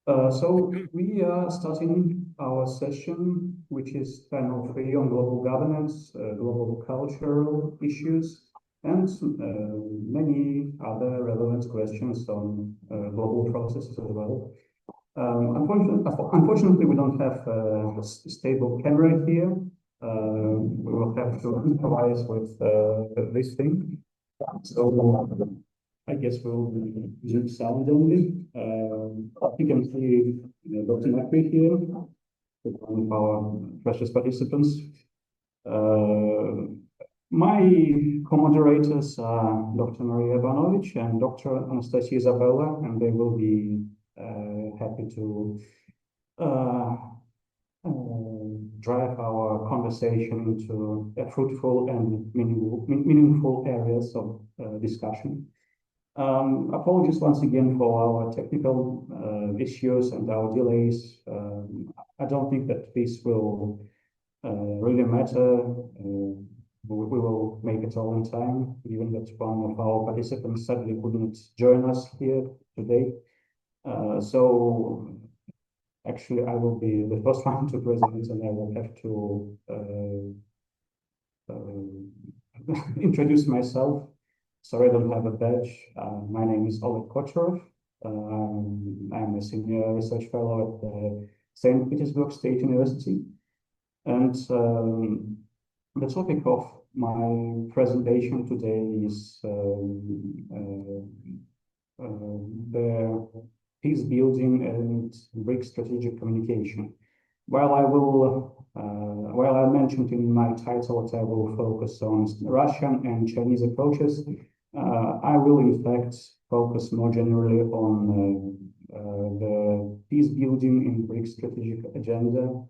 So we are starting our session, which is panel 3 on global governance, global cultural issues, and many other relevant questions on global processes as well. Unfortunately, we don't have a stable camera here. We will have to improvise with this thing. So I guess we'll be using sound only. You can see Dr. McVie here, one of our precious participants. My co-moderators are Dr. Maria Ivanovic and Dr. Anastasia Isabella, and they will be happy to drive our conversation into fruitful and meaningful areas of discussion. Apologies once again for our technical issues and our delays. I don't think that this will really matter. We will make it all in time, given that one of our participants sadly couldn't join us here today. So actually, I will be the first one to present, and I will have to introduce myself. Sorry, I don't have a badge. My name is Oleg Kocherov. I'm a senior research fellow at the St. Petersburg State University. And the topic of my presentation today is the peace building and BRICS Strategic Communication. While I mentioned in my title that I will focus on Russian and Chinese approaches, I will in fact focus more generally on the peace building in BRICS strategic agenda,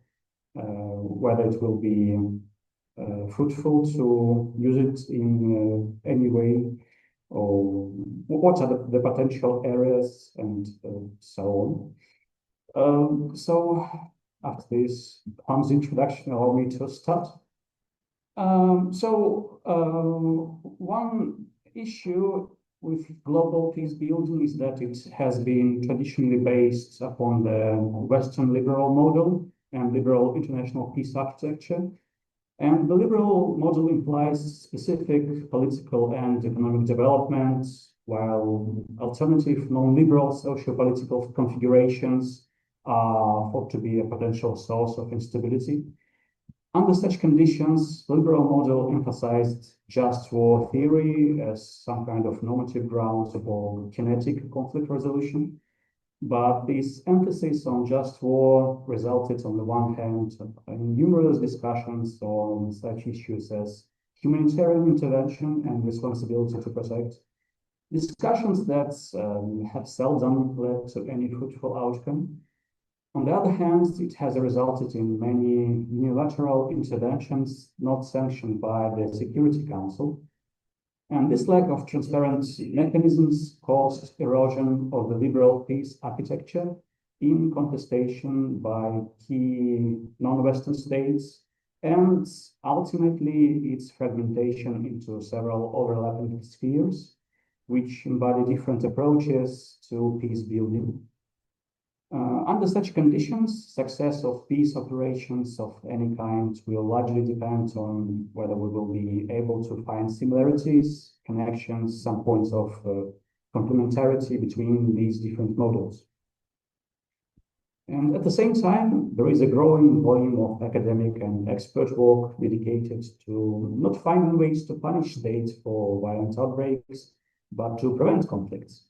whether it will be fruitful to use it in any way, or what are the potential areas, and so on. So after this arm's introduction, allow me to start. One issue with global peace building is that it has been traditionally based upon the Western liberal model and liberal international peace architecture. And the liberal model implies specific political and economic development, while alternative non-liberal socio-political configurations are thought to be a potential source of instability. Under such conditions, the liberal model emphasized just war theory as some kind of normative grounds for kinetic conflict resolution. But this emphasis on just war resulted, on the one hand, in numerous discussions on such issues as humanitarian intervention and responsibility to protect, discussions that have seldom led to any fruitful outcome. On the other hand, it has resulted in many unilateral interventions not sanctioned by the Security Council. And this lack of transparent mechanisms caused erosion of the liberal peace architecture in contestation by key non-Western states, and ultimately its fragmentation into several overlapping spheres, which embody different approaches to peace building. Under such conditions, success of peace operations of any kind will largely depend on whether we will be able to find similarities, connections, some points of complementarity between these different models. And at the same time, there is a growing volume of academic and expert work dedicated to not finding ways to punish states for violent outbreaks, but to prevent conflicts.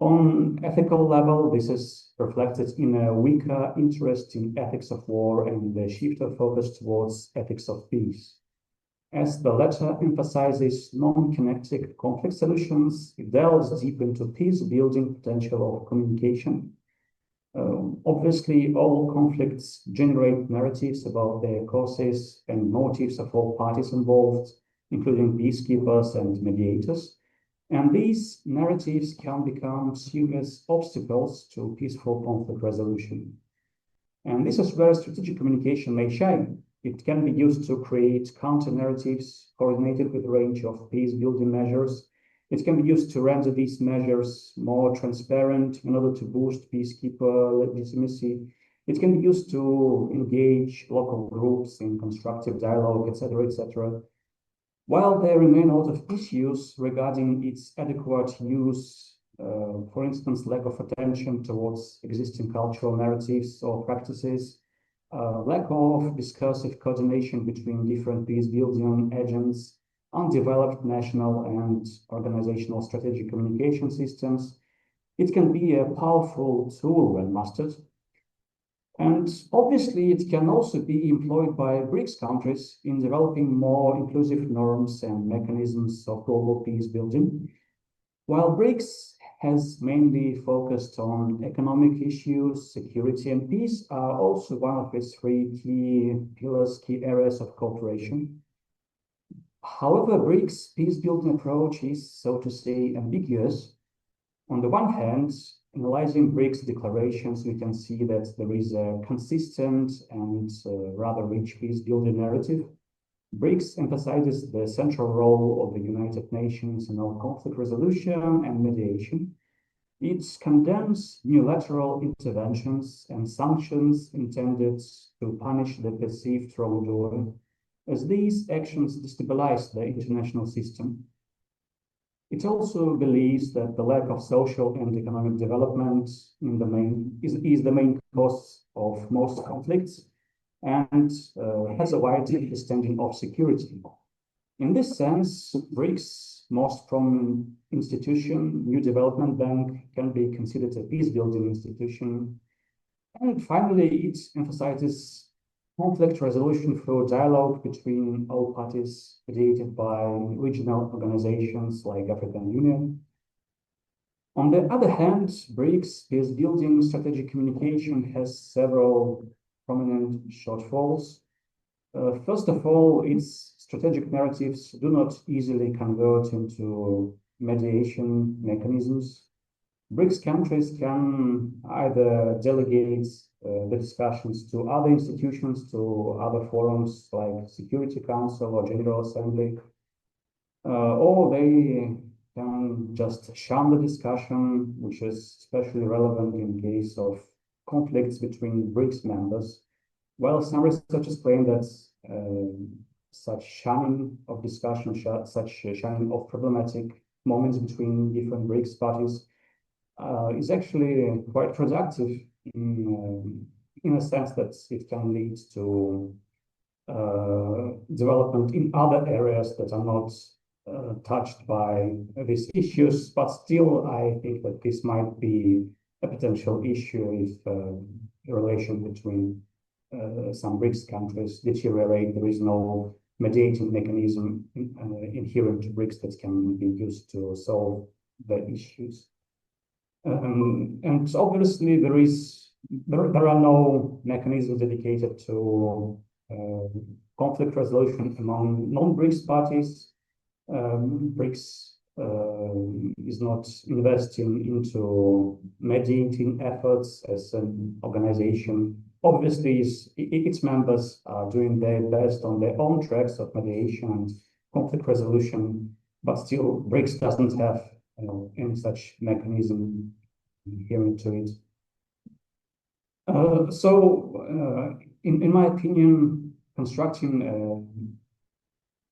On ethical level, this is reflected in a weaker interest in ethics of war and the shift of focus towards ethics of peace. As the latter emphasizes non-kinetic conflict solutions, it delves deep into peace-building potential of communication. Obviously, all conflicts generate narratives about their causes and motives of all parties involved, including peacekeepers and mediators. And these narratives can become serious obstacles to peaceful conflict resolution. And this is where strategic communication may shine. It can be used to create counter-narratives coordinated with a range of peace-building measures It can be used to render these measures more transparent in order to boost peacekeeper legitimacy. It can be used to engage local groups in constructive dialogue, etc., etc. While there remain a lot of issues regarding its adequate use, for instance, lack of attention towards existing cultural narratives or practices, lack of discursive coordination between different peace-building agents, undeveloped national and organizational strategic communication systems, it can be a powerful tool when mastered. And obviously, it can also be employed by BRICS countries in developing more inclusive norms and mechanisms of global peace building. While BRICS has mainly focused on economic issues, security and peace are also one of its three key pillars, key areas of cooperation. However, BRICS peace-building approach is, so to say, ambiguous. On the one hand, analyzing BRICS declarations, we can see that there is a consistent and rather rich peace-building narrative. BRICS emphasizes the central role of the United Nations in all conflict resolution and mediation. It condemns unilateral interventions and sanctions intended to punish the perceived wrongdoer, as these actions destabilize the international system. It also believes that the lack of social and economic development is the main cause of most conflicts and has a wide understanding of security. In this sense, BRICS' most prominent institution, New Development Bank, can be considered a peace-building institution. And finally, it emphasizes conflict resolution through dialogue between all parties mediated by regional organizations like African Union. On the other hand, BRICS peace-building strategic communication has several prominent shortfalls. First of all, its strategic narratives do not easily convert into mediation mechanisms. BRICS countries can either delegate the discussions to other institutions, to other forums like Security Council or General Assembly, or they can just shun the discussion, which is especially relevant in case of conflicts between BRICS members. Well, some researchers claim that such shunning of discussion, such shunning of problematic moments between different BRICS parties is actually quite productive in a sense that it can lead to development in other areas that are not touched by these issues. But still, I think that this might be a potential issue if the relation between some BRICS countries deteriorate. There is no mediating mechanism inherent to BRICS that can be used to solve the issues. And obviously, there are no mechanisms dedicated to conflict resolution among non-BRICS parties. BRICS is not investing into mediating efforts as an organization. Obviously, its members are doing their best on their own tracks of mediation and conflict resolution, but still, BRICS doesn't have any such mechanism inherent to it. In my opinion, constructing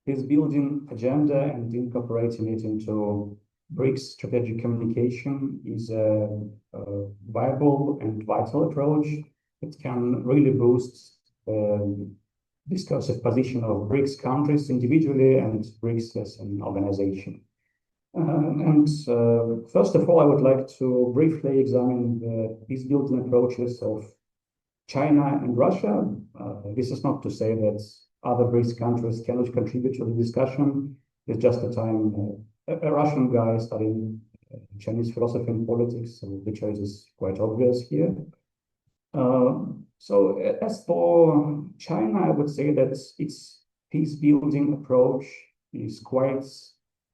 this building agenda and incorporating it into BRICS strategic communication is a viable and vital approach. It can really boost the discursive position of BRICS countries individually and BRICS as an organization. First of all, I would like to briefly examine the peace-building approaches of China and Russia. This is not to say that other BRICS countries cannot contribute to the discussion. It's just a time a Russian guy studying Chinese philosophy and politics, so the choice is quite obvious here. So as for China, I would say that its peace-building approach is quite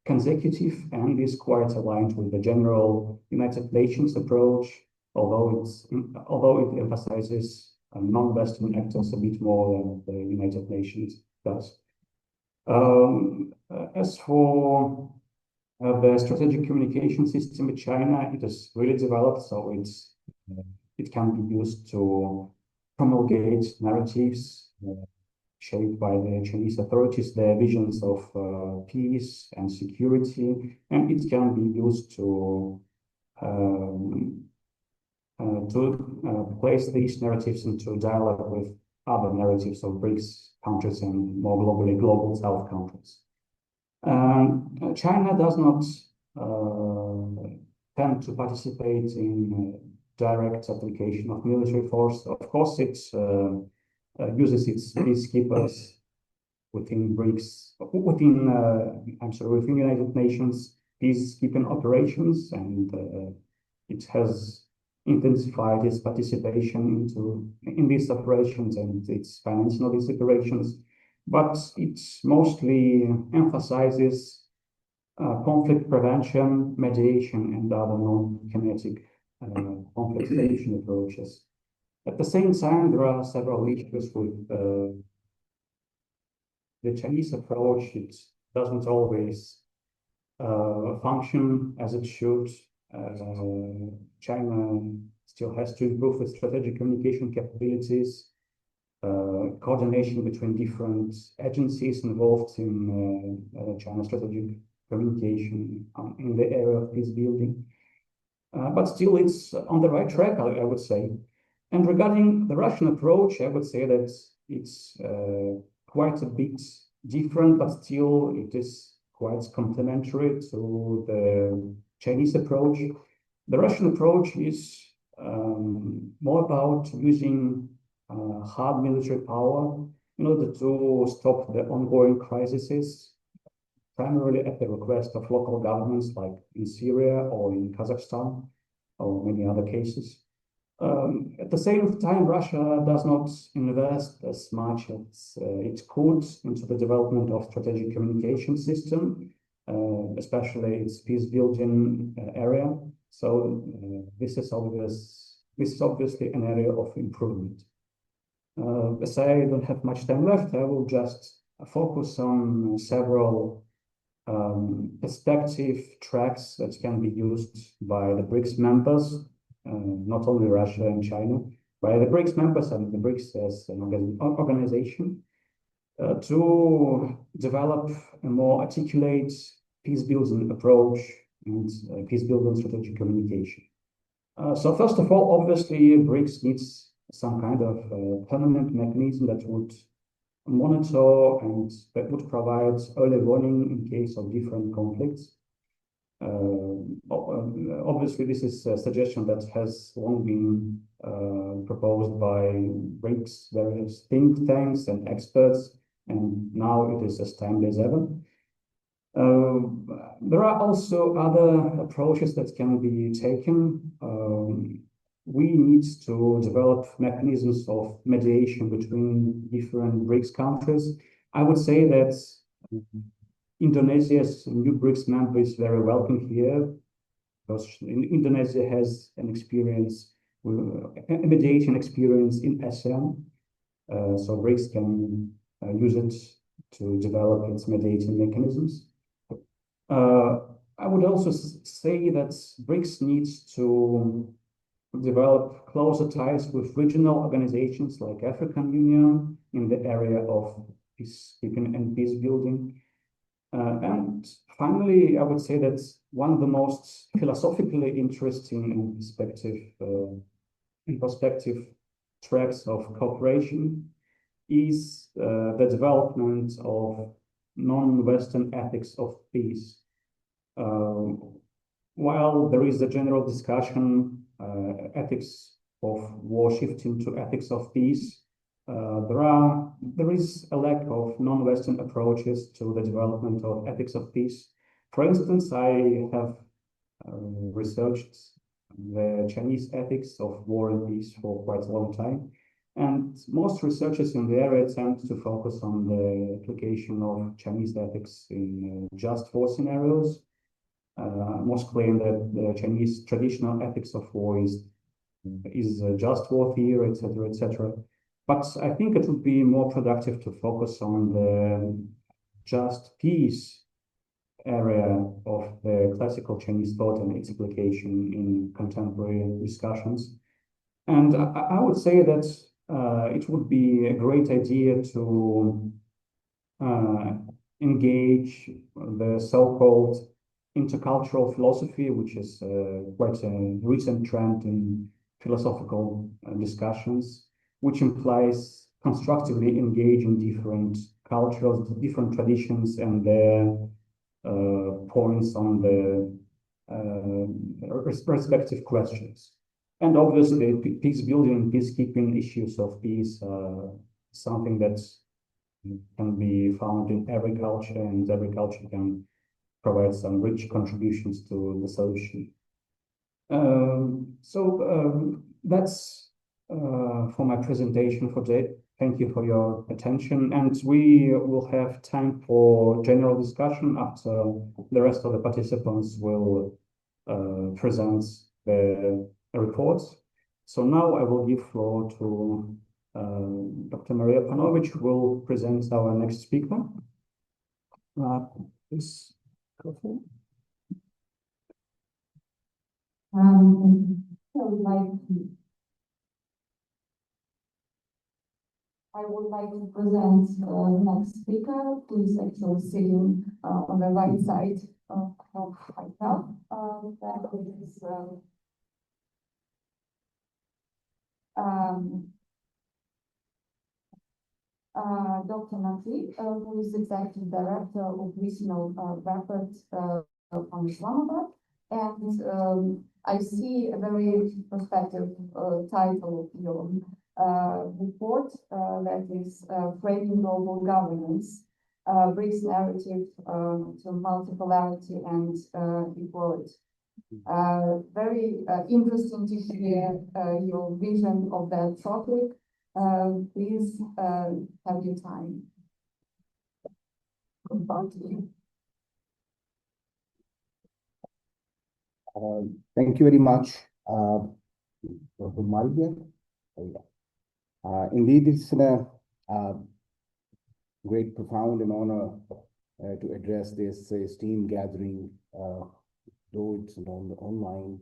consecutive and is quite aligned with the general United Nations approach, although it emphasizes non-Western actors a bit more than the United Nations does. As for The strategic communication system in China, it is really developed, so it can be used to promulgate narratives shaped by the Chinese authorities, their visions of peace and security, and it can be used to place these narratives into dialogue with other narratives of BRICS countries and more globally global South countries. China does not tend to participate in direct application of military force. Of course, it uses its peacekeepers within BRICS, within United Nations peacekeeping operations, and it has intensified its participation in these operations and its financing of these operations, but it mostly emphasizes conflict prevention, mediation, and other non-kinetic conflict solution approaches. At the same time, there are several issues with the Chinese approach. It doesn't always function as it should. China still has to improve its strategic communication capabilities, coordination between different agencies involved in China's strategic communication in the area of peace building. But still, it's on the right track, I would say. And regarding the Russian approach, I would say that it's quite a bit different, but still it is quite complementary to the Chinese approach. The Russian approach is more about using hard military power in order to stop the ongoing crises, primarily at the request of local governments like in Syria or in Kazakhstan or many other cases. At the same time, Russia does not invest as much as it could into the development of strategic communication system, especially its peace building area. So this is obviously an area of improvement. As I don't have much time left, I will just focus on several perspective tracks that can be used by the BRICS members, not only Russia and China, by the BRICS members and the BRICS as an organization, to develop a more articulate peace-building approach and peace-building strategic communication. So first of all, obviously, BRICS needs some kind of permanent mechanism that would monitor and that would provide early warning in case of different conflicts. Obviously, this is a suggestion that has long been proposed by BRICS, various think tanks and experts, and now it is as timely as ever. There are also other approaches that can be taken. We need to develop mechanisms of mediation between different BRICS countries. I would say that Indonesia's new BRICS member is very welcome here, because Indonesia has an experience, a mediation experience in ASEAN. So BRICS can use it to develop its mediation mechanisms. I would also say that BRICS needs to develop closer ties with regional organizations like African Union in the area of peacekeeping and peace building. And finally, I would say that one of the most philosophically interesting and prospective tracks of cooperation is the development of non-Western ethics of peace. While there is a general discussion, ethics of war shifting to ethics of peace, there is a lack of non-Western approaches to the development of ethics of peace. For instance, I have researched the Chinese ethics of war and peace for quite a long time, and most researchers in the area tend to focus on the application of Chinese ethics in just war scenarios. Most claim that the Chinese traditional ethics of war is just war theory, etc., etc. But I think it would be more productive to focus on the just peace area of the classical Chinese thought and its application in contemporary discussions. And I would say that it would be a great idea to engage the so-called intercultural philosophy, which is quite a recent trend in philosophical discussions, which implies constructively engaging different cultures, different traditions, and their points on the respective questions. And obviously, peace building, peacekeeping issues of peace, something that can be found in every culture, and every culture can provide some rich contributions to the solution. That's for my presentation for today. Thank you for your attention, and we will have time for general discussion after the rest of the participants will present the reports. So now I will give floor to Dr. Maria Panovic, who will present our next speaker. Please go forward. I would like to present the next speaker, who is actually sitting on the right side of myself. That is Dr. Nati, who is Executive Director of Regional Rapid from Islamabad. And I see a very prospective title of your report that is Framing Global Governance, BRICS Narrative to Multipolarity and Equality. Very interesting to hear your vision of that topic. Please have your time. Thank you very much, indeed, it's a great, profound, and honor to address this esteemed gathering, though it's online,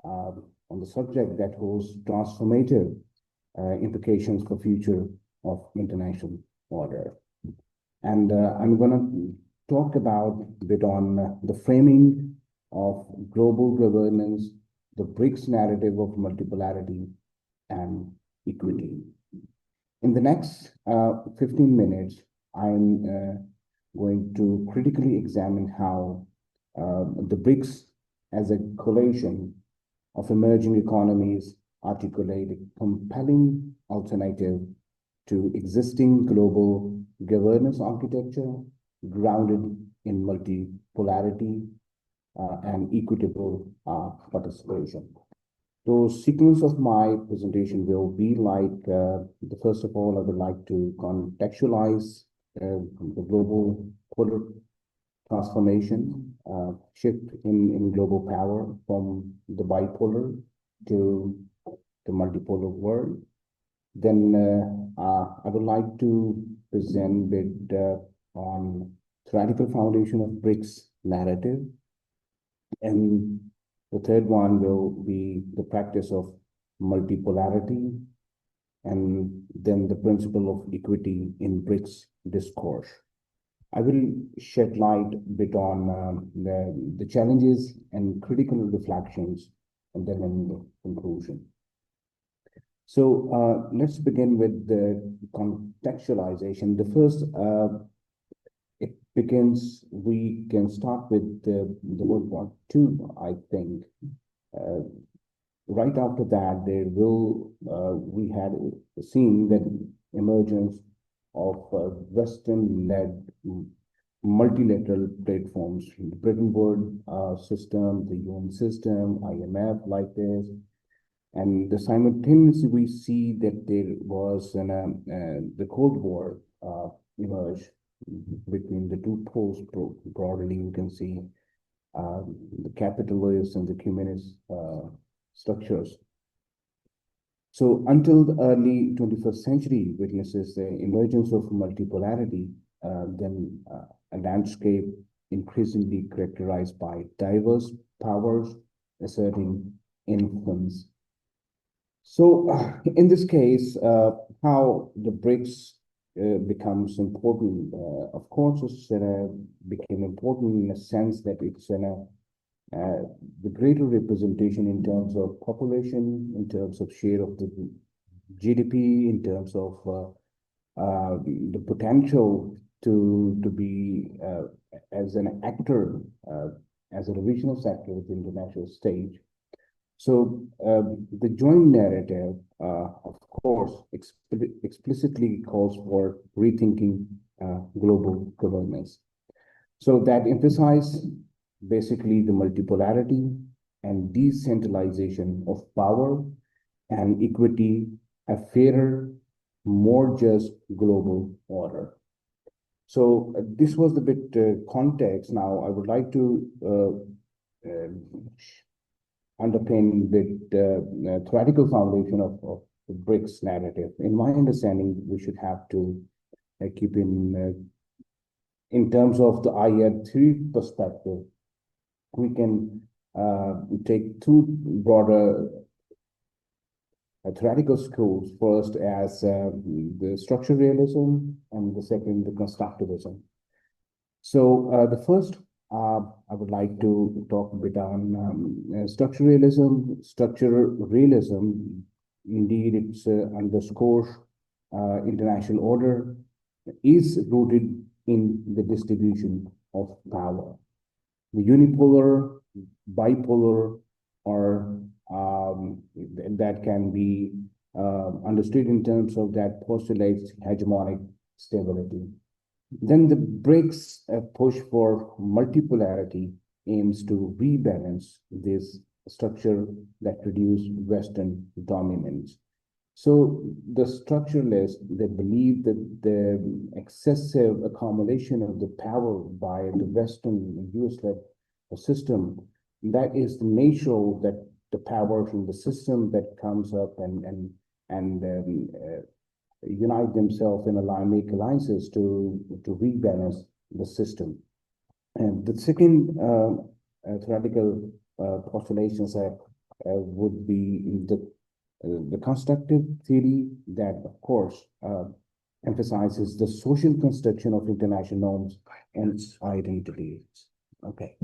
on the subject that holds transformative implications for future of international order. And I'm going to talk about a bit on the framing of global governance, the BRICS narrative of multipolarity and equity. In the next 15 minutes, I'm going to critically examine how the BRICS as a coalition of emerging economies articulate a compelling alternative to existing global governance architecture grounded in multipolarity and equitable participation. So sequence of my presentation will be like, first of all, I would like to contextualize the global polar transformation, shift in global power from the bipolar to the multipolar world. Then I would like to present a bit on theoretical foundation of BRICS narrative. And the third one will be the practice of multipolarity, and then the principle of equity in BRICS discourse. I will shed light a bit on the challenges and critical reflections, and then in the conclusion. So let's begin with the contextualization. The first, it begins, we can start with the World War II, I think. Right after that, there will, we had seen the emergence of Western-led multilateral platforms, the Bretton Woods system, the UN system, IMF like this. And simultaneously, we see that there was the Cold War emerge between the two poles. Broadly, you can see the capitalist and the communist structures. So until the early 21st century witnesses the emergence of multipolarity, then a landscape increasingly characterized by diverse powers asserting influence. So in this case, how the BRICS becomes important, of course, it's became important in a sense that it's the greater representation in terms of population, in terms of share of the GDP, in terms of the potential to be as an actor, as a regional actor with the international stage. So the joint narrative, of course, explicitly calls for rethinking global governance. So that emphasize basically the multipolarity and decentralization of power and equity, a fairer, more just global order. So this was the bit context. Now I would like to underpin with the theoretical foundation of the BRICS narrative. In my understanding, we should have to keep in terms of the IR3 perspective, we can take two broader theoretical schools, first as the structural realism and the second, the constructivism. So the first, I would like to talk a bit on structural realism. Structural realism, indeed, it's underscores international order, is rooted in the distribution of power. The unipolar, bipolar, or that can be understood in terms of that postulates hegemonic stability. Then the BRICS push for multipolarity aims to rebalance this structure that produce Western dominance. So the structuralists, they believe that the excessive accumulation of the power by the Western US-led system, that is the nature that the power from the system that comes up and unite themselves in make alliances to rebalance the system. And the second theoretical postulations would be the constructive theory that, of course, emphasizes the social construction of international norms and identities. Okay.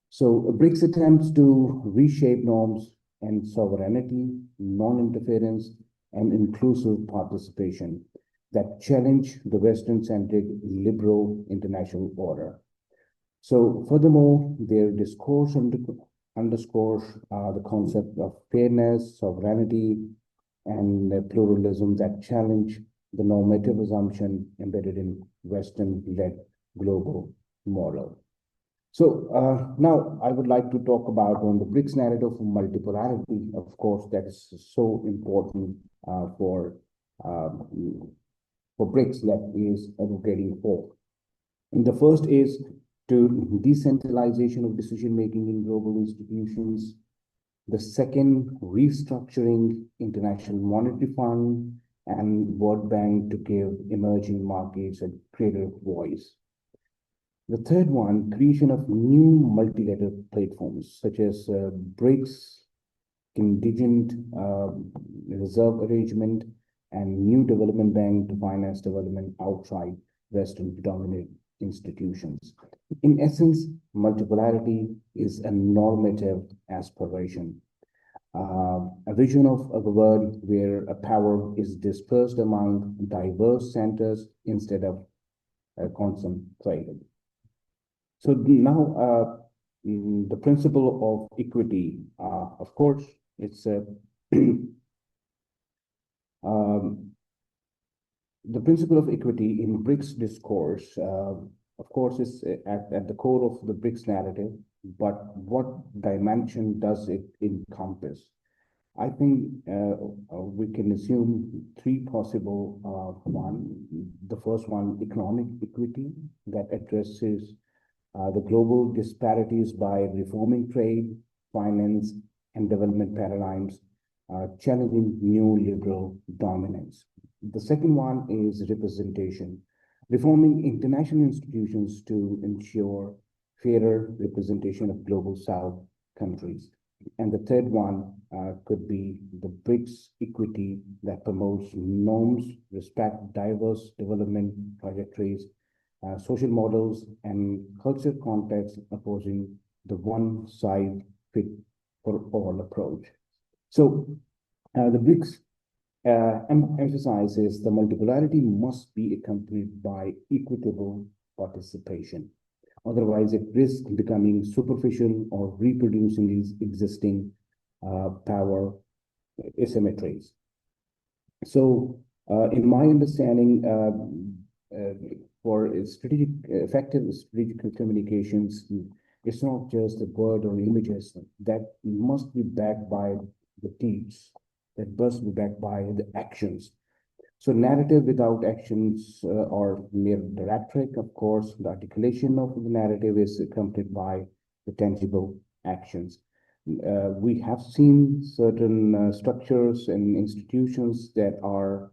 So BRICS attempts to reshape norms and sovereignty, non-interference, and inclusive participation that challenge the Western-centric liberal international order. So furthermore, their discourse underscores the concept of fairness, sovereignty, and pluralism that challenge the normative assumption embedded in Western-led global model. So now I would like to talk about on the BRICS narrative of multipolarity. Of course, that is so important for BRICS that is advocating for. And the first is to decentralization of decision-making in global institutions. The second, restructuring International Monetary Fund and World Bank to give emerging markets a greater voice. The third one, creation of new multilateral platforms such as BRICS, contingent reserve arrangement, and new development bank to finance development outside Western dominant institutions. In essence, multipolarity is a normative aspiration, a vision of a world where a power is dispersed among diverse centers instead of concentrated. So now the principle of equity, of course, it's the principle of equity in BRICS discourse, of course, is at the core of the BRICS narrative, but what dimension does it encompass? I think we can assume three possible one. The first one, economic equity, that addresses the global disparities by reforming trade, finance, and development paradigms, challenging new liberal dominance. The second one is representation. reforming international institutions to ensure fairer representation of global South countries. And the third one could be the BRICS equity that promotes norms, respect diverse development trajectories, social models, and cultural contexts, opposing the one size fit for all approach. So the BRICS emphasizes the multipolarity must be accompanied by equitable participation. Otherwise, it risks becoming superficial or reproducing these existing power asymmetries. So, in my understanding, for effective strategic communications, it's not just a word or images that must be backed by the deeds, that must be backed by the actions. So narrative without actions or mere rhetoric, of course, the articulation of the narrative is accompanied by the tangible actions. We have seen certain structures and institutions that are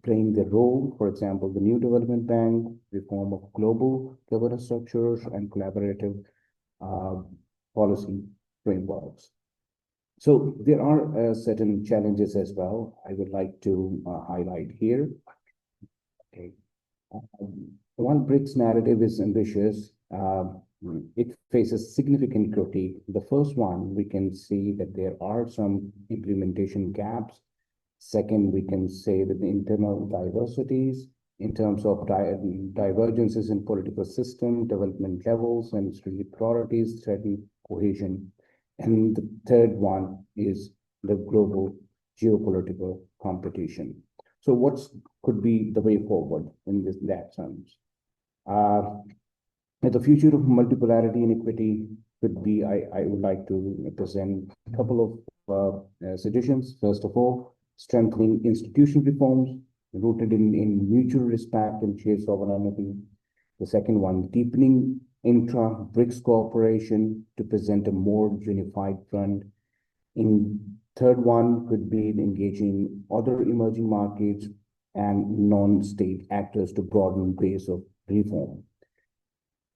playing their role. For example, the New Development Bank, reform of global governance structures, and collaborative policy frameworks. So there are certain challenges as well I would like to highlight here. Okay. While BRICS narrative is ambitious, it faces significant critique. The first one, we can see that there are some implementation gaps. Second, we can say that the internal diversities in terms of divergences in political system, development levels, and strategic priorities threaten cohesion. And the third one is the global geopolitical competition. So what could be the way forward in that sense? The future of multipolarity and equity could be, I would like to present a couple of suggestions. First of all, strengthening institutional reforms rooted in mutual respect and shared sovereignty. The second one, deepening intra-BRICS cooperation to present a more unified front. In third one could be engaging other emerging markets and non-state actors to broaden base of reform.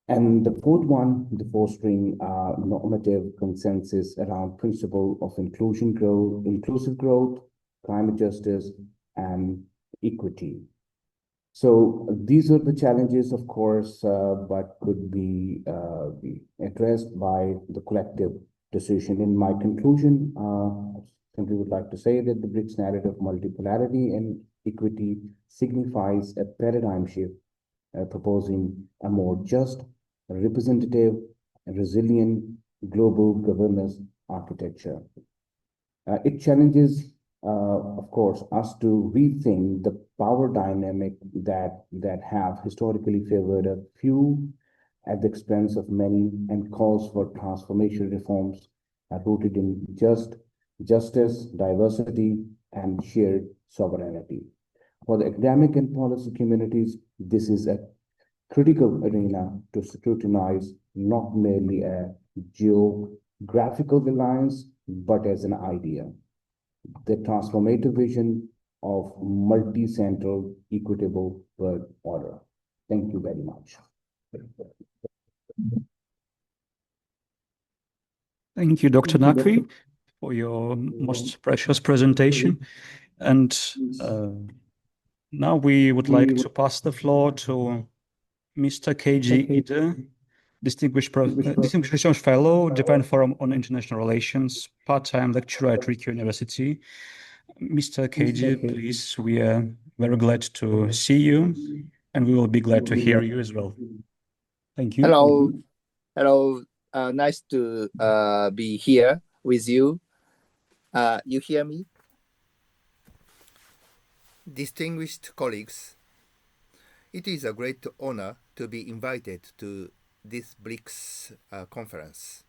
And the fourth one, the fostering normative consensus around principle of inclusive growth, climate justice, and equity. So these are the challenges, of course, but could be addressed by the collective decision. In my conclusion, simply would like to say that the BRICS narrative of multipolarity and equity signifies a paradigm shift, proposing a more just, representative, and resilient global governance architecture. It challenges of course, us to rethink the power dynamic that have historically favored a few at the expense of many, and calls for transformational reforms rooted in justice, diversity, and shared sovereignty. For the academic and policy communities, this is a critical arena to scrutinize not merely a geographical alliance, but as an idea. The transformative vision of multi-central, equitable world order. Thank you very much. Thank you, Dr. Naqvi, for your most precious presentation. And now we would like to pass the floor to Mr. KG Ide, Distinguished Research Fellow, Japan Forum on International Relations, part-time lecturer at Rikyo University. Mr. KG, please, we are very glad to see you, and we will be glad to hear you as well. Thank you. Hello. Hello. Nice to be here with you. You hear me? Distinguished colleagues, it is a great honor to be invited to this BRICS conference.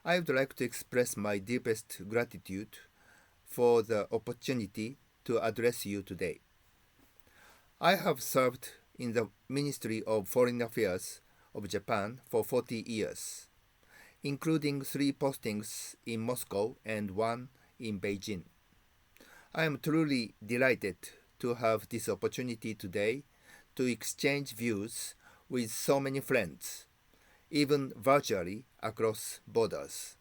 I would like to express my deepest gratitude for the opportunity to address you today. I have served in the Ministry of Foreign Affairs of Japan for 40 years, including 3 postings in Moscow and 1 in Beijing. I am truly delighted to have this opportunity today to exchange views with so many friends, even virtually across borders.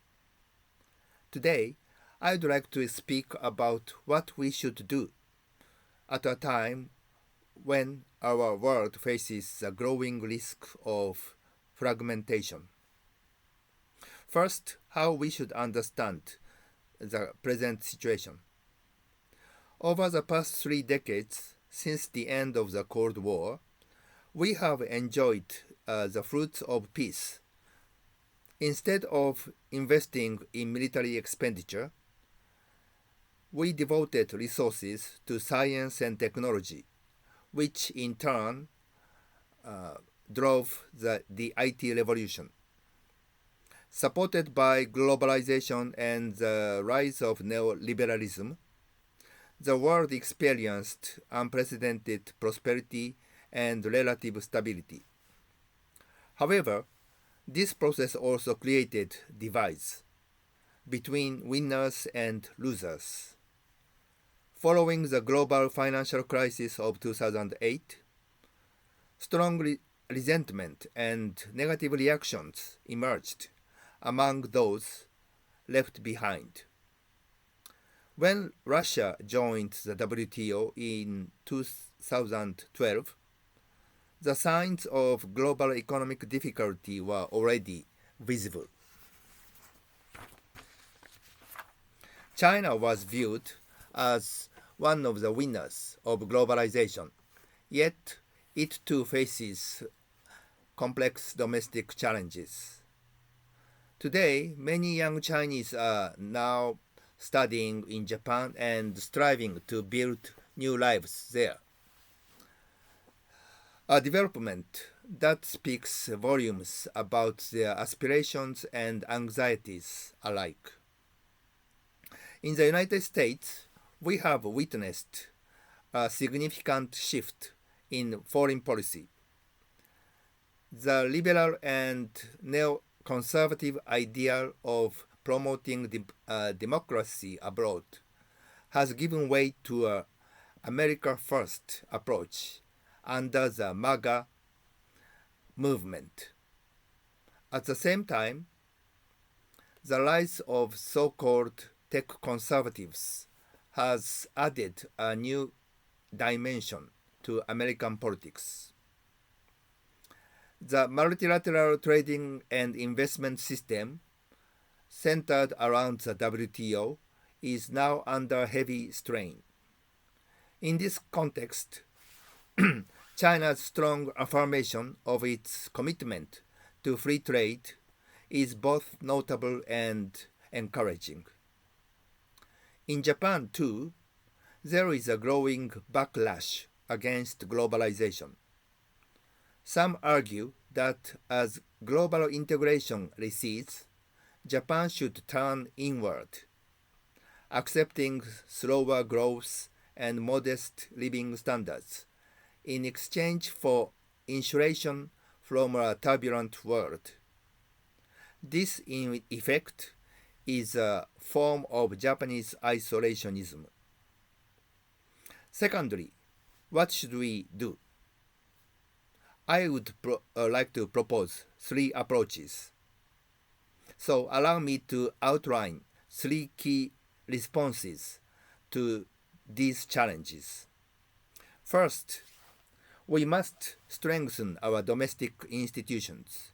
Today, I'd like to speak about what we should do at a time when our world faces the growing risk of fragmentation. First, how we should understand the present situation. Over the past 3 decades, since the end of the Cold War, we have enjoyed the fruits of peace. Instead of investing in military expenditure, we devoted resources to science and technology, which in turn drove the IT revolution. Supported by globalization and the rise of neoliberalism, the world experienced unprecedented prosperity and relative stability. However, this process also created divides between winners and losers. Following the global financial crisis of 2008, strong resentment and negative reactions emerged among those left behind. When Russia joined the WTO in 2012, the signs of global economic difficulty were already visible. China was viewed as one of the winners of globalization, yet it too faces complex domestic challenges. Today, many young Chinese are now studying in Japan and striving to build new lives there. A development that speaks volumes about their aspirations and anxieties alike. In the United States, we have witnessed a significant shift in foreign policy. The liberal and neo-conservative ideal of promoting democracy abroad has given way to an America First approach under the MAGA movement. At the same time, the rise of so-called tech conservatives has added a new dimension to American politics. The multilateral trading and investment system centered around the WTO is now under heavy strain. In this context, China's strong affirmation of its commitment to free trade is both notable and encouraging. In Japan, too, there is a growing backlash against globalization. Some argue that as global integration recedes, Japan should turn inward, accepting slower growth and modest living standards in exchange for insulation from a turbulent world. This, in effect, is a form of Japanese isolationism. Secondly, what should we do? I would like to propose 3 approaches. So allow me to outline 3 key responses to these challenges. First, we must strengthen our domestic institutions.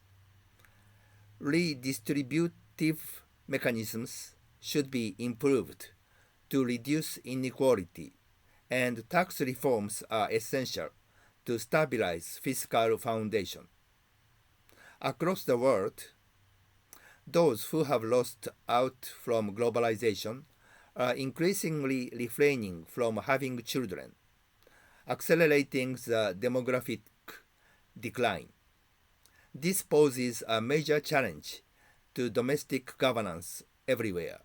Redistributive mechanisms should be improved to reduce inequality, and tax reforms are essential to stabilize fiscal foundation. Across the world, those who have lost out from globalization are increasingly refraining from having children, accelerating the demographic decline. This poses a major challenge to domestic governance everywhere.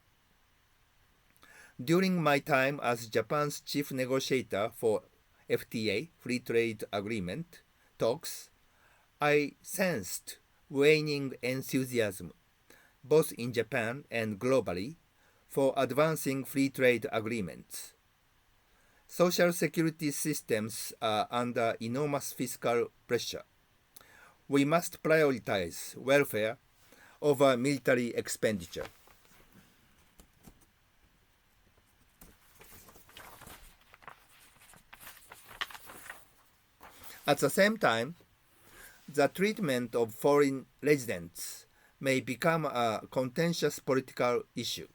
During my time as Japan's chief negotiator for FTA, Free Trade Agreement, talks, I sensed waning enthusiasm, both in Japan and globally, for advancing free trade agreements. social security systems are under enormous fiscal pressure. We must prioritize welfare over military expenditure. At the same time, the treatment of foreign residents may become a contentious political issue.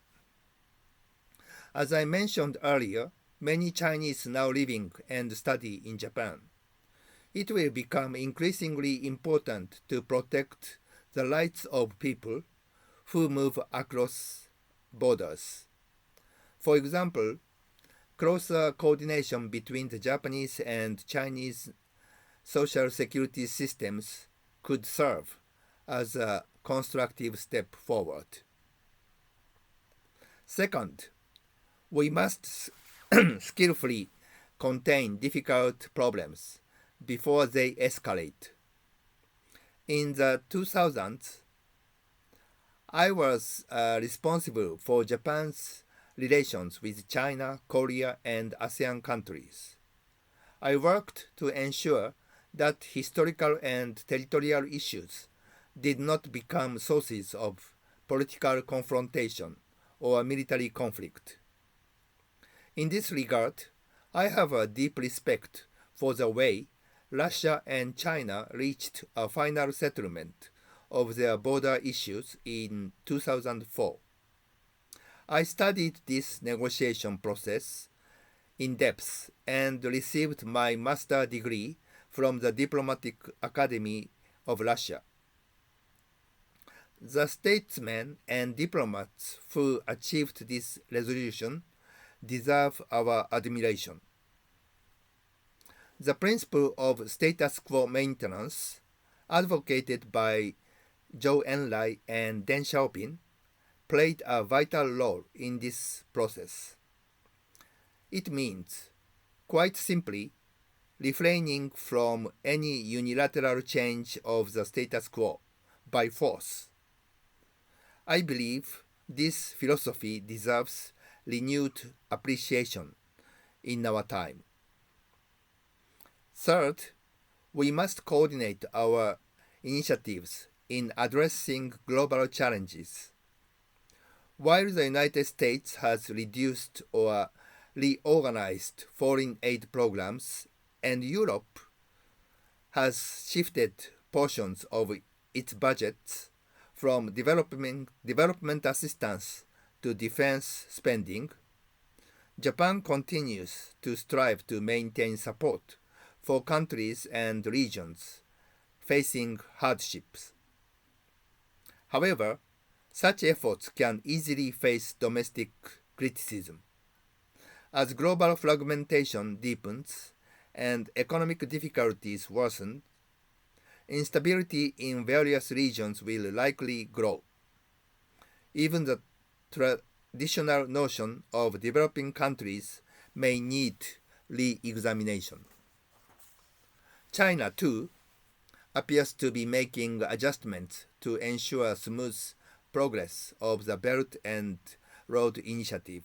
As I mentioned earlier, many Chinese now living and study in Japan. It will become increasingly important to protect the rights of people who move across borders. For example, closer coordination between the Japanese and Chinese social security systems could serve as a constructive step forward. Second, we must skillfully contain difficult problems before they escalate. In the 2000s, I was responsible for Japan's relations with China, Korea, and ASEAN countries. I worked to ensure that historical and territorial issues did not become sources of political confrontation or military conflict. In this regard, I have a deep respect for the way Russia and China reached a final settlement of their border issues in 2004. I studied this negotiation process in depth and received my master's degree from the Diplomatic Academy of Russia. The statesmen and diplomats who achieved this resolution deserve our admiration. The principle of status quo maintenance, advocated by Zhou Enlai and Deng Xiaoping, played a vital role in this process. It means, quite simply, refraining from any unilateral change of the status quo by force. I believe this philosophy deserves renewed appreciation in our time. Third, we must coordinate our initiatives in addressing global challenges. While the United States has reduced or reorganized foreign aid programs and Europe has shifted portions of its budgets from development assistance to defense spending, Japan continues to strive to maintain support for countries and regions facing hardships. However, such efforts can easily face domestic criticism. As global fragmentation deepens and economic difficulties worsen, instability in various regions will likely grow. Even the traditional notion of developing countries may need re-examination. China, too, appears to be making adjustments to ensure smooth progress of the Belt and Road Initiative.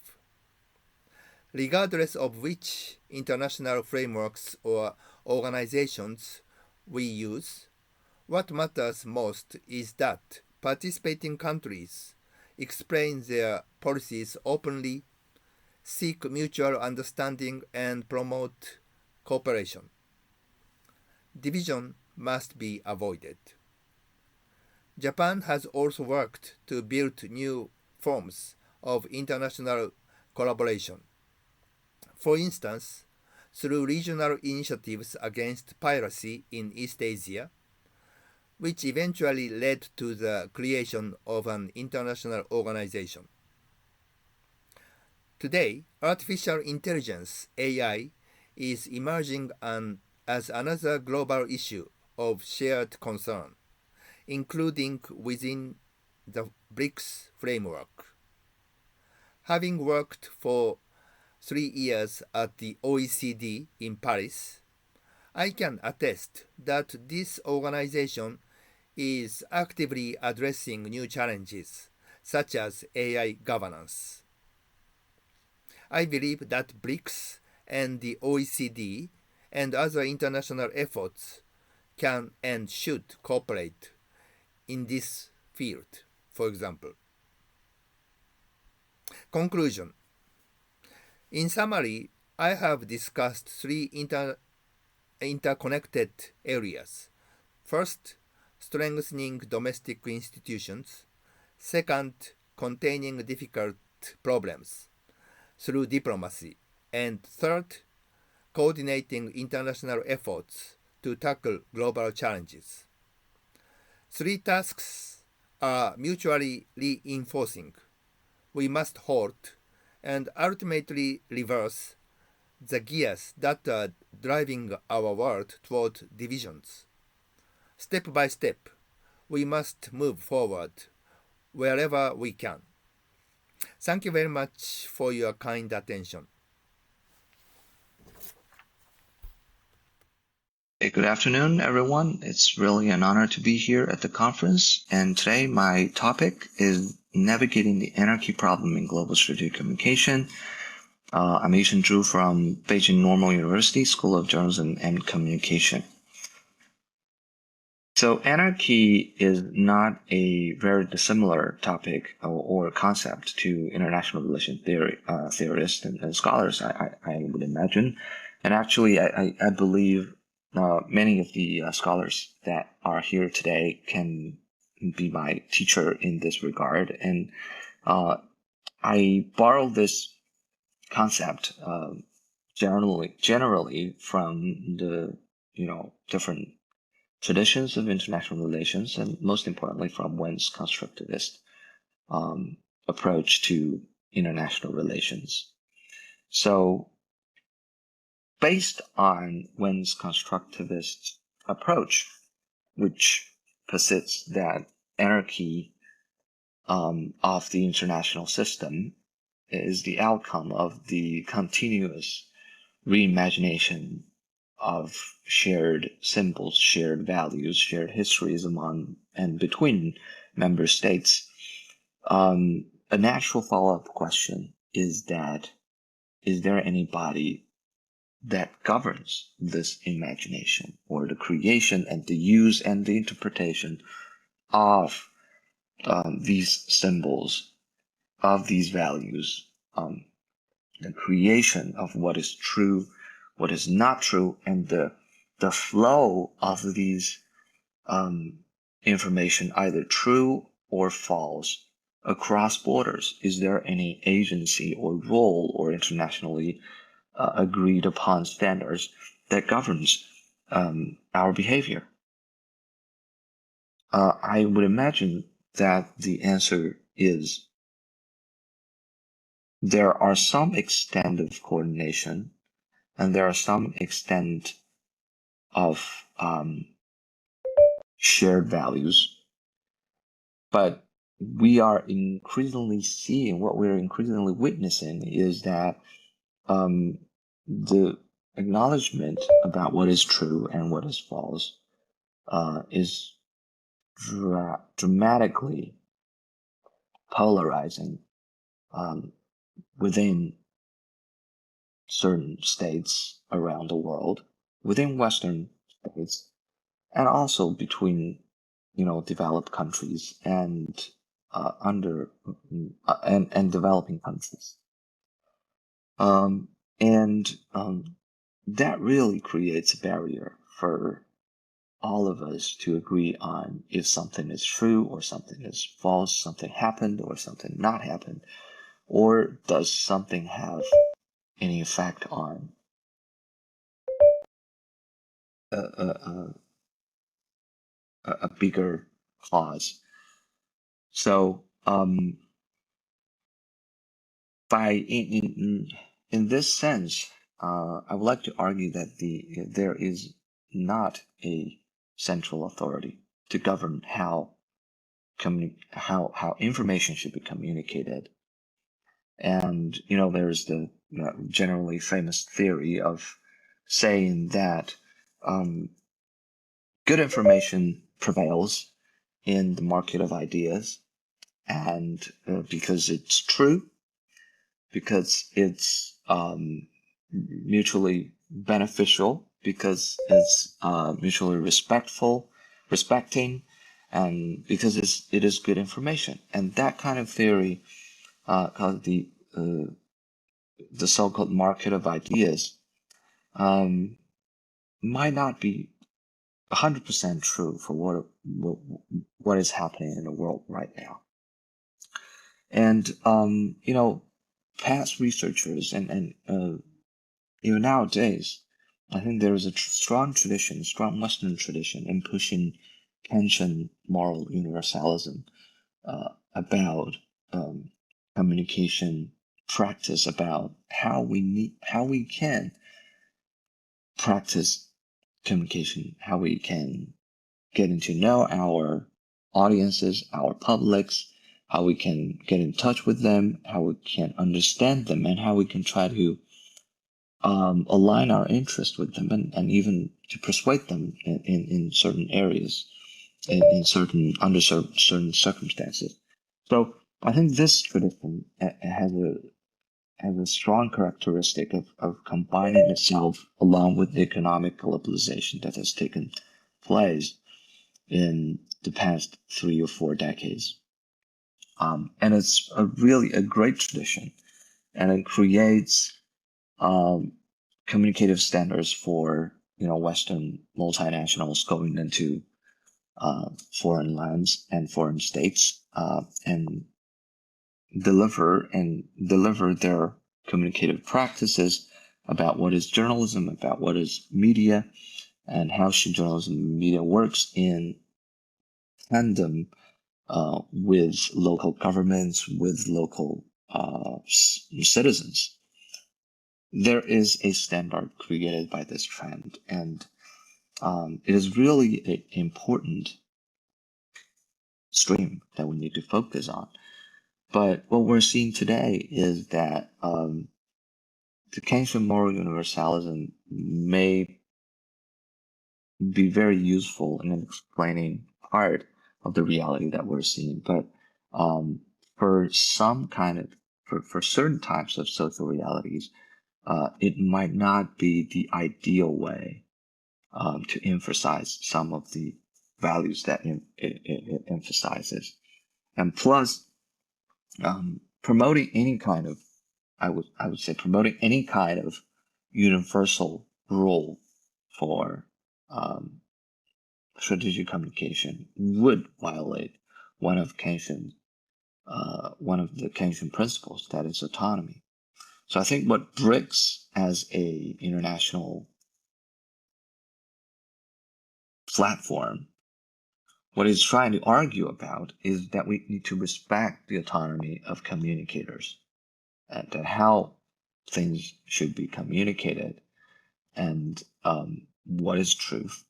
Regardless of which international frameworks or organizations we use, what matters most is that participating countries explain their policies openly, seek mutual understanding, and promote cooperation. Division must be avoided. Japan has also worked to build new forms of international collaboration. For instance, through regional initiatives against piracy in East Asia, which eventually led to the creation of an international organization. Today, artificial intelligence, AI, is emerging as another global issue of shared concern, including within the BRICS framework. Having worked for 3 years at the OECD in Paris, I can attest that this organization is actively addressing new challenges, such as AI governance. I believe that BRICS and the OECD and other international efforts can and should cooperate in this field, for example. Conclusion. In summary, I have discussed three interconnected areas. First, strengthening domestic institutions. Second, containing difficult problems through diplomacy. And third, coordinating international efforts to tackle global challenges. Three tasks are mutually reinforcing. We must halt and ultimately reverse the gears that are driving our world toward divisions. Step by step, we must move forward wherever we can. Thank you very much for your kind attention. Hey, good afternoon, everyone. It's really an honor to be here at the conference. And today my topic is navigating the anarchy problem in global strategic communication. I'm Yishen Zhu from Beijing Normal University School of Journalism and Communication. So anarchy is not a very dissimilar topic or concept to international relations theorists and scholars, I would imagine. And actually, I believe many of the scholars that are here today can be my teacher in this regard. And I borrow this concept generally from the different traditions of international relations, and most importantly from Wen's constructivist approach to international relations. So based on Wen's constructivist approach, which posits that anarchy of the international system is the outcome of the continuous reimagination of shared symbols, shared values, shared histories among and between member states, a natural follow-up question is that, is there anybody that governs this imagination or the creation and the use and the interpretation of these symbols, of these values, the creation of what is true, what is not true, and the flow of these information, either true or false, across borders? Is there any agency or role or internationally agreed upon standards that governs our behavior? I would imagine that the answer is there are some extent of coordination and there are some extent of shared values, but we are increasingly seeing, what we're increasingly witnessing is that the acknowledgement about what is true and what is false is dramatically polarizing within certain states around the world, within Western states, and also between developed countries and and developing countries. That really creates a barrier for all of us to agree on if something is true or something is false, something happened or something not happened, or does something have any effect on a bigger cause. So in this sense, I would like to argue that there is not a central authority to govern how information should be communicated. And there's the generally famous theory of saying that good information prevails in the market of ideas, and because it's true, because it's mutually beneficial because it's mutually respecting, and because it is good information. And that kind of theory, called the so-called market of ideas, might not be 100% true for what is happening in the world right now. And past researchers and even nowadays, I think there is a strong Western tradition in pushing Kantian moral universalism about communication practice, about how we can practice communication, how we can getting to know our audiences, our publics, how we can get in touch with them, how we can understand them, and how we can try to align our interest with them, and even to persuade them in certain areas, under certain circumstances. So I think this tradition has a strong characteristic of combining itself along with the economic globalization that has taken place in the past 3 or 4 decades. And it's really a great tradition, and it creates communicative standards for Western multinationals going into foreign lands and foreign states, and deliver their communicative practices about what is journalism, about what is media, and how should journalism and media works in tandem with local governments, with local citizens. There is a standard created by this trend, and it is really an important stream that we need to focus on. But what we're seeing today is that the Kantian moral universalism may be very useful in explaining part of the reality that we're seeing, but for certain types of social realities, it might not be the ideal way to emphasize some of the values that it emphasizes. And plus, promoting any kind of, I would say, promoting any kind of universal rule for strategic communication would violate one of the Kantian principles, that is autonomy. So I think what BRICS as a international platform, what it's trying to argue about is that we need to respect the autonomy of communicators, and how things should be communicated, and what is truth,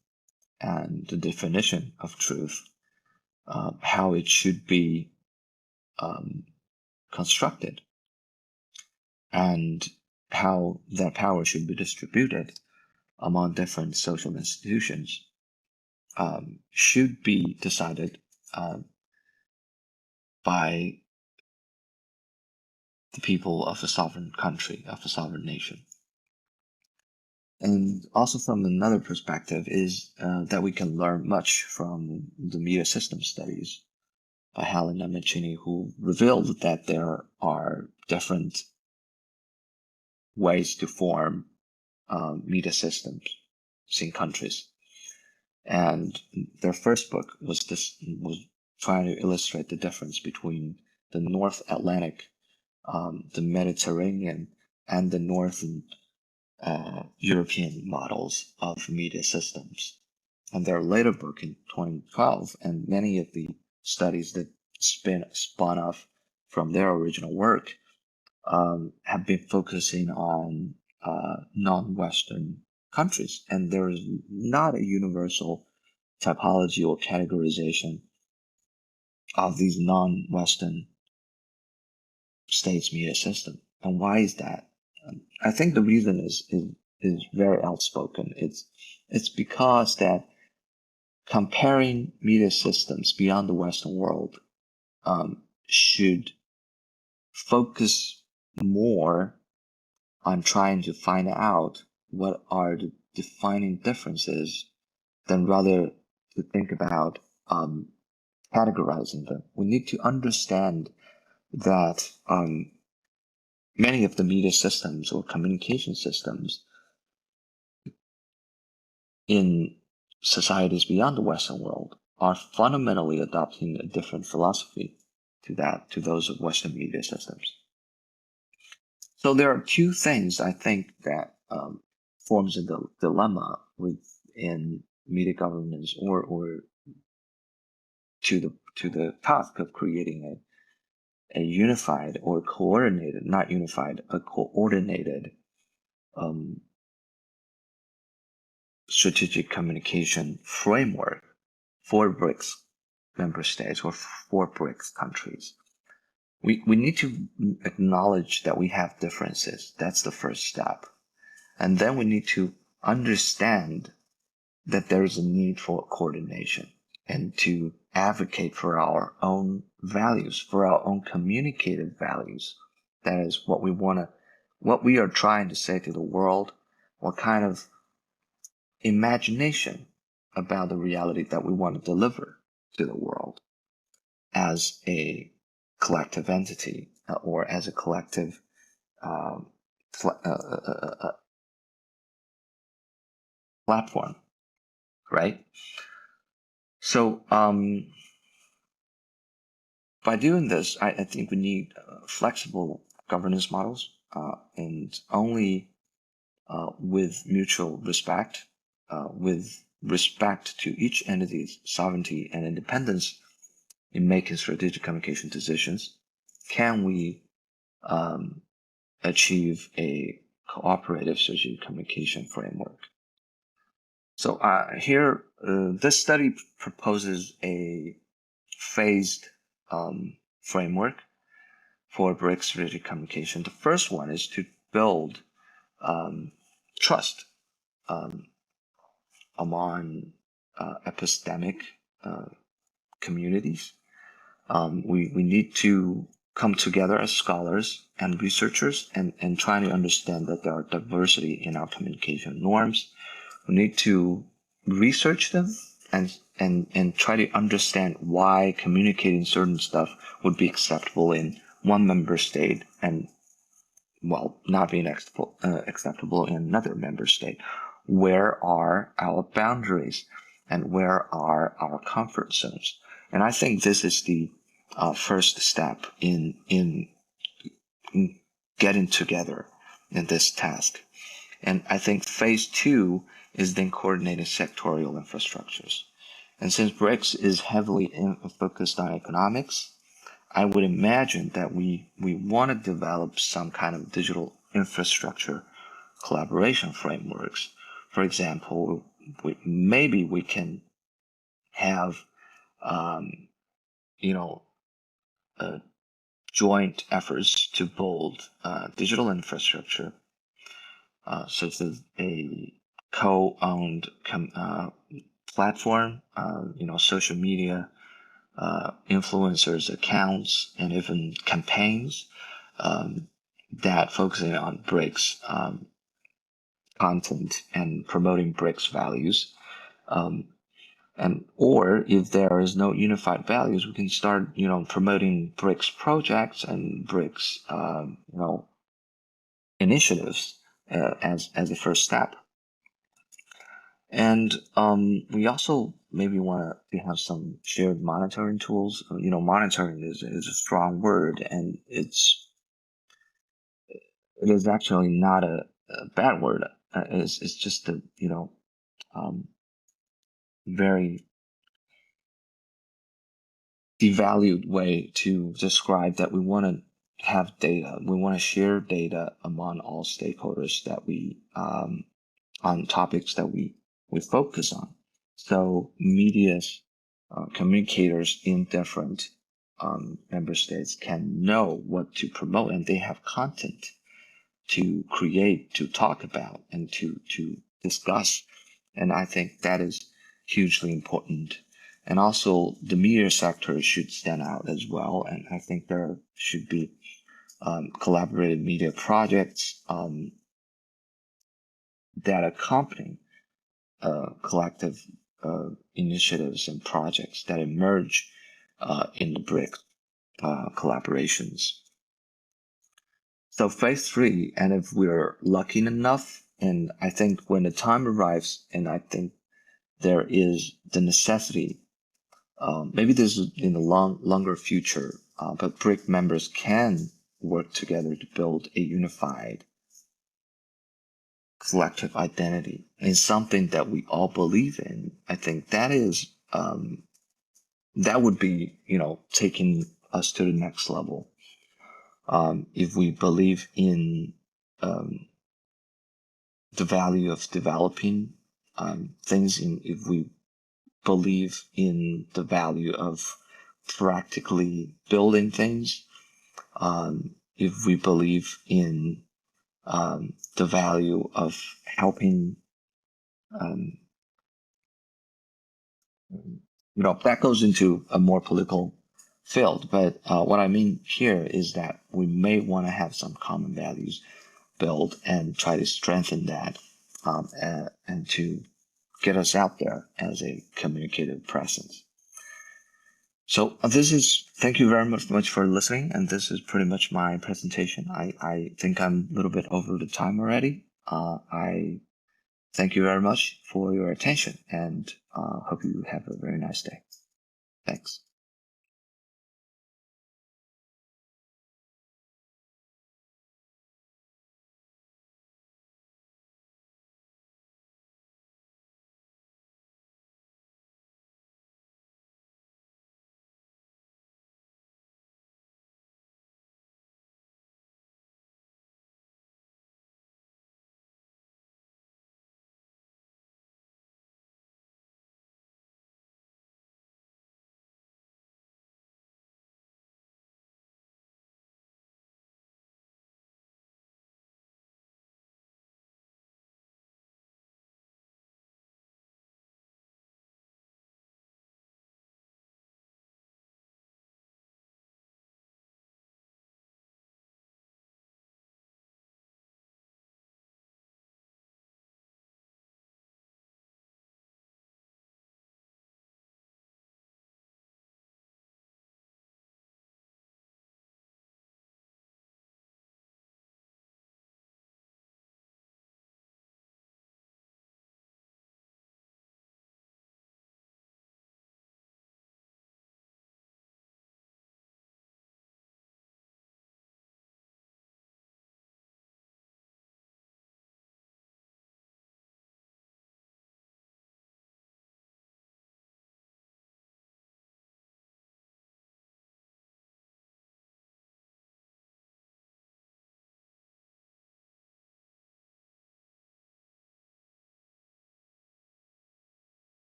and the definition of truth, how it should be constructed, and how that power should be distributed among different social institutions, should be decided by the people of a sovereign country, of a sovereign nation. And also from another perspective is that we can learn much from the media system studies by Helena Mancini, who revealed that there are different ways to form media systems in countries. And their first book was trying to illustrate the difference between the North Atlantic, the Mediterranean, and the Northern European models of media systems. And their later book in 2012, and many of the studies that spun off from their original work, have been focusing on non-Western countries. And there is not a universal typology or categorization of these non-Western states media system. And why is that? I think the reason is very outspoken. It's because that comparing media systems beyond the Western world should focus more on trying to find out what are the defining differences than rather to think about categorizing them. We need to understand that many of the media systems or communication systems in societies beyond the Western world are fundamentally adopting a different philosophy to those of Western media systems. So there are two things I think that forms a dilemma within media governance or to the task of creating a unified or coordinated, not unified, a coordinated strategic communication framework for BRICS member states or for BRICS countries. We need to acknowledge that we have differences. That's the first step. And then we need to understand that there is a need for coordination and to advocate for our own values, for our own communicative values. That is what we are trying to say to the world, what kind of imagination about the reality that we want to deliver to the world as a collective entity or as a collective platform, right? So by doing this, I think we need flexible governance models and only with mutual respect, with respect to each entity's sovereignty and independence in making strategic communication decisions, can we achieve a cooperative strategic communication framework. So here, this study proposes a phased framework for BRICS strategic communication. The first one is to build trust among epistemic communities. We need to come together as scholars and researchers and try to understand that there are diversity in our communication norms. We need to research them and try to understand why communicating certain stuff would be acceptable in one member state and, well, not being acceptable in another member state. Where are our boundaries and where are our comfort zones? And I think this is the first step in getting together in this task. And I think phase two is then coordinating sectorial infrastructures. And since BRICS is heavily focused on economics, I would imagine that we want to develop some kind of digital infrastructure collaboration frameworks. For example, maybe we can have joint efforts to build digital infrastructure, such as a co-owned platform, social media, influencers accounts, and even campaigns that focusing on BRICS content and promoting BRICS values. Or if there is no unified values, we can start, promoting BRICS projects and BRICS, initiatives as a first step. And we also maybe want to have some shared monitoring tools. Monitoring is a strong word, and it is actually not a bad word. It's just a very devalued way to describe that we want to have data. We want to share data among all stakeholders that we on topics that we focus on. So media communicators in different member states can know what to promote, and they have content to create, to talk about, and to discuss. And I think that is hugely important. And also the media sector should stand out as well. And I think there should be collaborative media projects that accompany collective initiatives and projects that emerge in the BRICS collaborations. So phase 3, and if we're lucky enough, and I think when the time arrives, and I think there is the necessity, maybe this is in the longer future, but BRIC members can work together to build a unified collective identity and something that we all believe in. I think that is that would be, taking us to the next level. If we believe in the value of developing things, if we believe in the value of practically building things, if we believe in the value of helping, that goes into a more political field. But what I mean here is that we may want to have some common values built and try to strengthen that, and to get us out there as a communicative presence. So thank you very much for listening, and this is pretty much my presentation. I think I'm a little bit over the time already. I thank you very much for your attention, and hope you have a very nice day. Thanks.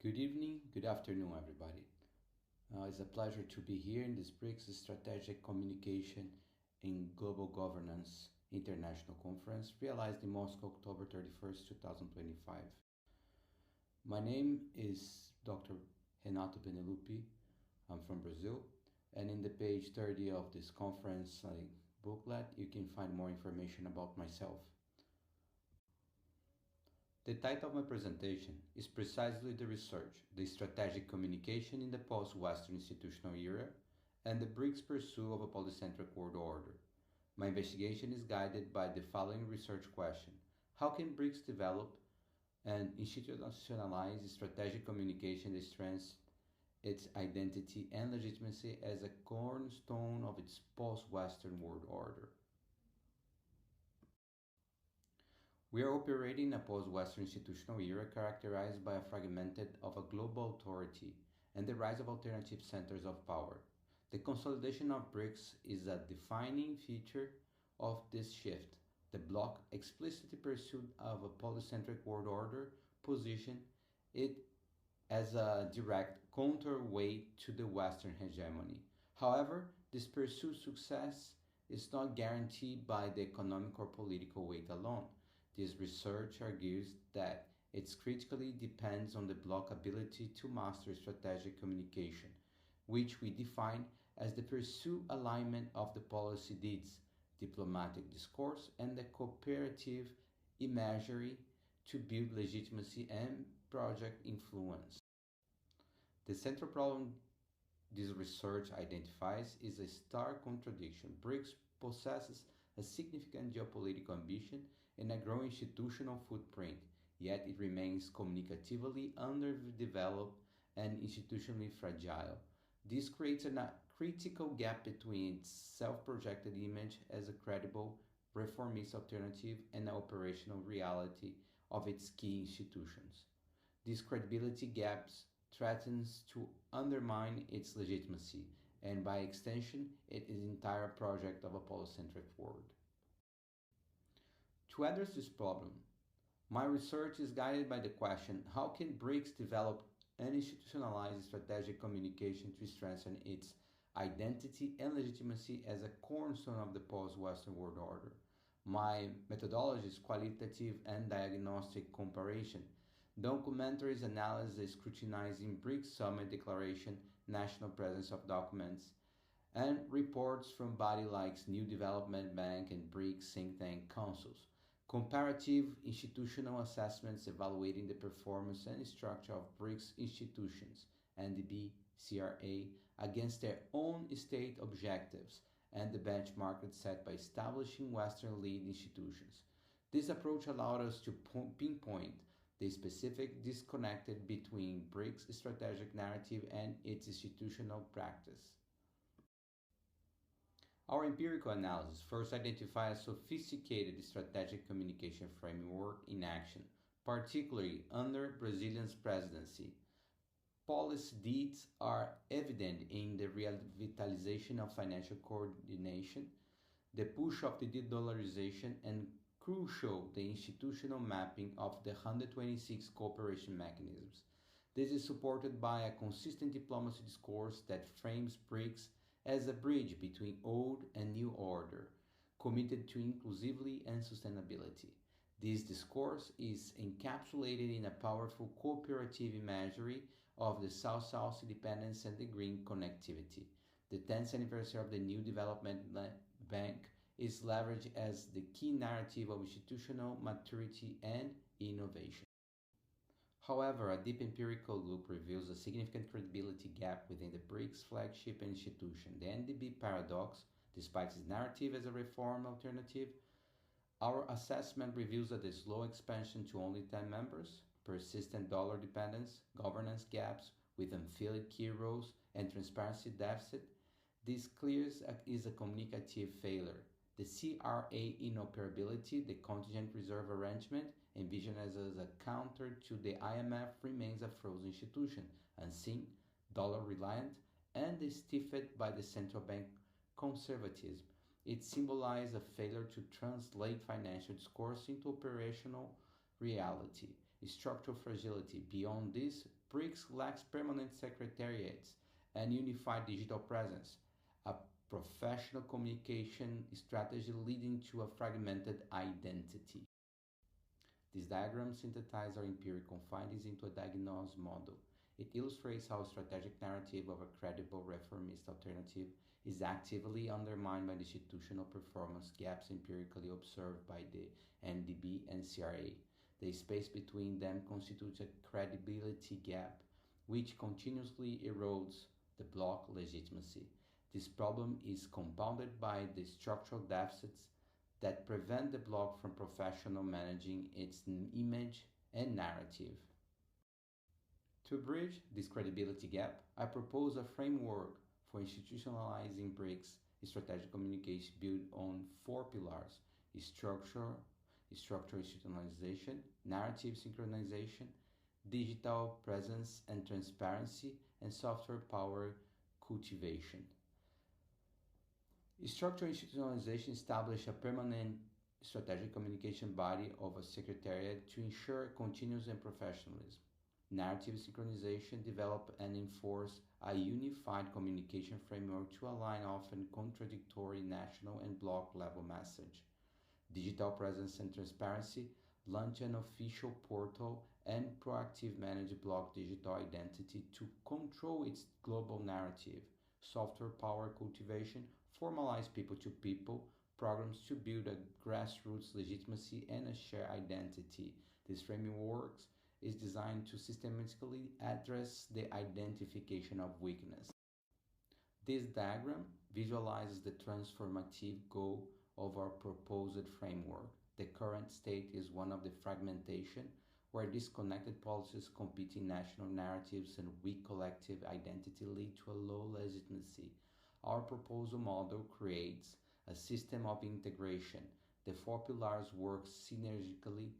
Good evening, good afternoon, everybody. It's a pleasure to be here in this BRICS Strategic Communication in Global Governance International Conference, realized in Moscow, October 31st, 2025. My name is Dr. Renato Benelupi. I'm from Brazil, and in the page 30 of this conference booklet, you can find more information about myself. The title of my presentation is precisely the research, the strategic communication in the post-Western institutional era, and the BRICS pursuit of a polycentric world order. My investigation is guided by the following research question: how can BRICS develop and institutionalize strategic communication that strengthens its identity and legitimacy as a cornerstone of its post-Western world order? We are operating in a post-Western institutional era characterized by a fragmented of a global authority and the rise of alternative centers of power. The consolidation of BRICS is a defining feature of this shift. The bloc explicitly pursuit of a polycentric world order position it as a direct counterweight to the Western hegemony. However, this pursuit success is not guaranteed by the economic or political weight alone. This research argues that it critically depends on the bloc's ability to master strategic communication, which we define as the pursued alignment of the policy needs, diplomatic discourse, and the cooperative imagery to build legitimacy and project influence. The central problem this research identifies is a stark contradiction. BRICS possesses a significant geopolitical ambition and a growing institutional footprint, yet it remains communicatively underdeveloped and institutionally fragile. This creates a critical gap between its self-projected image as a credible reformist alternative and the operational reality of its key institutions. These credibility gaps threatens to undermine its legitimacy and by extension its entire project of a polycentric world. To address this problem, my research is guided by the question: how can BRICS develop and institutionalize strategic communication to strengthen its identity and legitimacy as a cornerstone of the post-Western world order? My methodology is qualitative and diagnostic comparison. Documentaries analysis scrutinizing BRICS Summit Declaration, national presence of documents, and reports from bodies like New Development Bank and BRICS think tank councils. Comparative institutional assessments evaluating the performance and structure of BRICS institutions, NDB, CRA, against their own state objectives and the benchmark set by establishing Western lead institutions. This approach allowed us to pinpoint the specific disconnect between BRICS' strategic narrative and its institutional practice. Our empirical analysis first identified a sophisticated strategic communication framework in action, particularly under Brazilian's presidency. Policy needs are evident in the revitalization of financial coordination, the push of the de-dollarization, and crucial the institutional mapping of the 126 cooperation mechanisms. This is supported by a consistent diplomacy discourse that frames BRICS as a bridge between old and new order, committed to inclusivity and sustainability. This discourse is encapsulated in a powerful cooperative imagery of the South-South independence and the green connectivity. The 10th anniversary of the New Development Bank is leveraged as the key narrative of institutional maturity and innovation. However, a deep empirical look reveals a significant credibility gap within the BRICS flagship institution, the NDB paradox. Despite its narrative as a reform alternative, our assessment reveals that the slow expansion to only 10 members, persistent dollar dependence, governance gaps with unfilled key roles, and transparency deficit, this clears is a communicative failure. The CRA inoperability, the contingent reserve arrangement, envisioned as a counter to the IMF, remains a frozen institution, unseen, dollar-reliant, and stiffed by the central bank conservatism. It symbolizes a failure to translate financial discourse into operational reality. structural fragility. Beyond this, BRICS lacks permanent secretariats and unified digital presence, a professional communication strategy leading to a fragmented identity. This diagram synthesizes our empirical findings into a diagnosed model. It illustrates how a strategic narrative of a credible reformist alternative is actively undermined by the institutional performance gaps empirically observed by the NDB and CRA. The space between them constitutes a credibility gap which continuously erodes the bloc legitimacy. This problem is compounded by the structural deficits that prevent the bloc from professional managing its image and narrative. To bridge this credibility gap, I propose a framework for institutionalizing BRICS strategic communication built on four pillars: structure, structural institutionalization, narrative synchronization, digital presence and transparency, and software power cultivation. Structural institutionalization establishes a permanent strategic communication body of a secretariat to ensure continuous and professionalism. Narrative synchronization develop and enforce a unified communication framework to align often contradictory national and bloc level message. Digital presence and transparency launch an official portal and proactive manage bloc digital identity to control its global narrative. Software power cultivation formalize people-to-people programs to build a grassroots legitimacy and a shared identity. This framework is designed to systematically address the identification of weakness. This diagram visualizes the transformative goal of our proposed framework. The current state is one of the fragmentation, where disconnected policies, competing national narratives, and weak collective identity lead to a low legitimacy. Our proposal model creates a system of integration. The four pillars work synergistically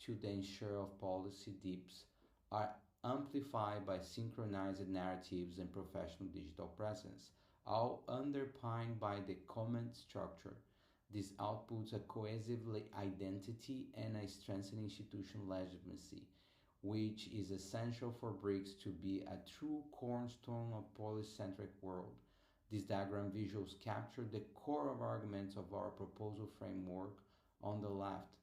to the ensure of policy deeps are amplified by synchronized narratives and professional digital presence, all underpinned by the common structure. This outputs a cohesive identity and a strengthened institutional legitimacy, which is essential for BRICS to be a true cornerstone of policy-centric world. This diagram visuals capture the core of arguments of our proposal framework. On the left,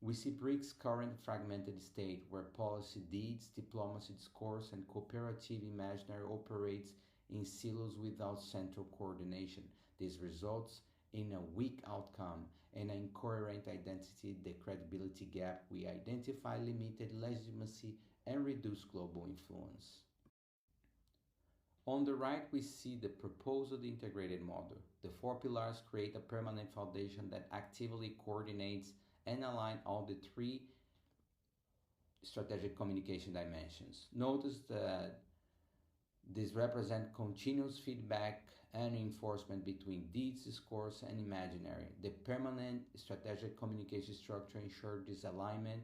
we see BRICS' current fragmented state, where policy deeds, diplomacy discourse, and cooperative imaginary operates in silos without central coordination. This results in a weak outcome and an incoherent identity. The credibility gap we identify limited legitimacy and reduce global influence. On the right, we see the proposed integrated model. The four pillars create a permanent foundation that actively coordinates and aligns all the three strategic communication dimensions. Notice that these represent continuous feedback and reinforcement between deeds, discourse, and imaginary. The permanent strategic communication structure ensures this alignment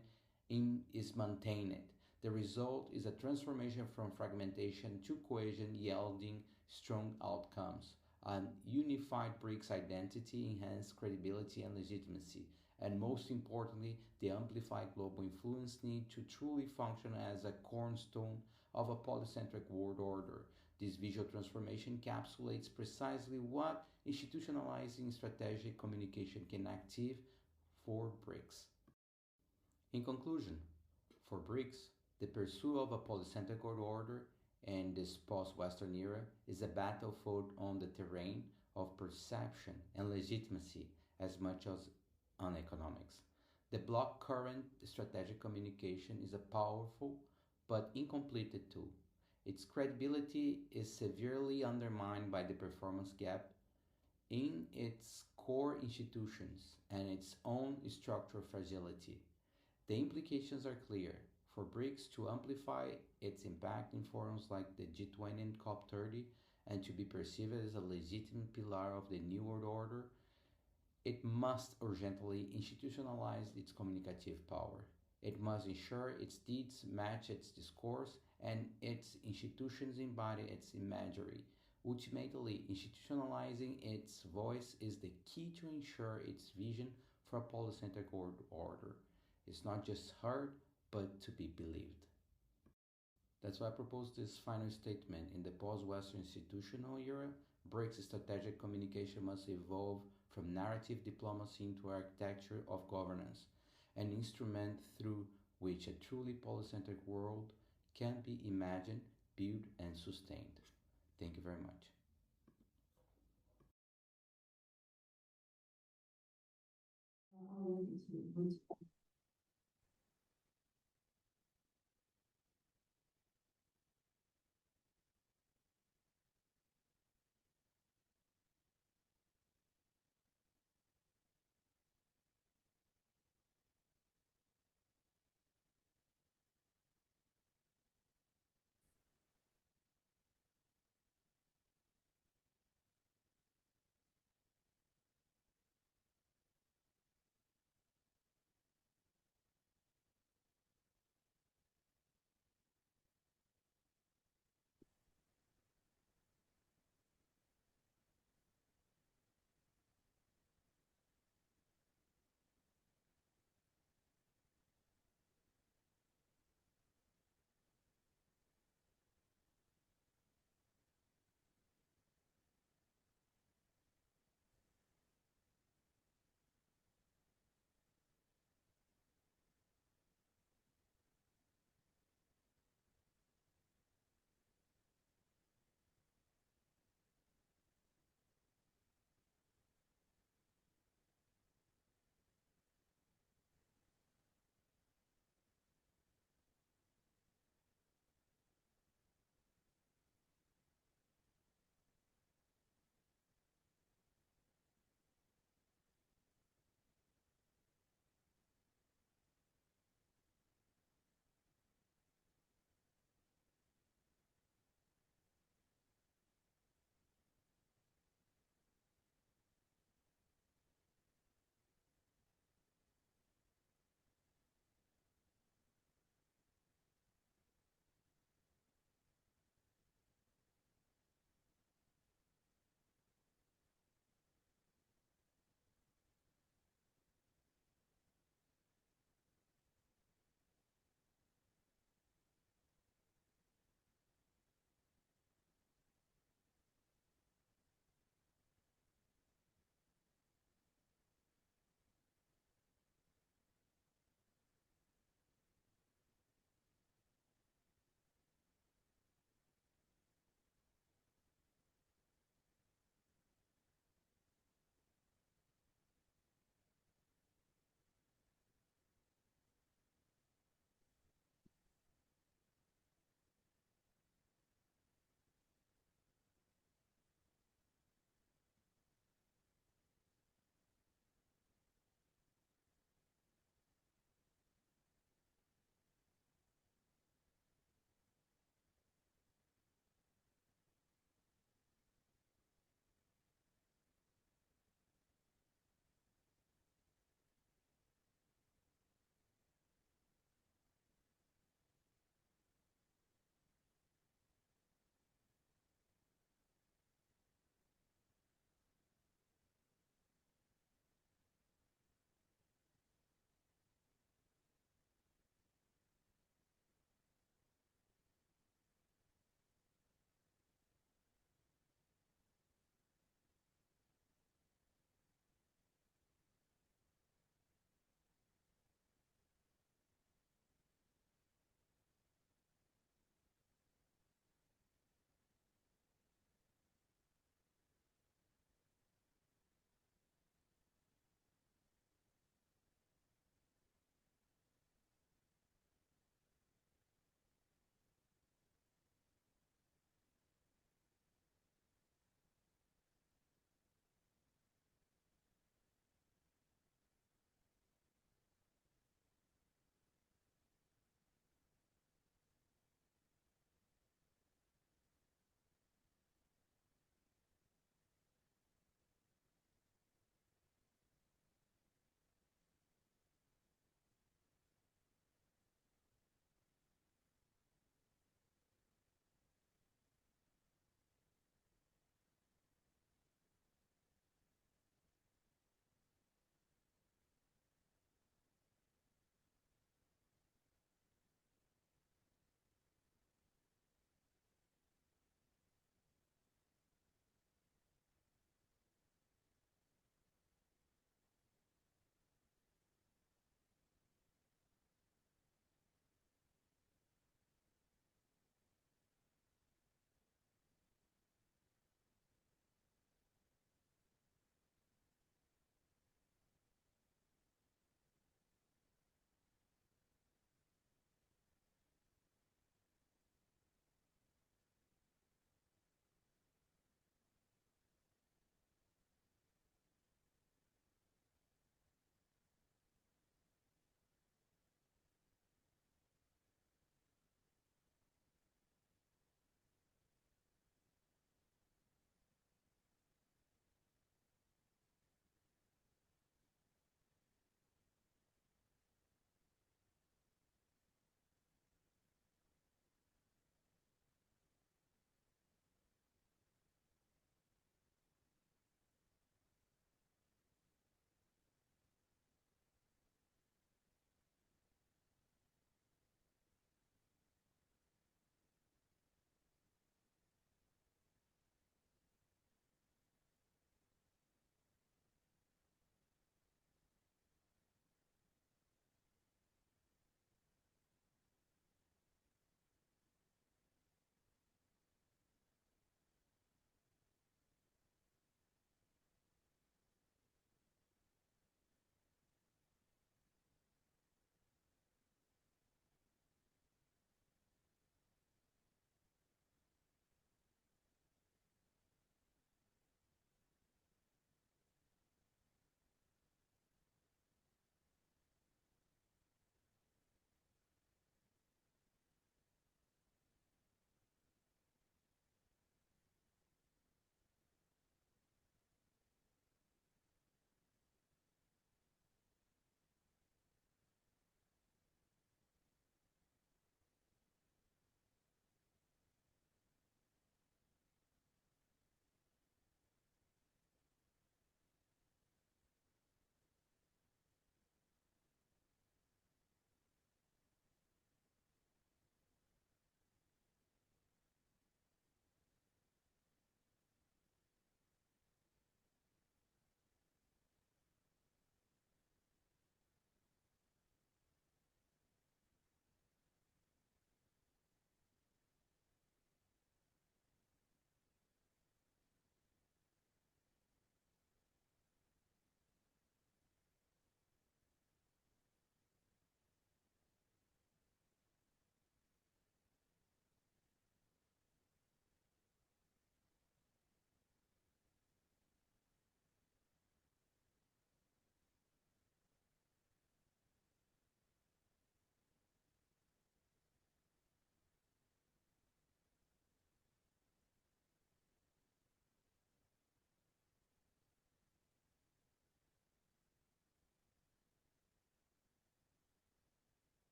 is maintained. The result is a transformation from fragmentation to cohesion, yielding strong outcomes. A unified BRICS identity, enhanced credibility and legitimacy, and most importantly, the amplified global influence need to truly function as a cornerstone of a polycentric world order. This visual transformation encapsulates precisely what institutionalizing strategic communication can achieve for BRICS. In conclusion, for BRICS, the pursuit of a polycentric world order in this post-Western era is a battlefield on the terrain of perception and legitimacy as much as on economics. The bloc current strategic communication is a powerful but incomplete tool. Its credibility is severely undermined by the performance gap in its core institutions and its own structural fragility. The implications are clear. For BRICS to amplify its impact in forums like the G20 and COP30 and to be perceived as a legitimate pillar of the New World Order, it must urgently institutionalize its communicative power. It must ensure its deeds match its discourse and its institutions embody its imagery. Ultimately, institutionalizing its voice is the key to ensure its vision for a polycentric world order is not just heard, but to be believed. That's why I propose this final statement. In the post-Western institutional era, BRICS strategic communication must evolve from narrative diplomacy into architecture of governance, an instrument through which a truly polycentric world can be imagined, built, and sustained. Thank you very much.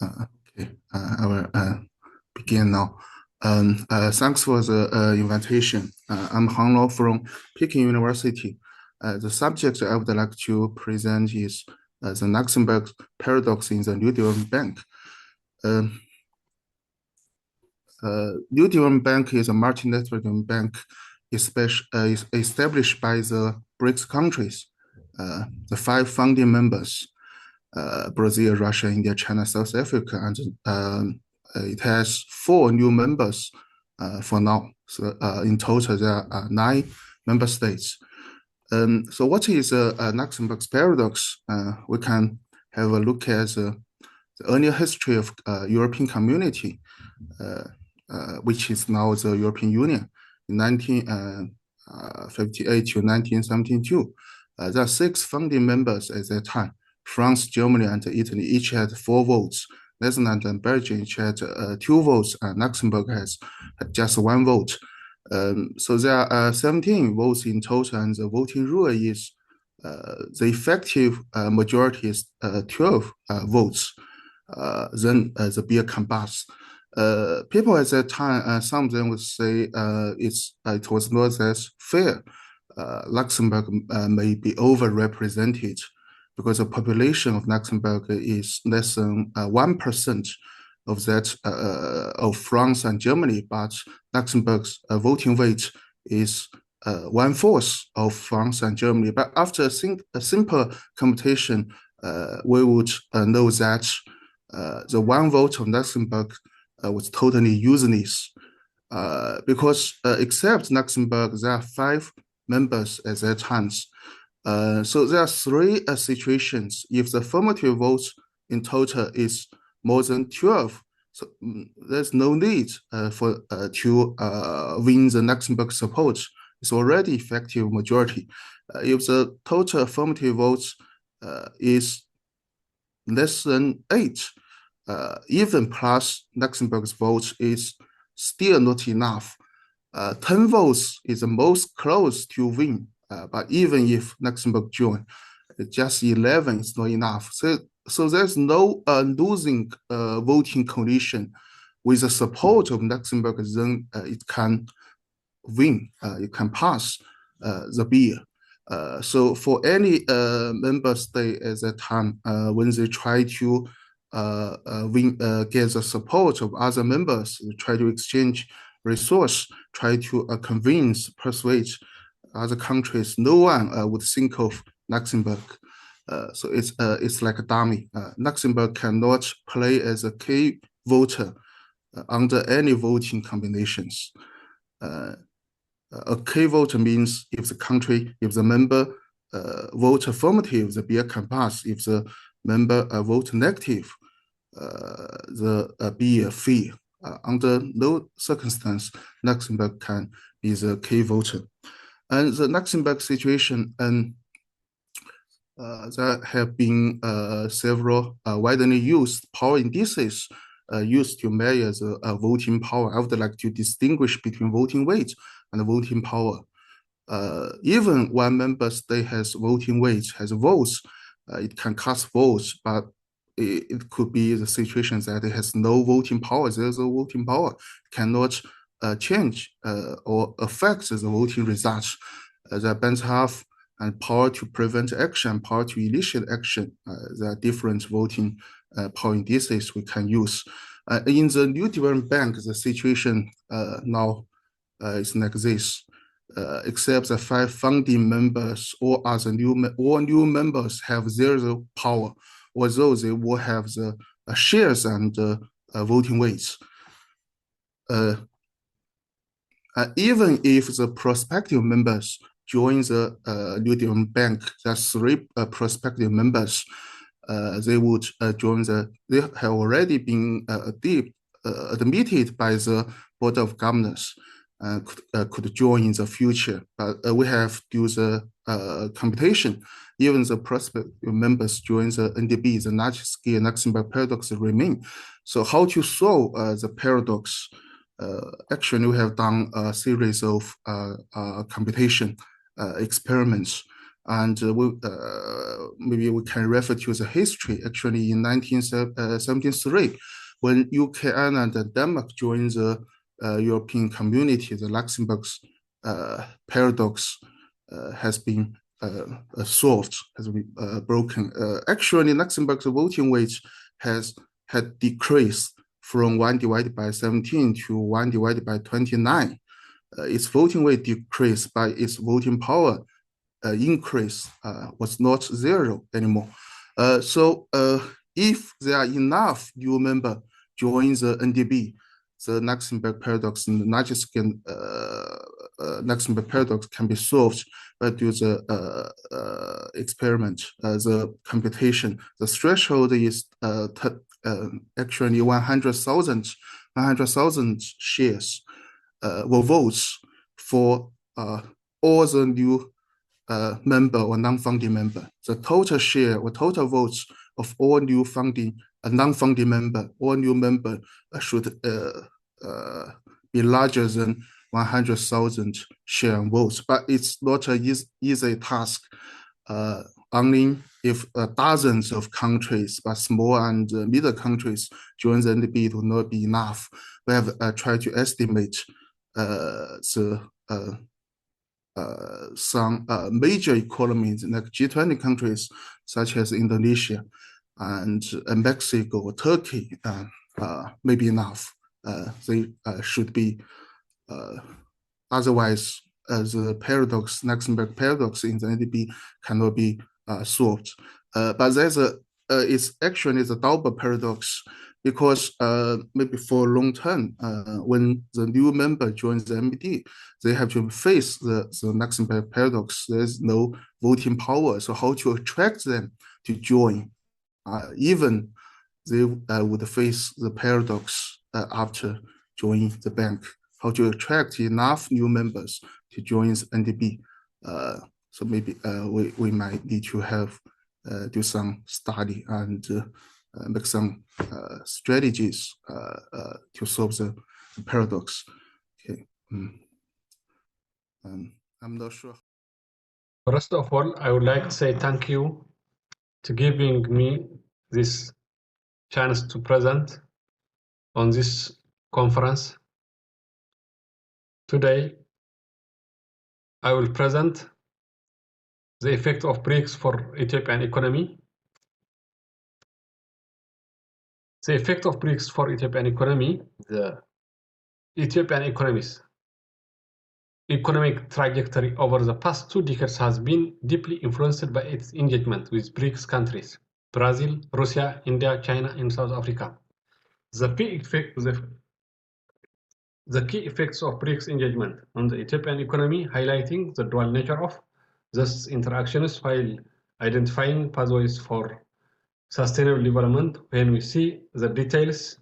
Okay, I will begin now. Thanks for the invitation. I'm Han Lo from Peking University. The subject I would like to present is the Luxembourg paradox in the New Development Bank. New Development Bank is a multilateral bank is established by the BRICS countries, the 5 founding members, Brazil, Russia, India, China, South Africa, and it has 4 new members for now. So in total, there are 9 member states. So what is Luxembourg's paradox? We can have a look at the earlier history of European community, which is now the European Union, in 1958 to 1972. There are 6 founding members at that time. France, Germany, and Italy each had 4 votes. Netherlands and Belgium each had 2 votes, and Luxembourg had just 1 vote. So there are 17 votes in total, and the voting rule is the effective majority is 12 votes. Then the bill can pass. People at that time, some of them would say it was not as fair. Luxembourg may be overrepresented because the population of Luxembourg is less than 1% of that of France and Germany, but Luxembourg's voting weight is 1/4 of France and Germany. But after a simple computation, we would know that the 1 vote of Luxembourg was totally useless because except Luxembourg, there are 5 members at that time. So there are 3 situations. If the affirmative votes in total is more than 12, so there's no need for to win the Luxembourg support. It's already effective majority. If the total affirmative votes is less than 8, even plus Luxembourg's vote is still not enough. 10 votes is the most close to win, but even if Luxembourg join, just 11 is not enough. So there's no losing voting condition. With the support of Luxembourg, then it can win, it can pass the bill. So for any member state at that time, when they try to get the support of other members, try to exchange resource, try to convince, persuade other countries, no one would think of Luxembourg. So it's like a dummy. Luxembourg cannot play as a key voter under any voting combinations. A key voter means if the member vote affirmative, the bill can pass. If the member vote negative, the bill fail. Under no circumstance, Luxembourg can be the key voter. And the Luxembourg situation, and there have been several widely used power indices used to measure the voting power. I would like to distinguish between voting weight and voting power. Even one member state has voting weight, has votes, it can cast votes, but it could be the situation that it has no voting power. There's no voting power, cannot change or affect the voting results. The bands have and power to prevent action, power to initiate action. There are different voting power indices we can use. In the New Development Bank, the situation now is like this. Except the 5 founding members, all new members have zero power, although they will have the shares and voting weights. Even if the prospective members join the New Development Bank, there are 3 prospective members. They would join they have already been admitted by the Board of Governors. Could join in the future, but we have to do the computation. Even the prospective members join the NDB, the large-scale Luxembourg paradox remain. So how to solve the paradox? Actually, we have done a series of computation experiments. And maybe we can refer to the history. Actually, in 1973, when UK, Ireland, and Denmark joined the European community, the Luxembourg's paradox has been solved, has been broken. Actually, Luxembourg's voting weight had decreased from 1 divided by 17 to 1 divided by 29. Its voting weight decreased, but its voting power increase was not zero anymore. So if there are enough new members join the NDB, the Luxembourg paradox and the largest Luxembourg paradox can be solved by do the experiment, the computation. The threshold is actually 100,000 shares or votes for all the new member or non-founding member. The total share or total votes of all new founding non-founding member, all new member should be larger than 100,000 share votes. But it's not an easy task. Only if dozens of countries, but small and middle countries join the NDB, it will not be enough. We have tried to estimate some major economies like G20 countries such as Indonesia and Mexico or Turkey, maybe enough. They should be, otherwise the paradox, Luxembourg paradox in the NDB cannot be solved. But there's it's actually a double paradox, because maybe for a long term, when the new member joins the NDB, they have to face the Luxembourg paradox. There's no voting power, so how to attract them to join? Even they would face the paradox after joining the bank. How to attract enough new members to join the NDB? So maybe we might need to have do some study and make some strategies to solve the paradox. Okay. I'm not sure. First of all, I would like to say thank you to giving me this chance to present on this conference. Today, I will present the effect of BRICS for Ethiopian economy. The effect of BRICS for Ethiopian economy, the Ethiopian economic trajectory over the past 2 decades has been deeply influenced by its engagement with BRICS countries, Brazil, Russia, India, China, and South Africa. The key effects of BRICS engagement on the Ethiopian economy, highlighting the dual nature of these interactions while identifying pathways for sustainable development. When we see the details,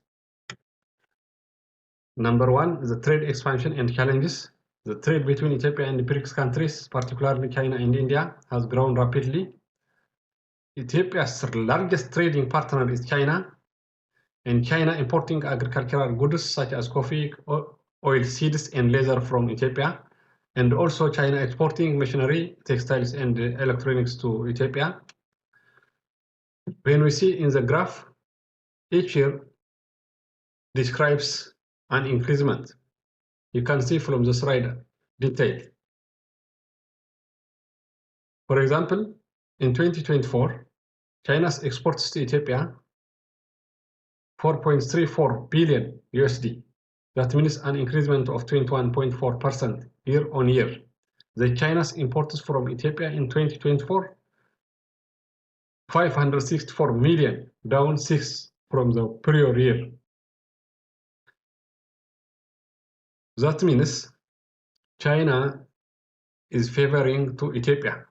number 1, the trade expansion and challenges. The trade between Ethiopia and the BRICS countries, particularly China and India, has grown rapidly. Ethiopia's largest trading partner is China, and China importing agricultural goods such as coffee, oil seeds, and leather from Ethiopia, and also China exporting machinery, textiles, and electronics to Ethiopia. When we see in the graph, each year describes an increment. You can see from the slide detail. For example, in 2024, China's exports to Ethiopia 4.34 billion USD. That means an increment of 21.4% year on year. The China's imports from Ethiopia in 2024, 564 million, down 6 from the prior year. That means China is favoring to Ethiopia.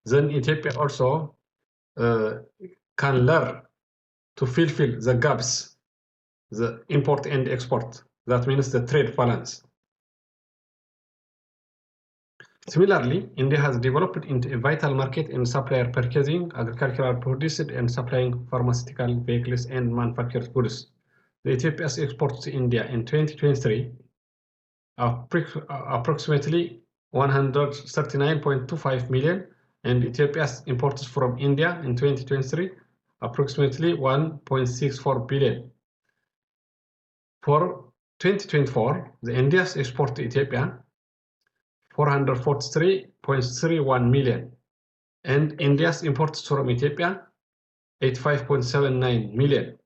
Then Ethiopia also can learn to fulfill the gaps, the import and export. That means the trade balance. Similarly, India has developed into a vital market in supplier purchasing agricultural produce and supplying pharmaceutical, vehicles, and manufactured goods. The Ethiopia's exports to India in 2023 are approximately 139.25 million, and Ethiopia's imports from India in 2023, approximately 1.64 billion. For 2024, the India's export to Ethiopia, 443.31 million, and India's imports from Ethiopia, 85.79 million.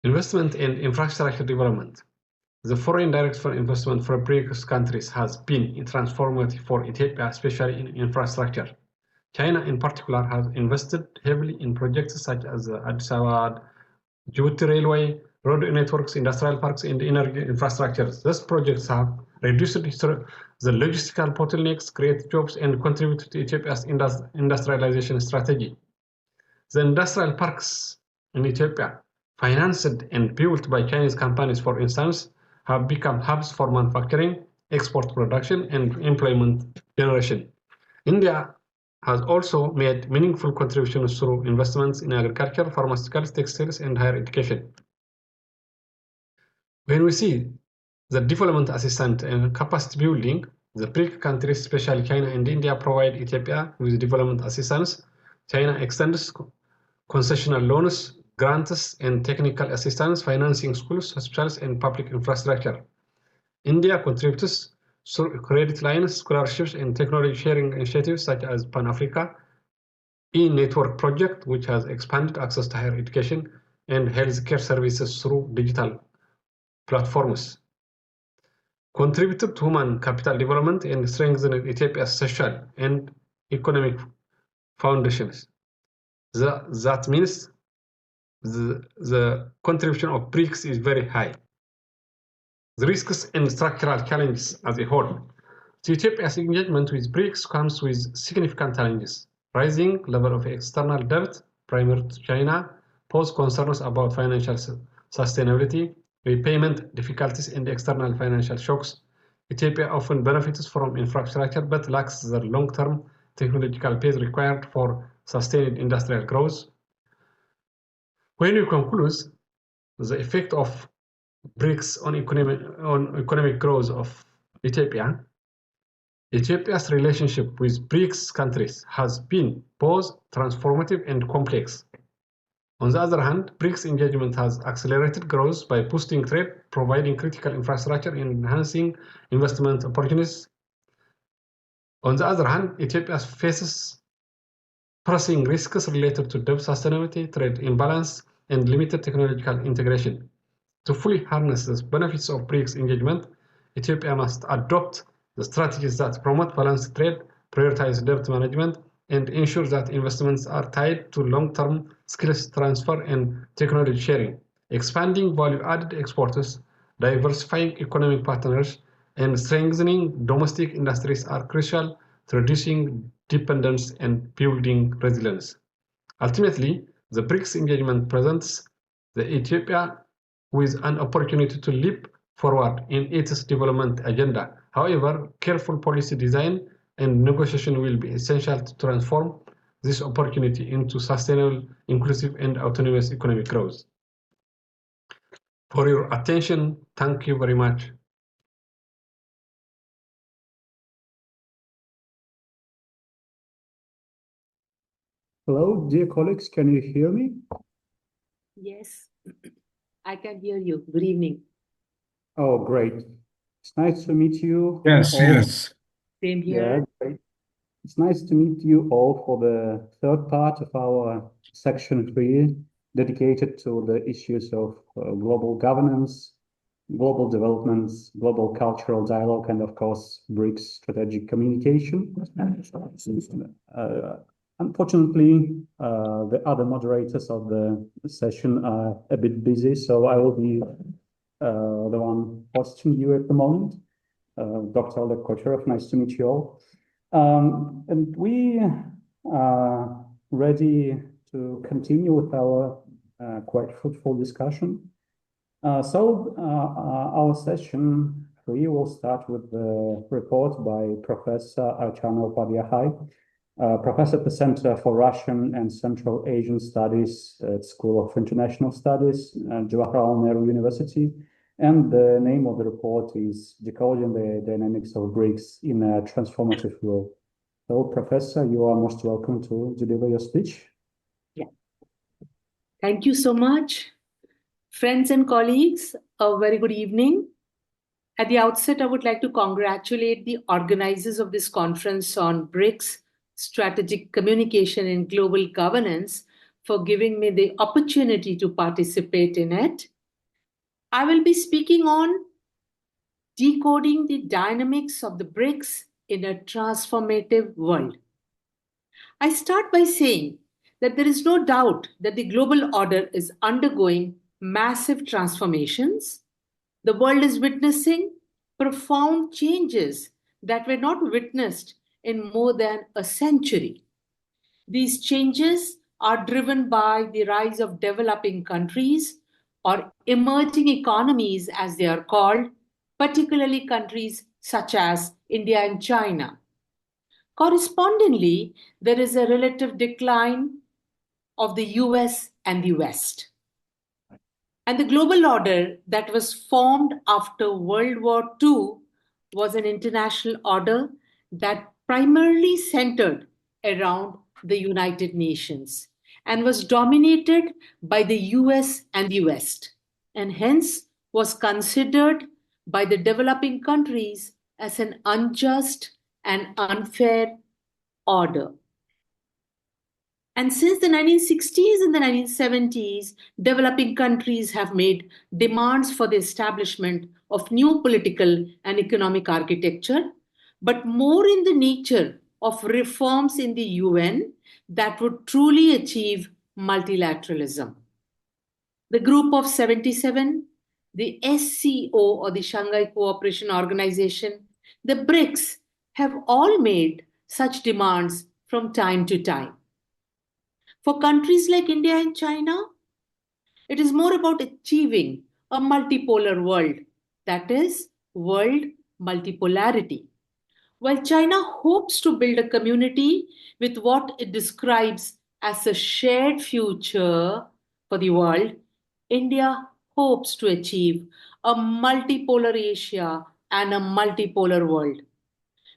Investment and infrastructure development. The foreign direct foreign investment for BRICS countries has been transformative for Ethiopia, especially in infrastructure. China, in particular, has invested heavily in projects such as the Addis Ababa Djibouti Railway, road networks, industrial parks, and energy infrastructures. These projects have reduced the logistical bottlenecks, create jobs, and contribute to Ethiopia's industrialization strategy. The industrial parks in Ethiopia, financed and built by Chinese companies, for instance, have become hubs for manufacturing, export production, and employment generation. India has also made meaningful contributions through investments in agriculture, pharmaceuticals, textiles, and higher education. When we see the development assistance and capacity building, the BRIC countries, especially China and India, provide Ethiopia with development assistance. China extends concessional loans, grants, and technical assistance, financing schools, hospitals, and public infrastructure. India contributes through credit lines, scholarships, and technology sharing initiatives such as Pan-Africa e-network project, which has expanded access to higher education and healthcare services through digital platforms. Contributed to human capital development and strengthened Ethiopia's social and economic foundations. That means the contribution of BRICS is very high. The risks and structural challenges as a whole. So Ethiopia's engagement with BRICS comes with significant challenges. Rising level of external debt, primarily to China, pose concerns about financial sustainability, repayment difficulties, and external financial shocks. Ethiopia often benefits from infrastructure but lacks the long-term technological pace required for sustained industrial growth. When you conclude the effect of BRICS on economic growth of Ethiopia, Ethiopia's relationship with BRICS countries has been both transformative and complex. On the other hand, BRICS engagement has accelerated growth by boosting trade, providing critical infrastructure, and enhancing investment opportunities. On the other hand, Ethiopia faces pressing risks related to debt sustainability, trade imbalance, and limited technological integration. To fully harness the benefits of BRICS engagement, Ethiopia must adopt the strategies that promote balanced trade, prioritize debt management, and ensure that investments are tied to long-term skills transfer and technology sharing. Expanding value-added exporters, diversifying economic partners, and strengthening domestic industries are crucial to reducing dependence and building resilience. Ultimately, the BRICS engagement presents the Ethiopia with an opportunity to leap forward in its development agenda. However, careful policy design and negotiation will be essential to transform this opportunity into sustainable, inclusive, and autonomous economic growth. For your attention, thank you very much. Hello, dear colleagues, can you hear me? Yes, I can hear you. Good evening. Oh, great. It's nice to meet you. Yes, all. yes. Same here. Yeah, great. It's nice to meet you all for the third part of our section 3, dedicated to the issues of global governance, global developments, global cultural dialogue, and of course, BRICS Strategic Communication. Unfortunately, the other moderators of the session are a bit busy, so I will be the one hosting you at the moment. Dr. Oleg Kocherov, nice to meet you all. And we are ready to continue with our quite fruitful discussion. So our session 3 will start with the report by Professor Archana Upadhyay, Professor at the Center for Russian and Central Asian Studies at School of International Studies at Jawaharlal Nehru University, And the name of the report is Decoding the Dynamics of BRICS in a Transformative World. So, Professor, you are most welcome to deliver your speech. Yeah. Thank you so much. Friends and colleagues, a very good evening. At the outset, I would like to congratulate the organizers of this conference on BRICS Strategic Communication in Global Governance for giving me the opportunity to participate in it. I will be speaking on decoding the dynamics of the BRICS in a transformative world. I start by saying that there is no doubt that the global order is undergoing massive transformations. The world is witnessing profound changes that were not witnessed in more than a century. These changes are driven by the rise of developing countries or emerging economies, as they are called, particularly countries such as India and China. Correspondingly, there is a relative decline of the US and the West. And the global order that was formed after World War II was an international order that primarily centered around the United Nations and was dominated by the US and the West, and hence was considered by the developing countries as an unjust and unfair order. And since the 1960s and the 1970s, developing countries have made demands for the establishment of new political and economic architecture, but more in the nature of reforms in the UN that would truly achieve multilateralism. The Group of 77, the SCO or the Shanghai Cooperation Organization, the BRICS have all made such demands from time to time. For countries like India and China, it is more about achieving a multipolar world, that is, world multipolarity. While China hopes to build a community with what it describes as a shared future for the world, India hopes to achieve a multipolar Asia and a multipolar world,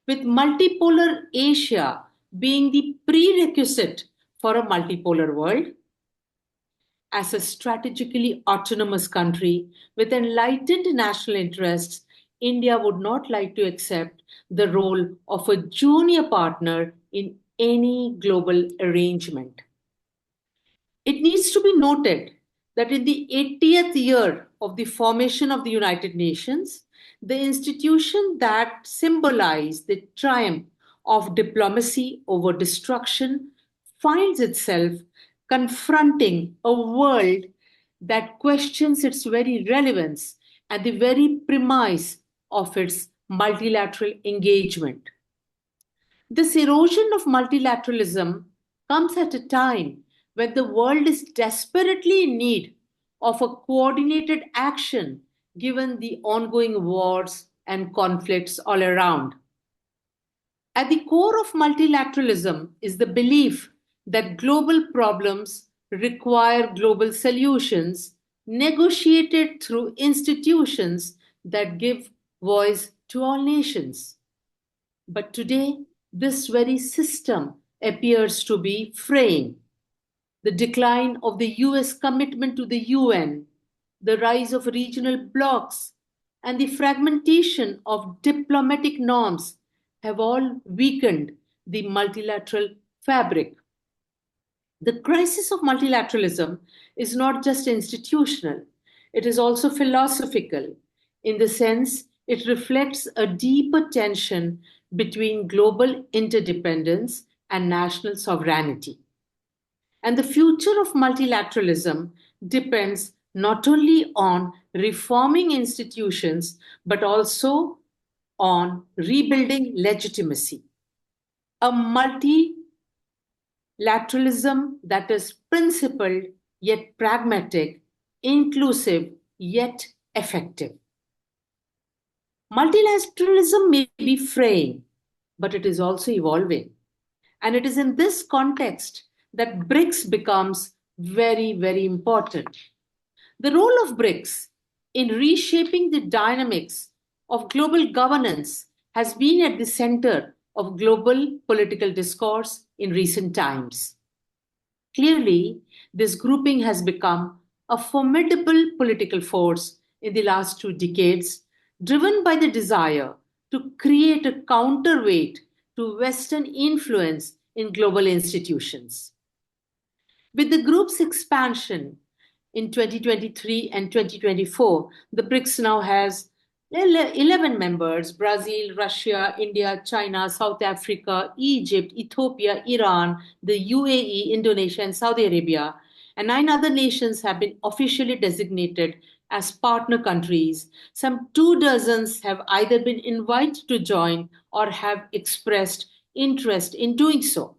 with multipolar Asia being the prerequisite for a multipolar world. As a strategically autonomous country with enlightened national interests, India would not like to accept the role of a junior partner in any global arrangement. It needs to be noted that in the 80th year of the formation of the United Nations, the institution that symbolized the triumph of diplomacy over destruction finds itself confronting a world that questions its very relevance and the very premise of its multilateral engagement. This erosion of multilateralism comes at a time when the world is desperately in need of a coordinated action given the ongoing wars and conflicts all around. At the core of multilateralism is the belief that global problems require global solutions negotiated through institutions that give voice to all nations. But today, this very system appears to be fraying. The decline of the US commitment to the UN, the rise of regional blocs, and the fragmentation of diplomatic norms have all weakened the multilateral fabric. The crisis of multilateralism is not just institutional, it is also philosophical, in the sense it reflects a deeper tension between global interdependence and national sovereignty. And the future of multilateralism depends not only on reforming institutions, but also on rebuilding legitimacy. A multilateralism that is principled yet pragmatic, inclusive yet effective. Multilateralism may be fraying, but it is also evolving. And it is in this context that BRICS becomes very, very important. The role of BRICS in reshaping the dynamics of global governance has been at the center of global political discourse in recent times. Clearly, this grouping has become a formidable political force in the last 2 decades, driven by the desire to create a counterweight to Western influence in global institutions. With the group's expansion in 2023 and 2024, the BRICS now has 11 members: Brazil, Russia, India, China, South Africa, Egypt, Ethiopia, Iran, the UAE, Indonesia, and Saudi Arabia. And 9 other nations have been officially designated as partner countries. Some 2 dozens have either been invited to join or have expressed interest in doing so.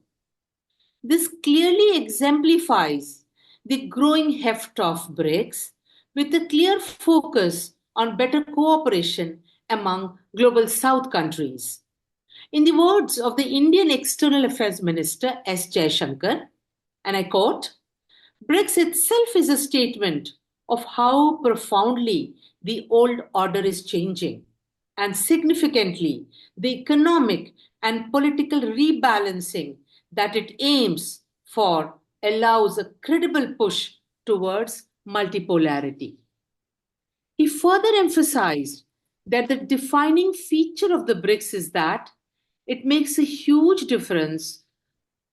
This clearly exemplifies the growing heft of BRICS, with a clear focus on better cooperation among global South countries. In the words of the Indian External Affairs Minister S. Jaishankar, and I quote, "BRICS itself is a statement of how profoundly the old order is changing, and significantly, the economic and political rebalancing that it aims for allows a credible push towards multipolarity." He further emphasized that the defining feature of the BRICS is that it makes a huge difference,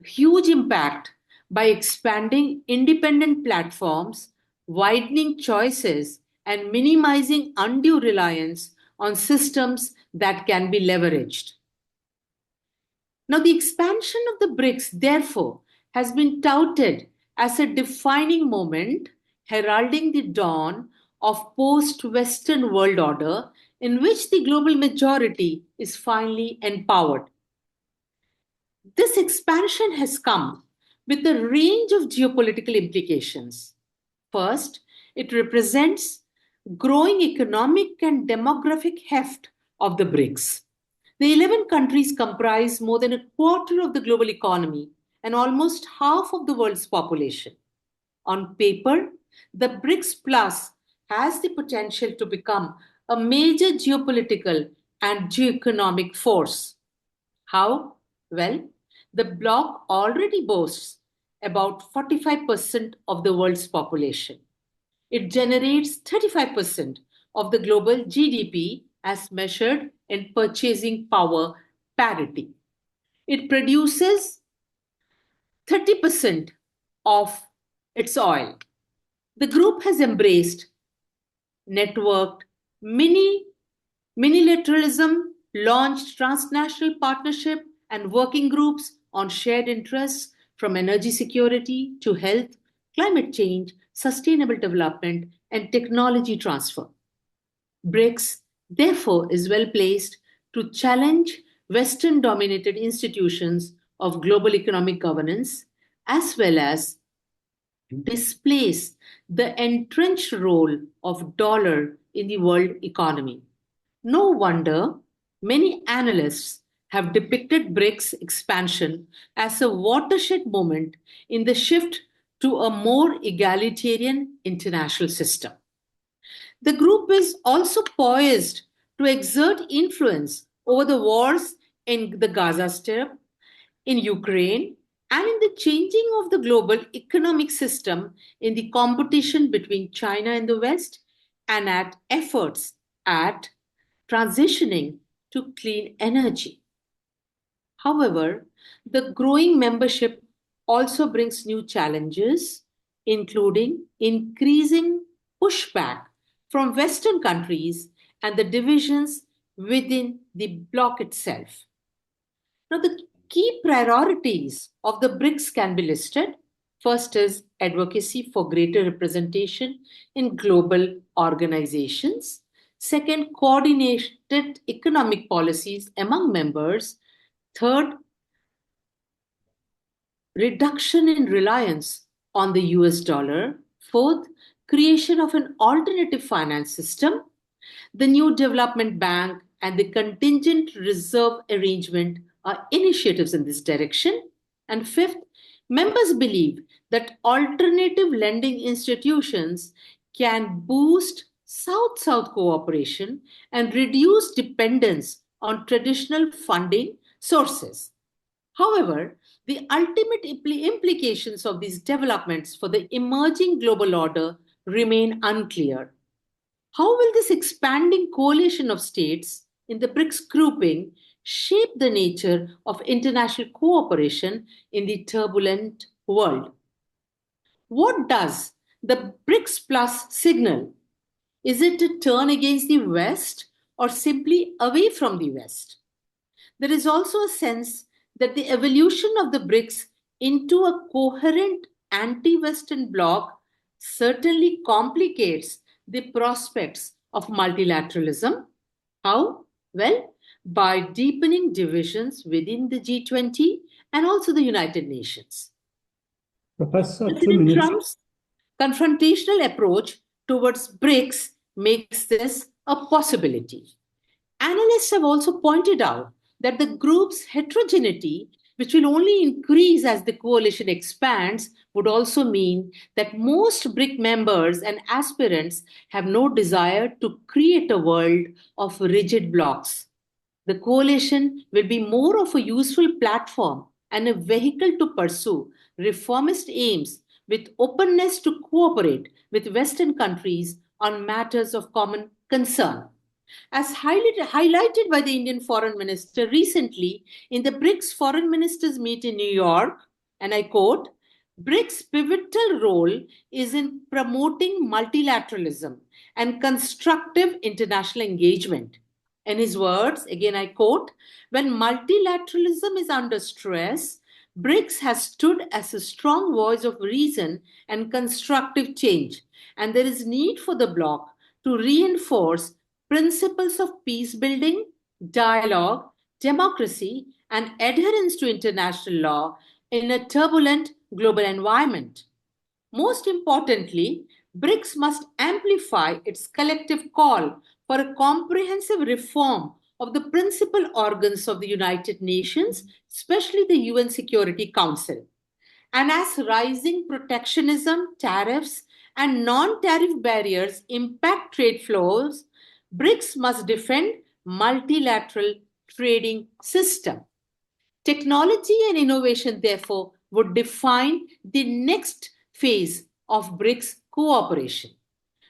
huge impact by expanding independent platforms, widening choices, and minimizing undue reliance on systems that can be leveraged. Now, the expansion of the BRICS, therefore, has been touted as a defining moment, heralding the dawn of post-Western world order in which the global majority is finally empowered. This expansion has come with a range of geopolitical implications. First, it represents growing economic and demographic heft of the BRICS. The 11 countries comprise more than a quarter of the global economy and almost half of the world's population. On paper, the BRICS Plus has the potential to become a major geopolitical and geoeconomic force. How? Well, the bloc already boasts about 45% of the world's population. It generates 35% of the global GDP as measured in purchasing power parity. It produces 30% of its oil. The group has embraced networked minilateralism, launched transnational partnership and working groups on shared interests from energy security to health, climate change, sustainable development, and technology transfer. BRICS, therefore, is well placed to challenge Western dominated institutions of global economic governance as well as displace the entrenched role of dollar in the world economy. No wonder many analysts have depicted BRICS expansion as a watershed moment in the shift to a more egalitarian international system. The group is also poised to exert influence over the wars in the Gaza Strip, in Ukraine, and in the changing of the global economic system in the competition between China and the West, and at efforts at transitioning to clean energy. However, the growing membership also brings new challenges, including increasing pushback from Western countries and the divisions within the bloc itself. Now, the key priorities of the BRICS can be listed. First is advocacy for greater representation in global organizations. Second, coordinated economic policies among members. Third, reduction in reliance on the US dollar. Fourth, creation of an alternative finance system. The new development bank and the contingent reserve arrangement are initiatives in this direction. And fifth, members believe that alternative lending institutions can boost South-South cooperation, and reduce dependence on traditional funding sources. However, the ultimate implications of these developments for the emerging global order remain unclear. How will this expanding coalition of states in the BRICS grouping shape the nature of international cooperation in the turbulent world? What does the BRICS Plus signal? Is it a turn against the West or simply away from the West? There is also a sense that the evolution of the BRICS into a coherent anti-Western bloc certainly complicates the prospects of multilateralism. How? Well, by deepening divisions within the G20 and also the United Nations. Professor, 2 President minutes. Trump's confrontational approach towards BRICS makes this a possibility. Analysts have also pointed out that the group's heterogeneity, which will only increase as the coalition expands, would also mean that most BRIC members and aspirants have no desire to create a world of rigid blocs. The coalition will be more of a useful platform and a vehicle to pursue reformist aims with openness to cooperate with Western countries on matters of common concern. As highlighted by the Indian Foreign Minister recently in the BRICS Foreign Ministers meet in New York, and I quote, BRICS' pivotal role is in promoting multilateralism and constructive international engagement. In his words, again I quote, when multilateralism is under stress, BRICS has stood as a strong voice of reason and constructive change, and there is need for the bloc to reinforce principles of peace building, dialogue, democracy, and adherence to international law in a turbulent global environment. Most importantly, BRICS must amplify its collective call for a comprehensive reform of the principal organs of the United Nations, especially the UN Security Council. And as rising protectionism, tariffs, and non-tariff barriers impact trade flows, BRICS must defend multilateral trading system. Technology and innovation, therefore, would define the next phase of BRICS cooperation.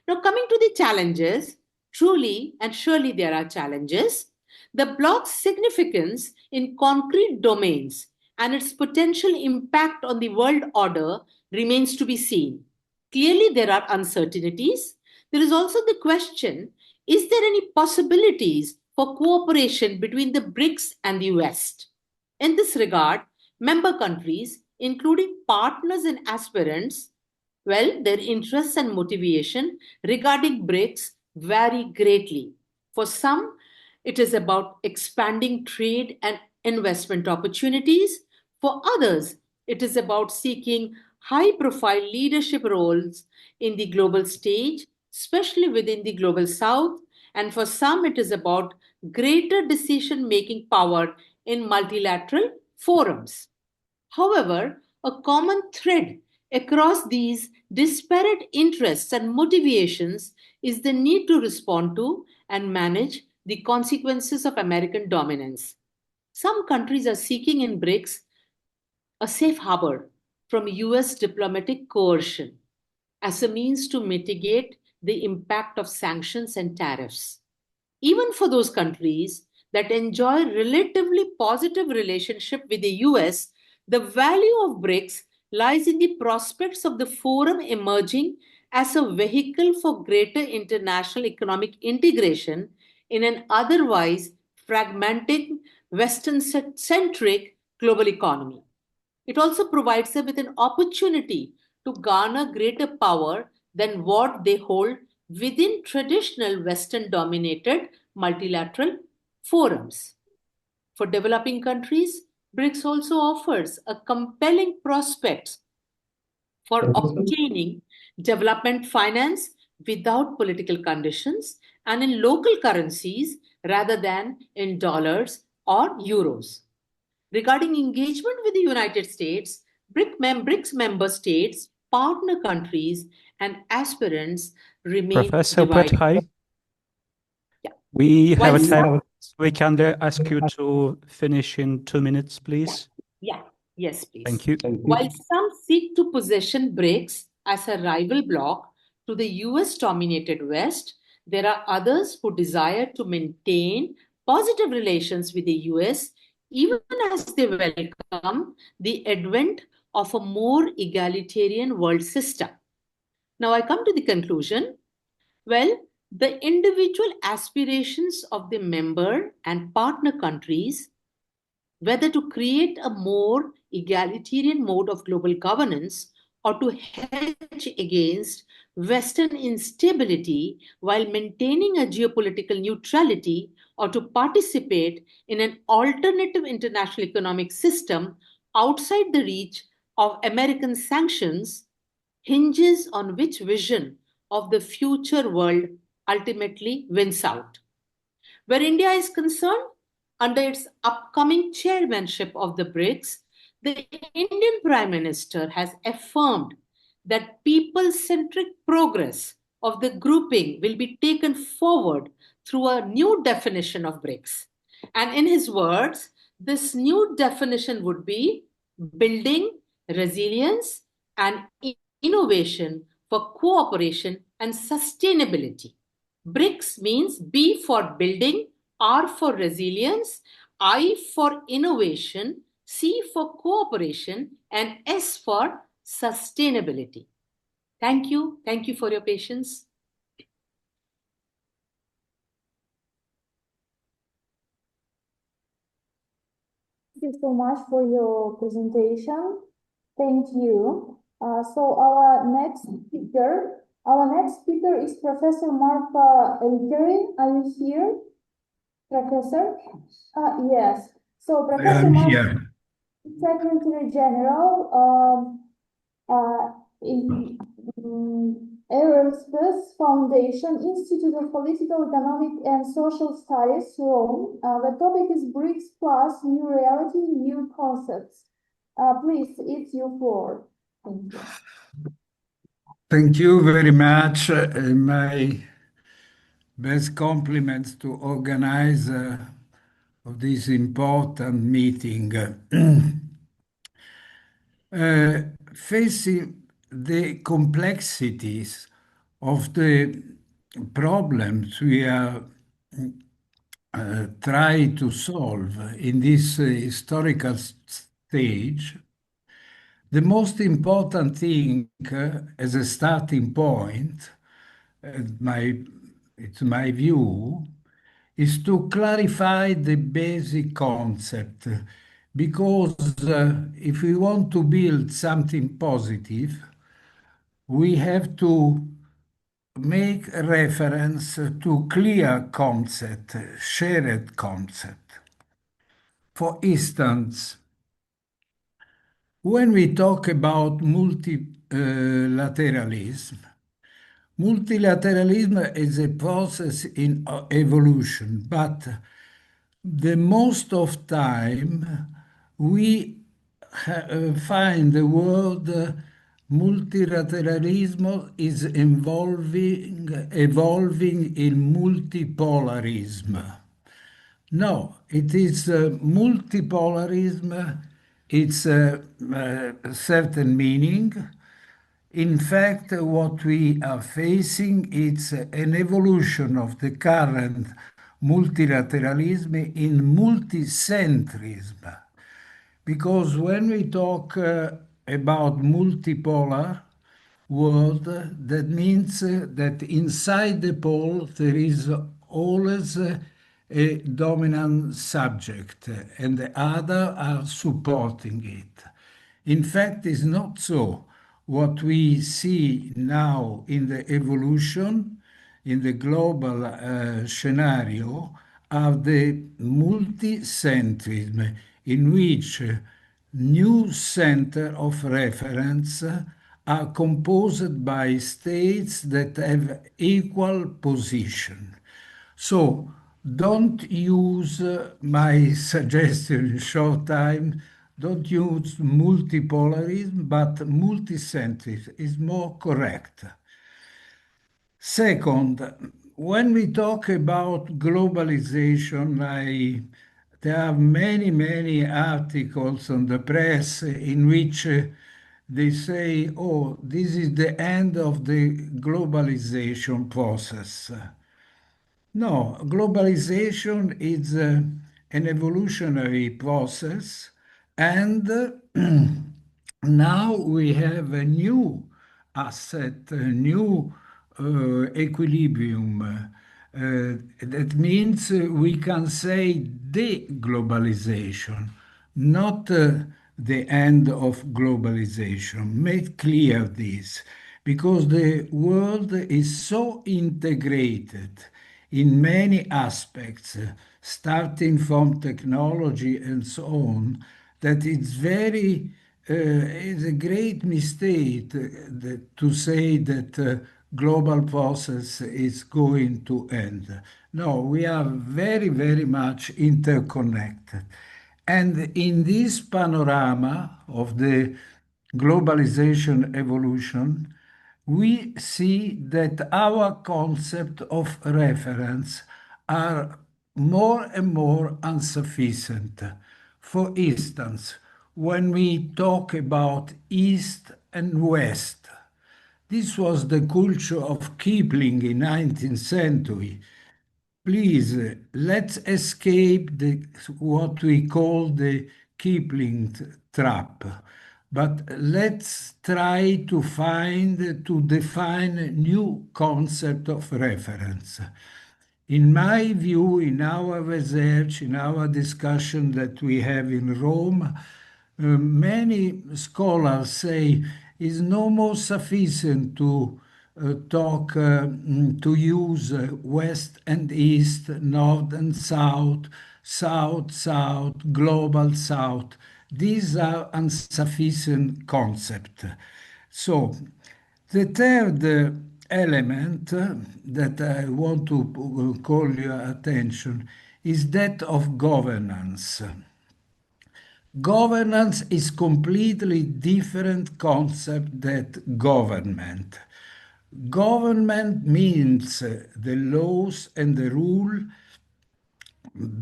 Now, coming to the challenges, truly and surely there are challenges. The bloc's significance in concrete domains and its potential impact on the world order remains to be seen. Clearly, there are uncertainties. There is also the question, is there any possibilities for cooperation between the BRICS and the West? In this regard, member countries, including partners and aspirants, well, their interests and motivation regarding BRICS vary greatly. For some, it is about expanding trade and investment opportunities. For others, it is about seeking high-profile leadership roles in the global stage, especially within the global south. And for some, it is about greater decision-making power in multilateral forums. However, a common thread across these disparate interests and motivations is the need to respond to and manage the consequences of American dominance. Some countries are seeking in BRICS a safe harbor from US diplomatic coercion as a means to mitigate the impact of sanctions and tariffs. Even for those countries that enjoy relatively positive relationship with the US, the value of BRICS lies in the prospects of the forum emerging as a vehicle for greater international economic integration in an otherwise fragmented Western-centric global economy. It also provides them with an opportunity to garner greater power than what they hold within traditional Western-dominated multilateral forums. For developing countries, BRICS also offers a compelling prospect for obtaining development finance without political conditions and in local currencies rather than in dollars or euros. Regarding engagement with the United States, BRICS member states, partner countries, and aspirants remain Professor divided. Prethai, Yeah. we have a While time. We can ask you to finish in 2 minutes, please. Yeah, yes, please. Thank you. While some seek to position BRICS as a rival bloc to the US-dominated West, there are others who desire to maintain positive relations with the US, even as they welcome the advent of a more egalitarian world system. Now I come to the conclusion. Well, the individual aspirations of the member and partner countries, whether to create a more egalitarian mode of global governance or to hedge against Western instability while maintaining a geopolitical neutrality, or to participate in an alternative international economic system outside the reach of American sanctions, hinges on which vision of the future world ultimately wins out. Where India is concerned, under its upcoming chairmanship of the BRICS, the Indian Prime Minister has affirmed that people centric progress of the grouping will be taken forward through a new definition of BRICS. And in his words, this new definition would be building resilience and innovation for cooperation and sustainability. BRICS means B for building, R for resilience, I for innovation, C for cooperation, and S for sustainability. Thank you. Thank you for your patience. Thank you so much for your presentation. Thank you. So our next speaker is Professor Marfa Elkeri. Are you here, Professor? Yes. So Professor Marfa, Secretary General in Aerospace Foundation, Institute of Political, Economic and Social Studies, Rome. The topic is BRICS Plus, New Reality, New Concepts. Please, it's your floor. Thank you. Thank you very much. My best compliments to organize of this important meeting. Facing the complexities of the problems we are trying to solve in this historical stage, the most important thing as a starting point, it's my view, is to clarify the basic concept. Because if we want to build something positive, we have to make reference to clear concept, shared concept. For instance, when we talk about multilateralism, multilateralism is a process in evolution, but the most of time we find the word multilateralism is evolving in multipolarism. No, it is multipolarism. It's a certain meaning. In fact, what we are facing is an evolution of the current multilateralism in multicentrism. Because when we talk about multipolar world, that means that inside the pole there is always a dominant subject and the other are supporting it. In fact, it's not so. What we see now in the evolution, in the global scenario, are the multicentrism in which new center of reference are composed by states that have equal position. So don't use my suggestion in short time, don't use multipolarism, but multicentrism is more correct. Second, when we talk about globalization, there are many, many articles on the press in which they say, oh, this is the end of the globalization process. No, globalization is an evolutionary process, and now we have a new asset, a new equilibrium. That means we can say de-globalization, not the end of globalization. Make clear this, because the world is so integrated in many aspects, starting from technology and so on, that it's a great mistake to say that global process is going to end. No, we are very, very much interconnected. And in this panorama of the globalization evolution, we see that our concept of reference are more and more insufficient. For instance, when we talk about East and West, this was the culture of Kipling in 19th century. Please, let's escape what we call the Kipling trap, but let's try to define a new concept of reference. In my view, in our research, in our discussion that we have in Rome, many scholars say it's no more sufficient to to use West and East, North and South, South, South, Global South. These are insufficient concepts. So the third element that I want to call your attention is that of governance. Governance is completely different concept than government. Government means the laws and the rule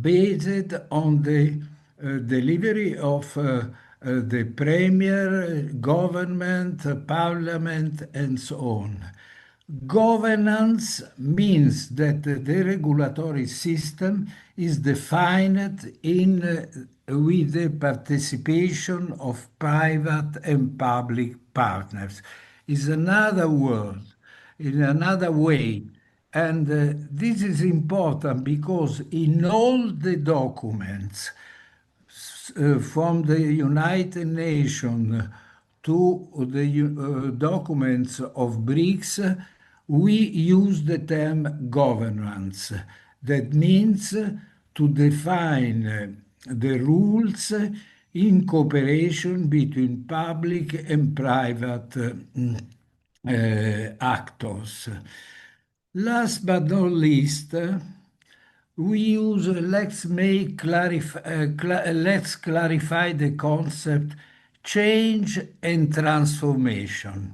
based on the delivery of the premier, government, parliament, and so on. Governance means that the regulatory system is defined with the participation of private and public partners. Is another word, in another way. And this is important because in all the documents from the United Nations to the documents of BRICS, we use the term governance. That means to define the rules in cooperation between public and private actors. Last but not least, we use let's clarify the concept change and transformation.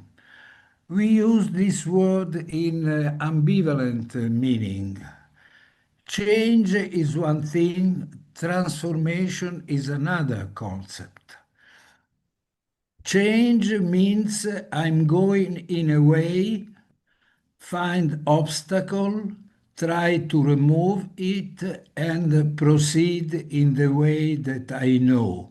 We use this word in ambivalent meaning. Change is one thing, transformation is another concept. Change means I'm going in a way, find obstacle, try to remove it, and proceed in the way that I know,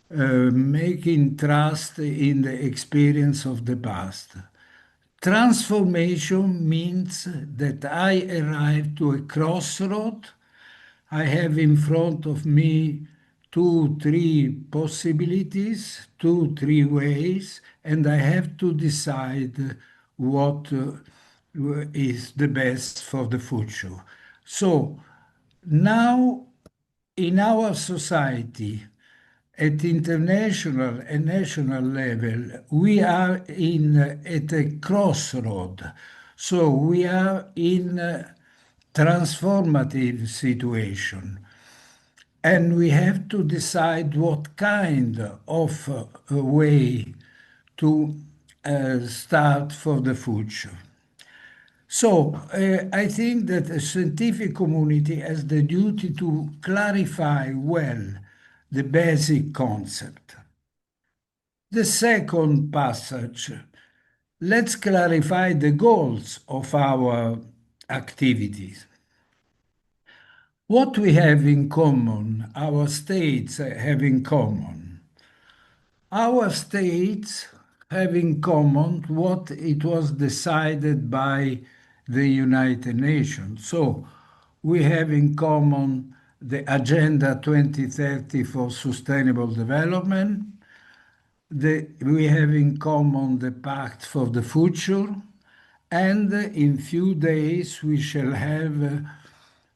making trust in the experience of the past. Transformation means that I arrive to a crossroad. I have in front of me two, three possibilities, two, three ways, and I have to decide what is the best for the future. So now in our society, at international and national level, we are at a crossroad. So we are in a transformative situation. And we have to decide what kind of way to start for the future. So I think that the scientific community has the duty to clarify well the basic concept. The second passage, let's clarify the goals of our activities. What we have in common, our states have in common. Our states have in common what it was decided by the United Nations. So we have in common the Agenda 2030 for Sustainable Development. We have in common the Pact for the Future. And in few days we shall have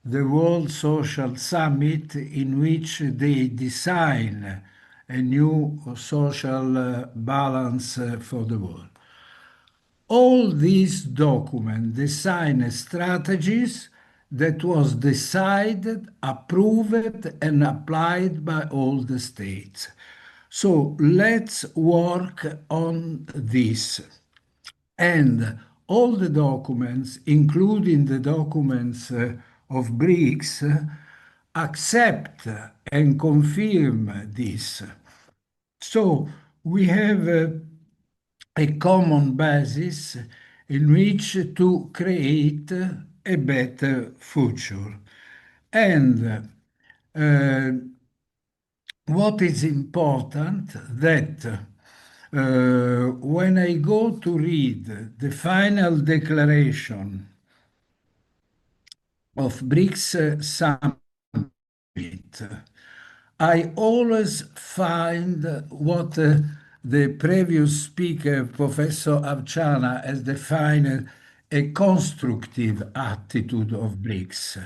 the World Social Summit in which they design a new social balance for the world. All these documents design strategies that was decided, approved, and applied by all the states. So let's work on this. And all the documents, including the documents of BRICS, accept and confirm this. So we have a common basis in which to create a better future. And what is important that when I go to read the final declaration of BRICS Summit, I always find what the previous speaker, Professor Archana, has defined a constructive attitude of BRICS.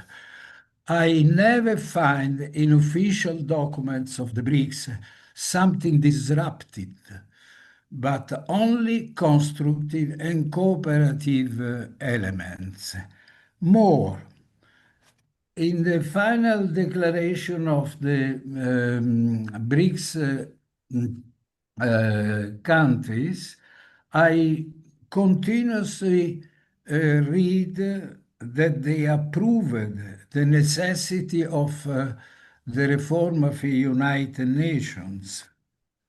I never find in official documents of the BRICS something disruptive, but only constructive and cooperative elements. More, in the final declaration of the BRICS countries, I continuously read that they approved the necessity of the reform of the United Nations.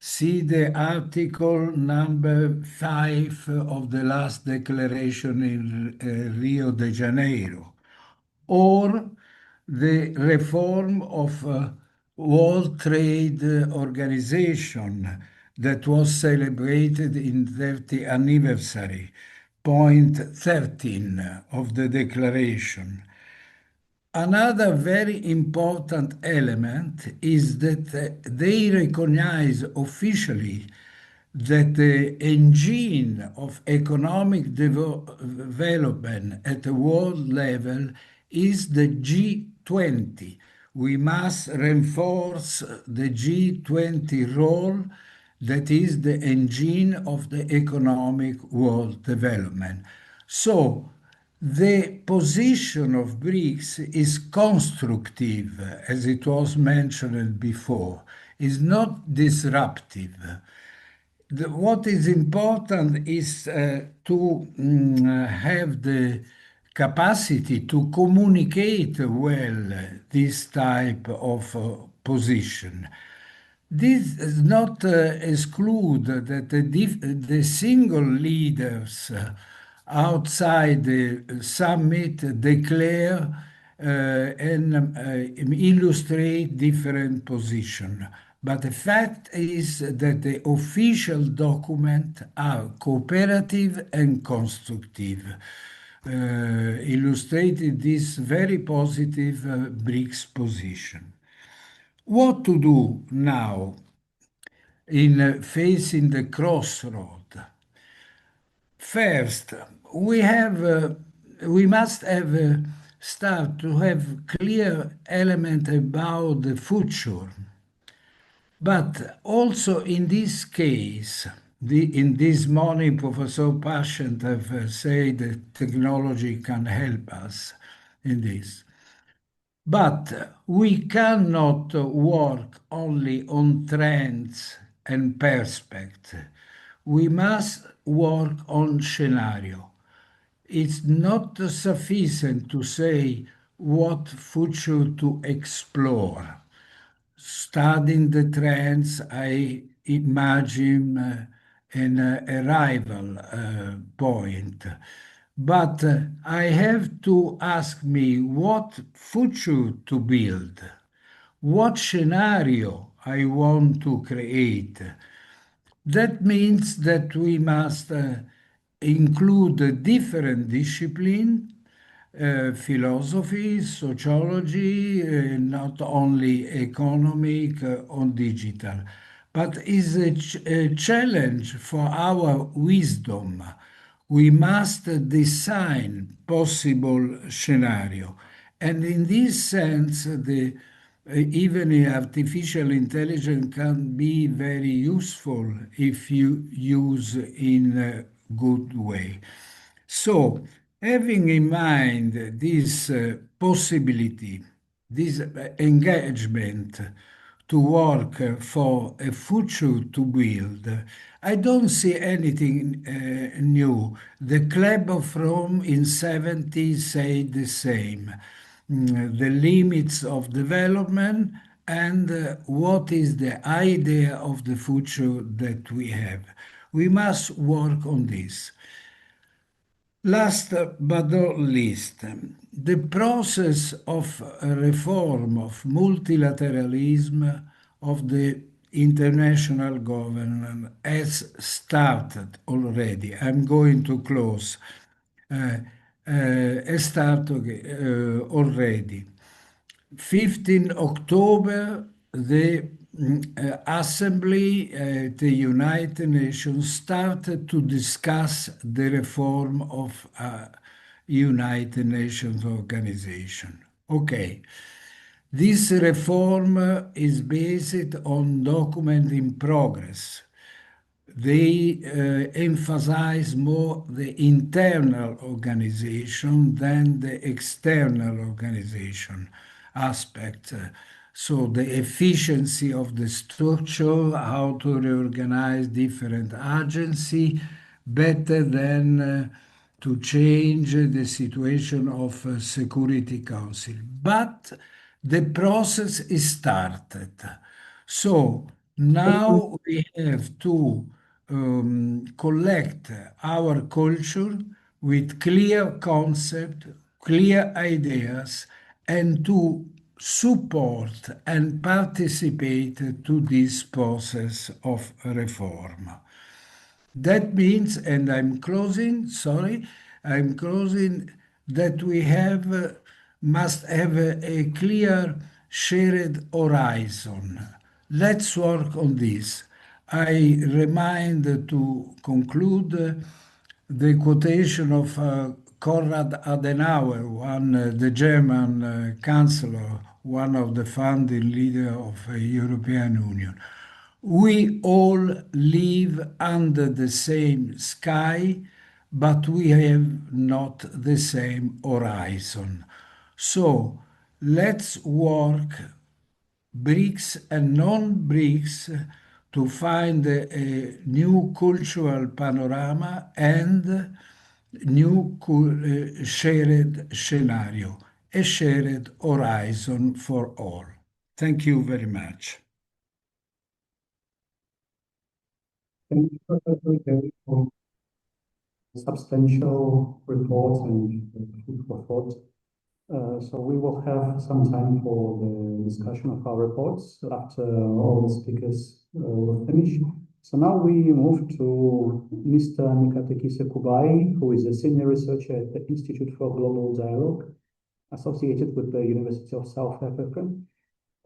See the article number 5 of the last declaration in Rio de Janeiro, or the reform of World Trade Organization that was celebrated in 30th anniversary, point 13 of the declaration. Another very important element is that they recognize officially that the engine of economic development at the world level is the G20. We must reinforce the G20 role that is the engine of the economic world development. So the position of BRICS is constructive, as it was mentioned before, is not disruptive. What is important is to have the capacity to communicate well this type of position. This does not exclude that the single leaders outside the summit declare and illustrate different positions. But the fact is that the official documents are cooperative and constructive, illustrating this very positive BRICS position. What to do now in facing the crossroad? First, we must have start to have clear element about the future. But also in this case, in this morning, Professor Patient have said that technology can help us in this. But we cannot work only on trends and perspective. We must work on scenario. it's not sufficient to say what future to explore. Studying the trends, I imagine an arrival point. But I have to ask me what future to build, what scenario I want to create. That means that we must include a different discipline, philosophy, sociology, not only economic or digital, but is a challenge for our wisdom. We must design possible scenario. And in this sense, even artificial intelligence can be very useful if you use in a good way. So, having in mind this possibility, this engagement to work for a future to build, I don't see anything new. The Club of Rome in 70s said the same. The limits of development and what is the idea of the future that we have. We must work on this. Last but not least, the process of reform of multilateralism of the international governance has started already. I'm going to close. Has started already. 15 October, the Assembly at the United Nations started to discuss the reform of United Nations organization. Okay, this reform is based on document in progress. They emphasize more the internal organization than the external organization aspect. So the efficiency of the structure, how to reorganize different agency better than to change the situation of Security Council. But the process is started. So now we have to collect our culture with clear concept, clear ideas, and to support and participate to this process of reform. That means, and I'm closing, sorry, I'm closing, that we must have a clear shared horizon. Let's work on this. I remind to conclude the quotation of Konrad Adenauer, the German chancellor, one of the founding leaders of the European Union. We all live under the same sky, but we have not the same horizon. So let's work, BRICS and non-BRICS, to find a new cultural panorama and new shared scenario, a shared horizon for all. Thank you very much. Thank you, Professor Gary, for substantial report and food for thought. So we will have some time for the discussion of our reports after all the speakers will finish. So now we move to Mr. Nikatekise Kubai, who is a senior researcher at the Institute for Global Dialogue, associated with the University of South Africa,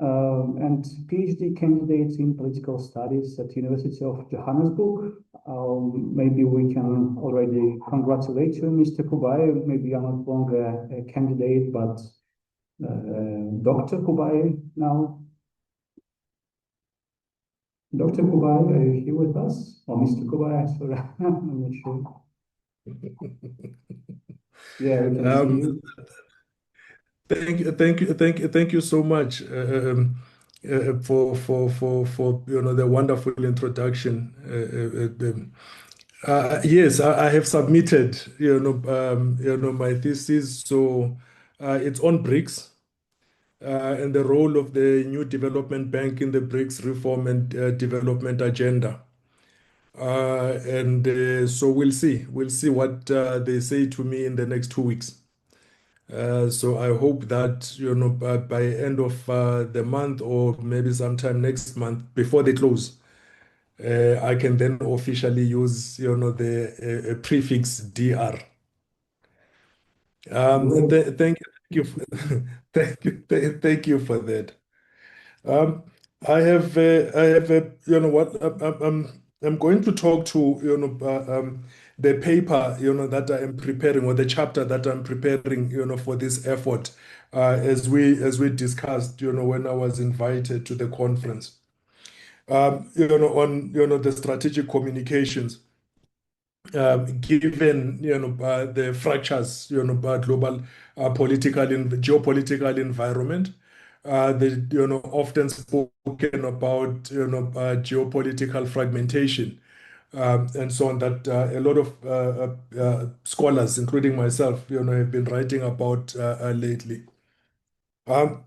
and PhD candidate in political studies at University of Johannesburg. Maybe we can already congratulate you, Mr. Kubai. Maybe you're no longer a candidate, but Dr. Kubai now. Dr. Kubai, are you here with us? Or Mr. Kubai, sorry, I'm not sure. Yeah, we can see you. Thank you so much for the wonderful introduction. Yes, I have submitted, my thesis. So it's on BRICS and the role of the new development bank in the BRICS reform and development agenda. So we'll see. We'll see what they say to me in the next 2 weeks. So I hope that, by end of the month or maybe sometime next month before they close, I can then officially use, the prefix DR. Thank you, thank you for that. I have a, I'm going to talk to, the paper, that I am preparing, or the chapter that I'm preparing, for this effort, as we discussed, when I was invited to the conference, on, the strategic communications. Given the fractures, global political and geopolitical environment, the often spoken about geopolitical fragmentation, and so on, that a lot of scholars, including myself, have been writing about lately. On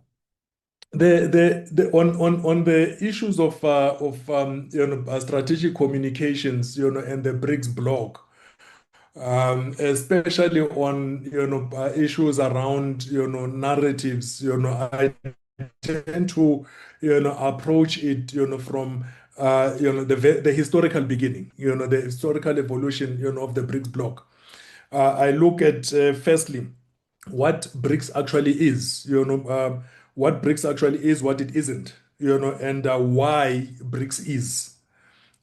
the issues of strategic communications, and the BRICS bloc, especially on issues around narratives, I tend to approach it from the historical beginning, the historical evolution of the BRICS bloc. I look at firstly what BRICS actually is, what BRICS actually is, what it isn't, and why BRICS is.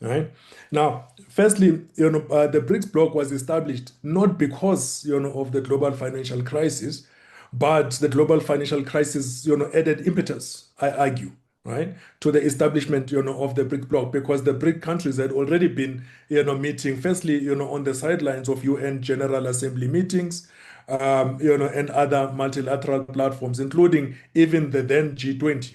Right now, firstly, the BRICS bloc was established not because of the global financial crisis, but the global financial crisis added impetus, I argue, right, to the establishment of the BRICS bloc, because the BRIC countries had already been meeting, firstly on the sidelines of UN General Assembly meetings, and other multilateral platforms, including even the then G20,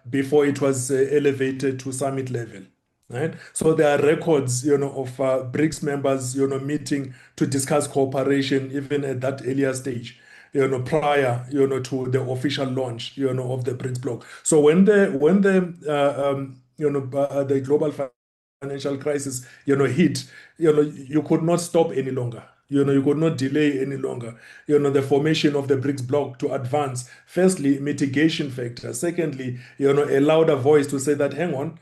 before it was elevated to summit level. Right? So there are records, of BRICS members, meeting to discuss cooperation even at that earlier stage, prior, to the official launch, of the BRICS bloc. So the global financial crisis, hit, you could not stop any longer. You could not delay any longer. The formation of the BRICS bloc to advance. Firstly, mitigation factor. Secondly, a louder voice to say that, hang on,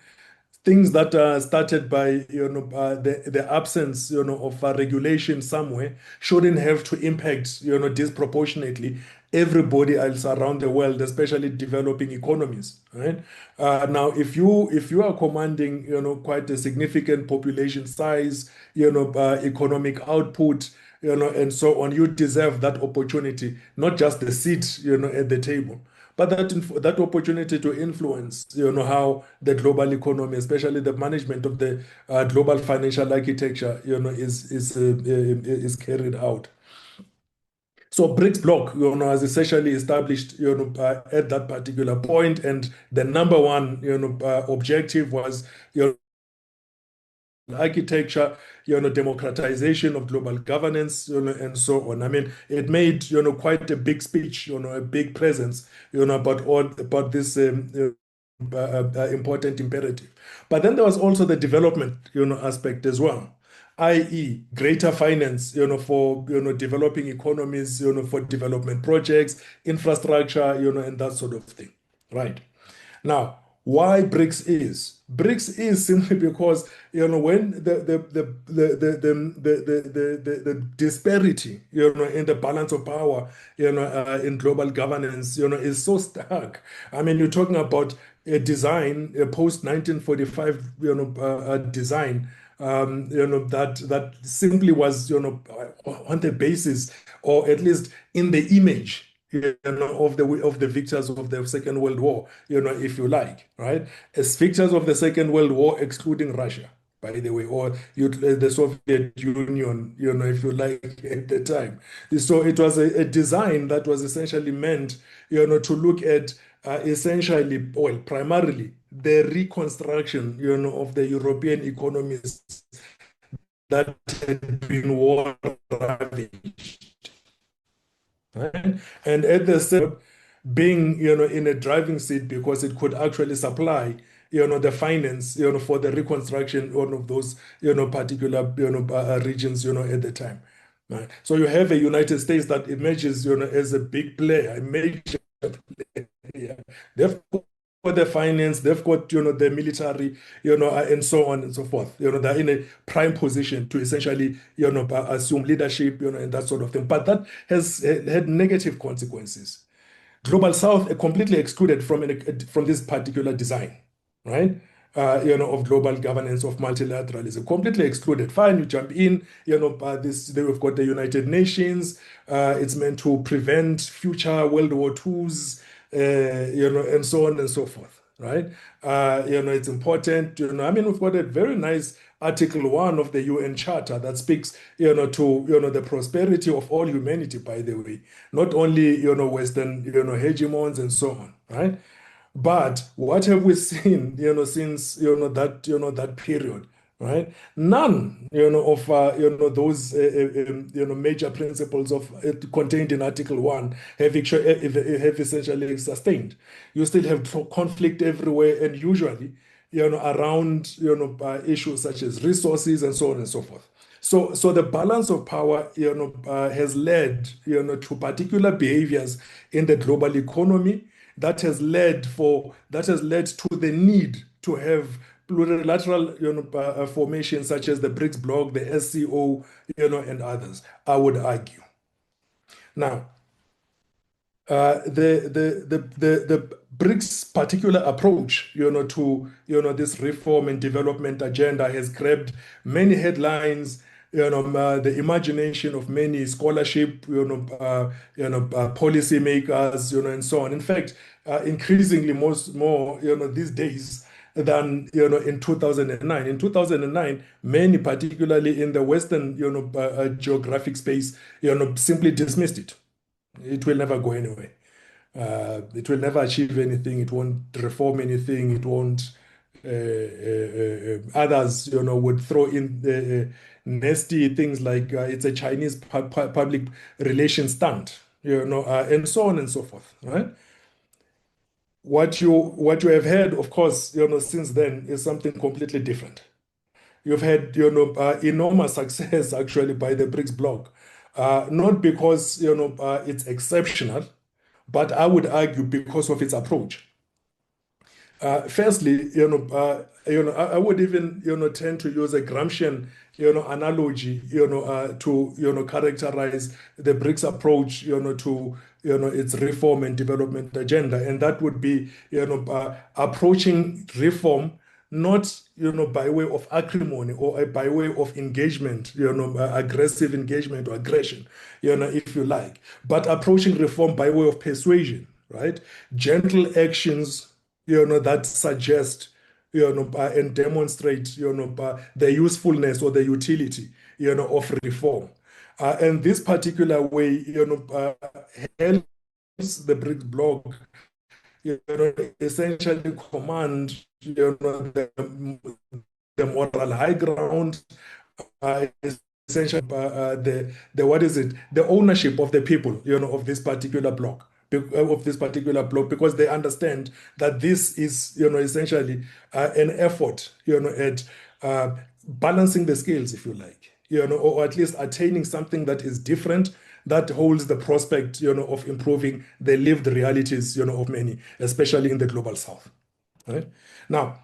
things that are started by the absence of a regulation somewhere shouldn't have to impact disproportionately everybody else around the world, especially developing economies. Right now, if you are commanding quite a significant population size, economic output, and so on, you deserve that opportunity, not just the seat at the table, but that opportunity to influence, how the global economy, especially the management of the global financial architecture, is carried out. So BRICS bloc, is essentially established, at that particular point, and the number one, objective was, architecture, democratization of global governance, and so on. I mean, it made, quite a big speech, a big presence, about this important imperative. But then there was also the development, aspect as well, i.e., greater finance, for developing economies, for development projects, infrastructure, and that sort of thing. Right. Now, why BRICS is? BRICS is simply because when the disparity in the balance of power in global governance is so stark. I mean, you're talking about a design, a post 1945 design, that simply was on the basis, or at least in the image, of the victors of the Second World War, if you like, right? As victors of the Second World War, excluding Russia, by the way, or the Soviet Union, if you like, at the time. So it was a design that was essentially meant, to look at essentially, well, primarily the reconstruction, of the European economies that had been war ravaged. Right? And at the same being, in a driving seat because it could actually supply, the finance, for the reconstruction of those, particular, regions, at the time. Right? So you have a United States that emerges, as a big player, a major player. They've got the finance, they've got, the military, and so on and so forth. They're in a prime position to essentially, assume leadership, and that sort of thing. But that has had negative consequences. Global South are completely excluded from this particular design, right? Of global governance, of multilateralism, completely excluded. Fine, you jump in, we've got the United Nations. It's meant to prevent future World War IIs, and so on and so forth, right? It's important, we've got a very nice Article 1 of the UN Charter that speaks, to, the prosperity of all humanity, by the way, not only, Western, hegemons and so on, right? But what have we seen, since, that period, right? None, of, those, major principles of contained in Article 1 have essentially sustained. You still have conflict everywhere, and usually, around, issues such as resources and so on and so forth. So the balance of power, has led, to particular behaviors in the global economy that has led to the need to have plurilateral, formations such as the BRICS bloc, the SCO, and others, I would argue. Now, the BRICS particular approach, to this reform and development agenda has grabbed many headlines, the imagination of many scholarship, policy makers, and so on. In fact, increasingly more, these days than, in 2009. In 2009, many, particularly in the Western, geographic space, simply dismissed it. It will never go anywhere. It will never achieve anything. It won't reform anything. It won't. Others, would throw in nasty things like it's a Chinese public relations stunt, and so on and so forth, right? What you have had, of course, since then is something completely different. You've had, enormous success actually by the BRICS bloc, not because, it's exceptional, but I would argue because of its approach. Firstly, I would even, tend to use a Gramscian, analogy, to, characterize the BRICS approach, to, its reform and development agenda. And that would be, approaching reform not, by way of acrimony or by way of engagement, aggressive engagement or aggression, if you like, but approaching reform by way of persuasion, right? Gentle actions, that suggest, and demonstrate, the usefulness or the utility, of reform. And this particular way, helps the BRICS bloc, essentially command, the moral high ground, essentially, the what is it? The ownership of the people, of this particular bloc. Because they understand that this is, essentially an effort, at balancing the scales, if you like, or at least attaining something that is different, that holds the prospect, of improving the lived realities, of many, especially in the global South. Right? Now,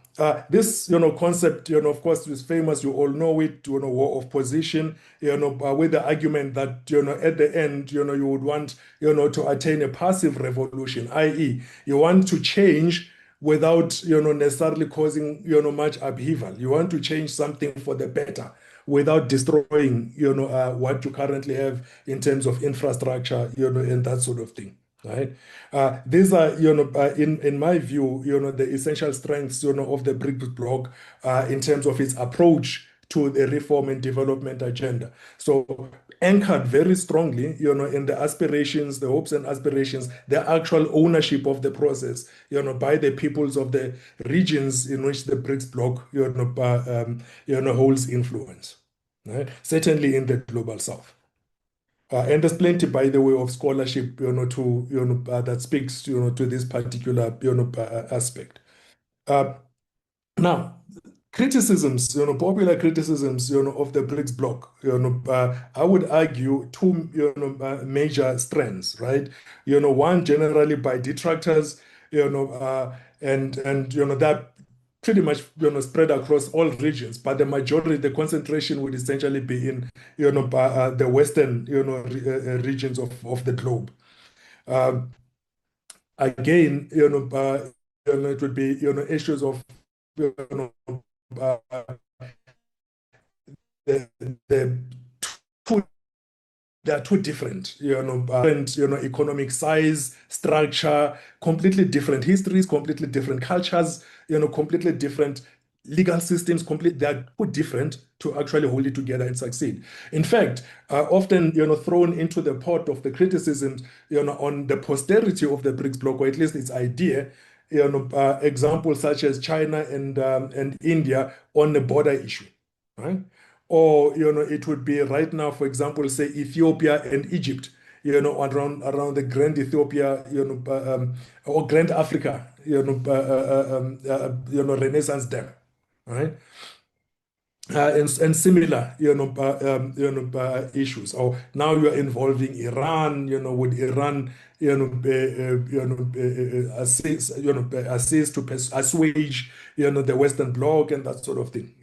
this, concept, of course, is famous. You all know it, war of position, with the argument that, at the end, you would want, to attain a passive revolution, i.e., you want to change without, necessarily causing, much upheaval. You want to change something for the better without destroying, what you currently have in terms of infrastructure, and that sort of thing. Right. These are, in my view, the essential strengths, of the BRICS bloc, in terms of its approach to the reform and development agenda. So anchored very strongly, in the aspirations, the hopes and aspirations, the actual ownership of the process, by the peoples of the regions in which the BRICS bloc, holds influence. right? Certainly in the global south. And there's plenty, by the way, of scholarship, that speaks, to this particular, aspect. Now, criticisms, popular criticisms, of the BRICS bloc, I would argue two, major strands, right? One generally by detractors, and that pretty much, spread across all regions, but the majority, the concentration would essentially be in, the Western, regions of the globe. Again, it would be, issues of, uh, the two, they are two different, different, economic size, structure, completely different histories, completely different cultures, completely different legal systems, they are too different to actually hold it together and succeed. In fact, often, thrown into the pot of the criticisms, on the posterity of the BRICS bloc, or at least its idea, examples such as China and India on the border issue, right? Or, it would be right now, for example, say Ethiopia and Egypt, around the Grand Ethiopia, or Grand Africa, Renaissance Dam, right? And similar, issues. Or now you are involving Iran, would Iran, assist to assuage, the Western Bloc and that sort of thing.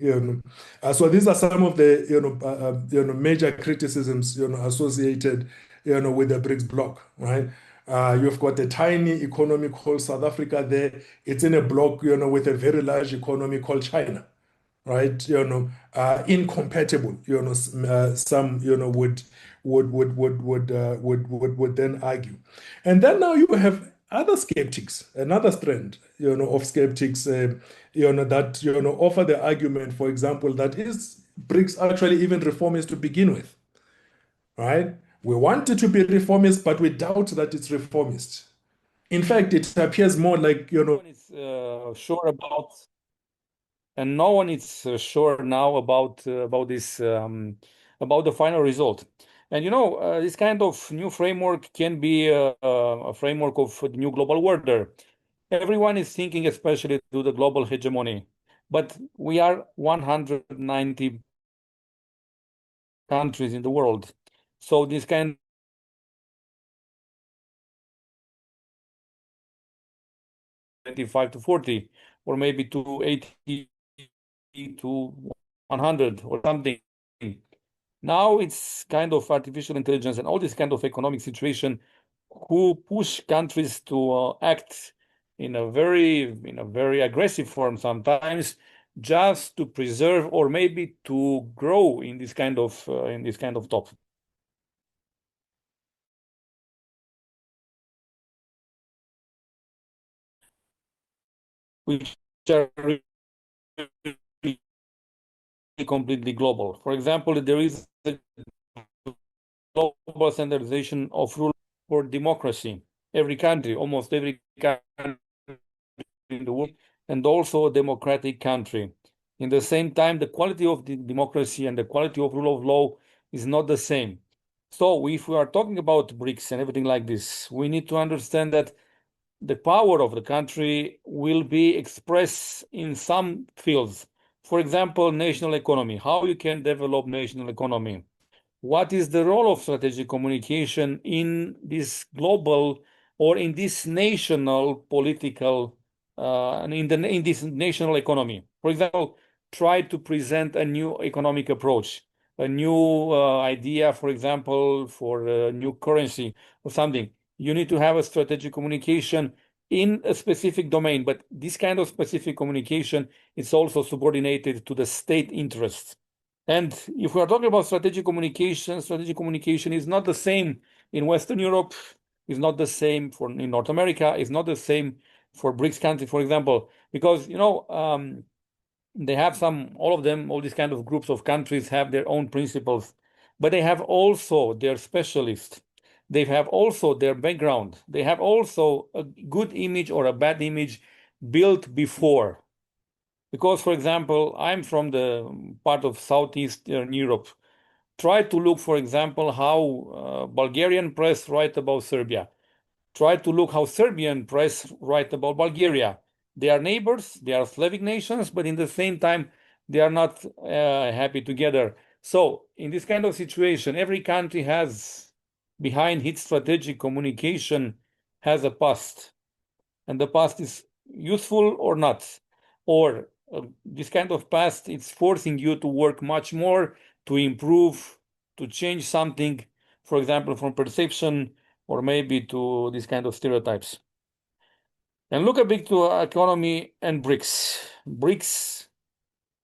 So these are some of the, major criticisms, associated, with the BRICS bloc, right? You've got a tiny economy called South Africa there. It's in a bloc, with a very large economy called China, right? Incompatible. Some, would then argue, and then now you have other skeptics, another strand, of skeptics, that offer the argument, for example, that is BRICS actually even reformist to begin with, right? We want it to be reformist, but we doubt that it's reformist. In fact, it appears more like, No one is sure about, and no one is sure now about this about the final result. And this kind of new framework can be a framework of the new global order. Everyone is thinking, especially to the global hegemony, but we are 190 countries in the world, so this kind 25 to 40, or maybe to 80 to 100 or something. Now it's kind of artificial intelligence and all this kind of economic situation who push countries to act in a very aggressive form sometimes, just to preserve or maybe to grow in this kind of top. Which are completely global. For example, there is a global standardization of rule for democracy. Every country, almost every country in the world, and also a democratic country. In the same time, the quality of the democracy and the quality of rule of law is not the same. So if we are talking about BRICS and everything like this, we need to understand that the power of the country will be expressed in some fields. For example, national economy, how you can develop national economy. What is the role of strategic communication in this global or in this national political, in this national economy? For example, try to present a new economic approach, a new idea, for example, for a new currency or something. You need to have a strategic communication in a specific domain, but this kind of specific communication is also subordinated to the state interests. And if we are talking about strategic communication is not the same in Western Europe, is not the same in North America, is not the same for BRICS countries, for example, because they have all of them, all these kind of groups of countries have their own principles, but they have also their specialists. They have also their background. They have also a good image or a bad image built before. Because, for example, I'm from the part of Southeastern Europe. Try to look, for example, how Bulgarian press write about Serbia. Try to look how Serbian press write about Bulgaria. They are neighbors, they are Slavic nations, but in the same time, they are not happy together. So in this kind of situation, every country has behind its strategic communication has a past. And the past is useful or not. Or this kind of past, it's forcing you to work much more, to improve, to change something, for example, from perception or maybe to this kind of stereotypes. And look a bit to economy and BRICS. BRICS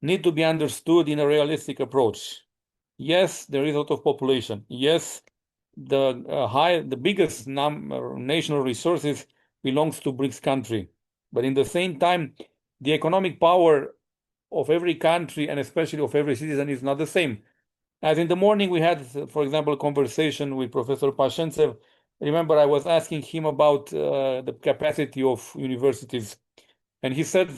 need to be understood in a realistic approach. Yes, there is a lot of population. Yes, the biggest national resources belongs to BRICS country. But in the same time, the economic power of every country and especially of every citizen is not the same. As in the morning, we had, for example, a conversation with Professor Pashentsev. Remember, I was asking him about the capacity of universities. And he said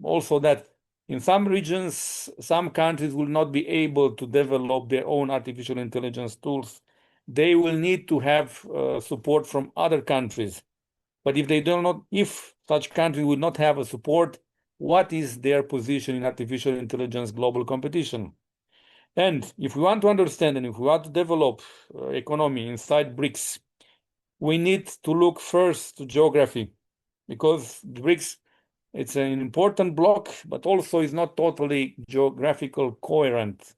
also that in some regions, some countries will not be able to develop their own artificial intelligence tools. They will need to have support from other countries. But if such countries will not have a support, what is their position in artificial intelligence global competition? And if we want to understand and if we want to develop economy inside BRICS, we need to look first to geography, because BRICS, it's an important block, but also is not totally geographical coherent.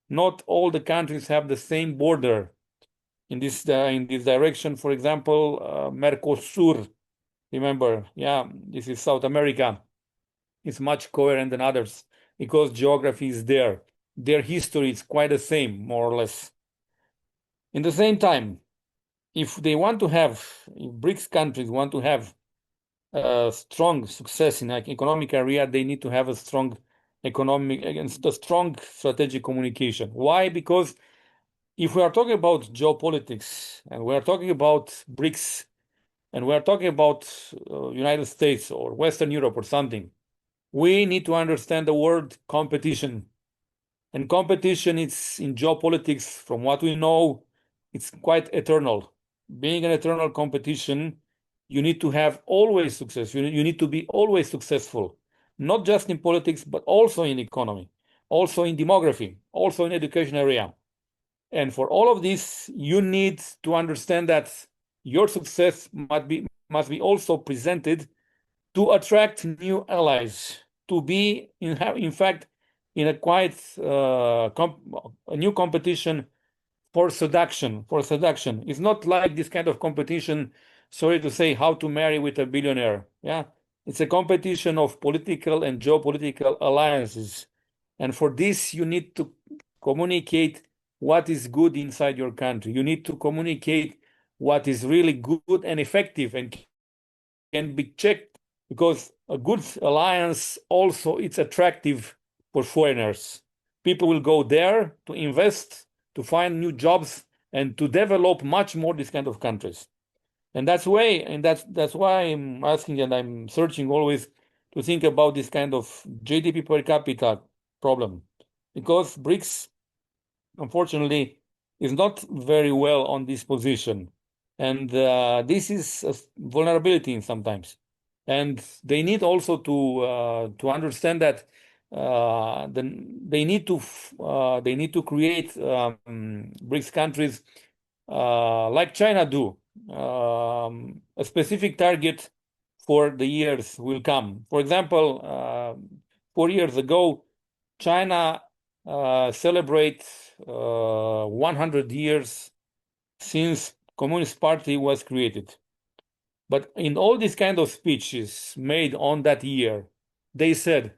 Not all the countries have the same border in this direction. For example, Mercosur, remember, this is South America. It's much coherent than others because geography is there. Their history is quite the same, more or less. In the same time, if BRICS countries want to have strong success in economic area, they need to have a strong strong strategic communication. Why? Because if we are talking about geopolitics and we are talking about BRICS and we are talking about United States or Western Europe or something, we need to understand the word competition. And competition is in geopolitics, from what we know, it's quite eternal. Being an eternal competition, you need to have always success. You need to be always successful, not just in politics, but also in economy, also in demography, also in education area. And for all of this, you need to understand that your success must be also presented to attract new allies, to be in fact in a quite a new competition for seduction. It's not like this kind of competition, sorry to say, how to marry with a billionaire. It's a competition of political and geopolitical alliances. And for this, you need to communicate what is good inside your country. You need to communicate what is really good and effective and can be checked, because a good alliance also it's attractive for foreigners. People will go there to invest, to find new jobs, and to develop much more these kind of countries. And that's why I'm asking and I'm searching always to think about this kind of GDP per capita problem, because BRICS, unfortunately, is not very well on this position. And this is a vulnerability sometimes. And they need also to understand that they need to create BRICS countries like China do, a specific target for the years will come. For example, 4 years ago, China celebrate 100 years since Communist Party was created. But in all these kind of speeches made on that year, they said,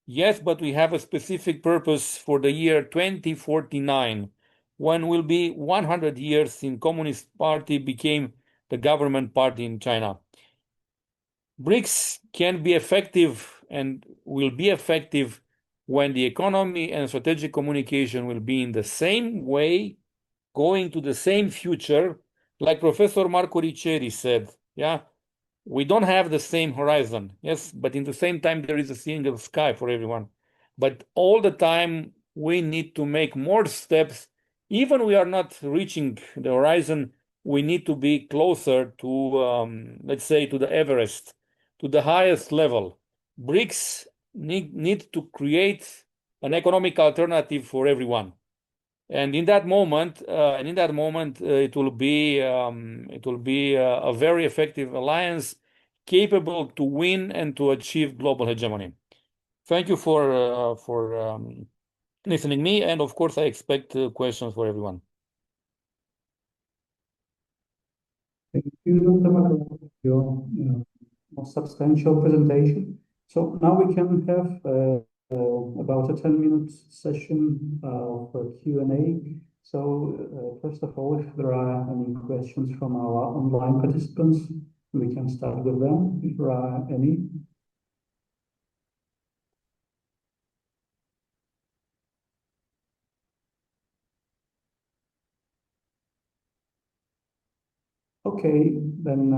yes, but we have a specific purpose for the year 2049, when will be 100 years since Communist Party became the government party in China. BRICS can be effective and will be effective when the economy and strategic communication will be in the same way, going to the same future, like Professor Marco Riccieri said. We don't have the same horizon, yes, but in the same time, there is a single sky for everyone. But all the time, we need to make more steps. Even we are not reaching the horizon, we need to be closer to, let's say, to the Everest, to the highest level. BRICS need to create an economic alternative for everyone. And in that moment, it will be a very effective alliance, capable to win and to achieve global hegemony. Thank you for listening me, and of course, I expect questions for everyone. Thank you, Dr. Macron, for your more substantial presentation. So now we can have about a 10-minute session of Q&A. So first of all, if there are any questions from our online participants, we can start with them, if there are any. Okay, then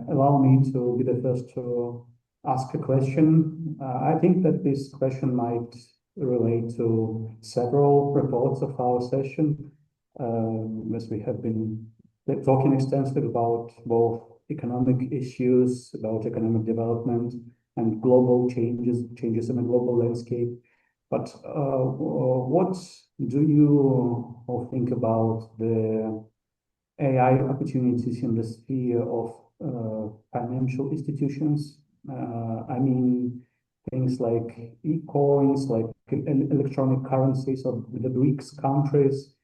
allow me to be the first to ask a question. I think that this question might relate to several reports of our session, as we have been talking extensively about both economic issues, about economic development and global changes in the global landscape. But what do you all think about the AI opportunities in the sphere of financial institutions? I mean, things like e-coins, like electronic currencies of the BRICS countries.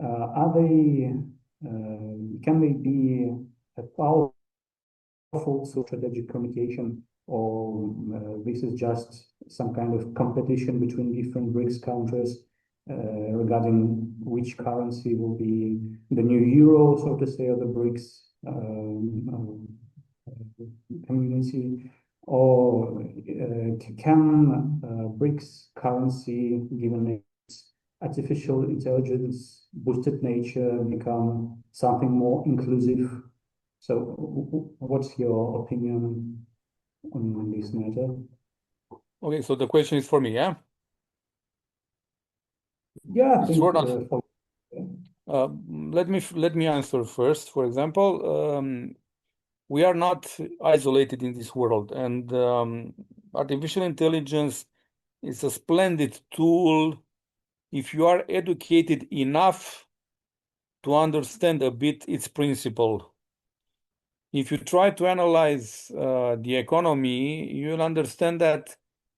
Are they, can they be a powerful strategic communication, or this is just some kind of competition between different BRICS countries regarding which currency will be the new euro, so to say, of the BRICS community, or can BRICS currency, given its artificial intelligence boosted nature, become something more inclusive? So what's your opinion on this matter? Okay, so the question is for me, yeah? Yeah, I think Sort of. Let me answer first. For example, we are not isolated in this world, and artificial intelligence is a splendid tool if you are educated enough to understand a bit its principle. If you try to analyze the economy, you'll understand that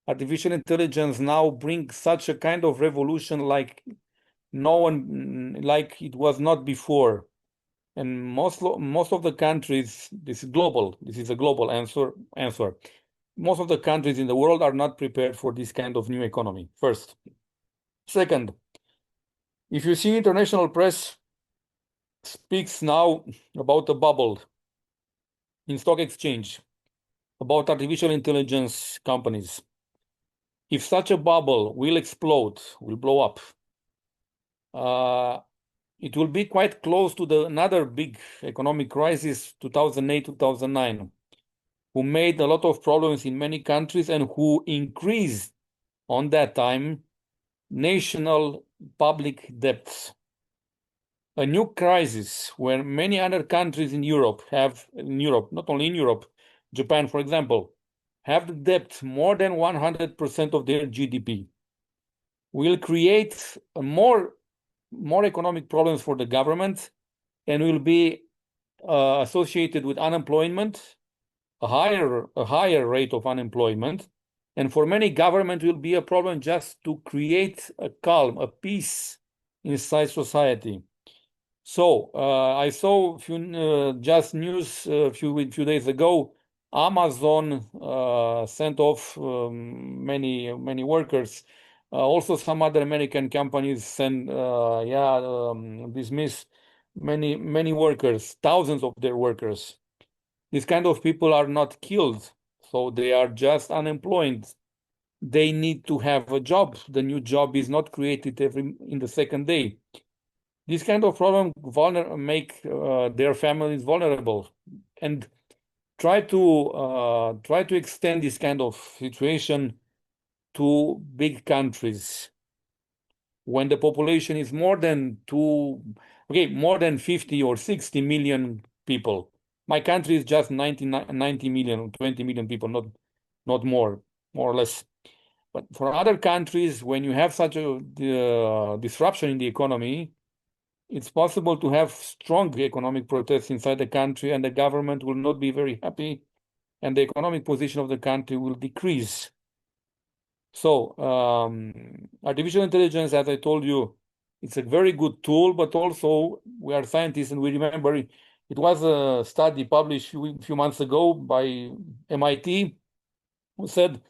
artificial intelligence now brings such a kind of revolution like it was not before. And most of the countries, this is global, this is a global answer. Most of the countries in the world are not prepared for this kind of new economy, first. Second, if you see international press speaks now about a bubble in stock exchange, about artificial intelligence companies. If such a bubble will explode, will blow up, it will be quite close to another big economic crisis, 2008, 2009, who made a lot of problems in many countries and who increased on that time national public debts. A new crisis where many other countries in Europe not only in Europe, Japan, for example, have the debt more than 100% of their GDP, will create more economic problems for the government, and will be associated with unemployment, a higher rate of unemployment, and for many government will be a problem just to create a calm, a peace inside society. So I saw just news a few days ago. Amazon sent off many workers. Also, some other American companies dismiss many workers, thousands of their workers. These kind of people are not killed, so they are just unemployed. They need to have a job. The new job is not created in the second day. This kind of problem make their families vulnerable. And try to extend this kind of situation to big countries when the population is more than 50 or 60 million people. My country is just 90 million, 20 million people, not more or less. But for other countries, when you have such a disruption in the economy, it's possible to have strong economic protests inside the country, and the government will not be very happy, and the economic position of the country will decrease. So artificial intelligence, as I told you, it's a very good tool, but also we are scientists and we remember it was a study published a few months ago by MIT who said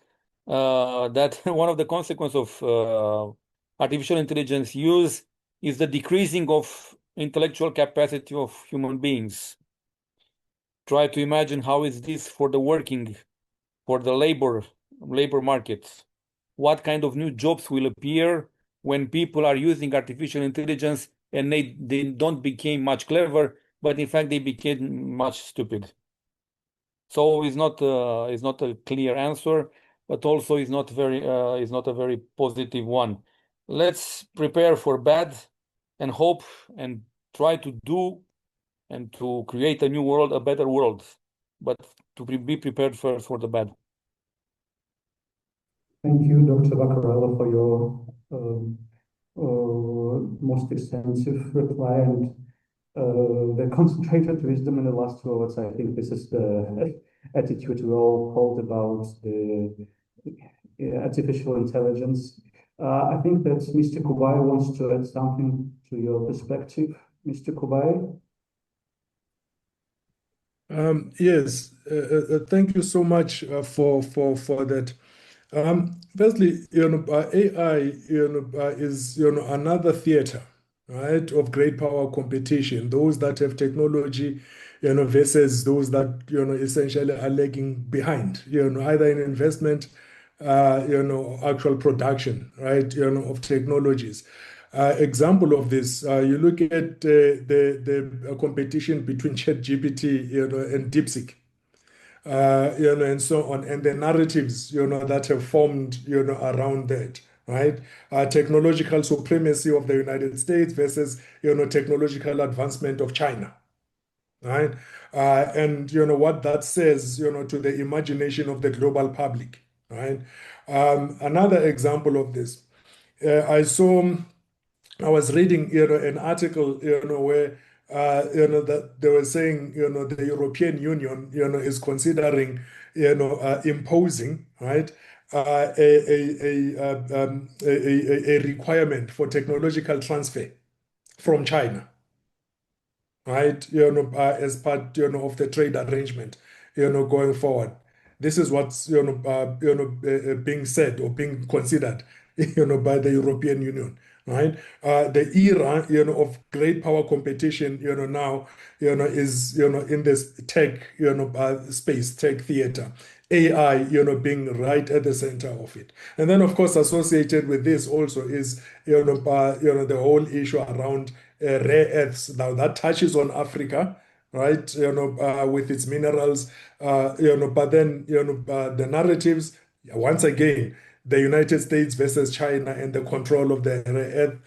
that one of the consequences of artificial intelligence use is the decreasing of intellectual capacity of human beings. Try to imagine how is this for the labor market. What kind of new jobs will appear when people are using artificial intelligence and they don't become much clever, but in fact they became much stupid. So it's not a clear answer, but also is not a very positive one. Let's prepare for bad and hope and try to do and to create a new world, a better world, but to be prepared first for the bad. Thank you, Dr. Vaccarello, for your most extensive reply and the concentrated wisdom in the last 2 hours. I think this is the attitude we all hold about the artificial intelligence. I think that Mr. Kubai wants to add something to your perspective. Mr. Kubai? Yes, thank you so much for that. Firstly, AI, is, another theater, right, of great power competition. Those that have technology, versus those that, essentially are lagging behind, either in investment, actual production, right, of technologies. Example of this, you look at the competition between ChatGPT, and DeepSeek. And so on, and the narratives, that have formed, around that, right? Technological supremacy of the United States versus, technological advancement of China, right? And, what that says, to the imagination of the global public, right? Another example of this, I was reading, an article, where, that they were saying, the European Union, is considering, imposing, right, a requirement for technological transfer from China, right, as part, of the trade arrangement, going forward. This is what's, being said or being considered, by the European Union, right? The era, of great power competition, now, is, in this tech, space, tech theater. AI, being right at the center of it. And then, of course, associated with this also is, the whole issue around rare earths. Now, that touches on Africa, right, with its minerals, but then, the narratives, once again, the United States versus China and the control of the rare earth,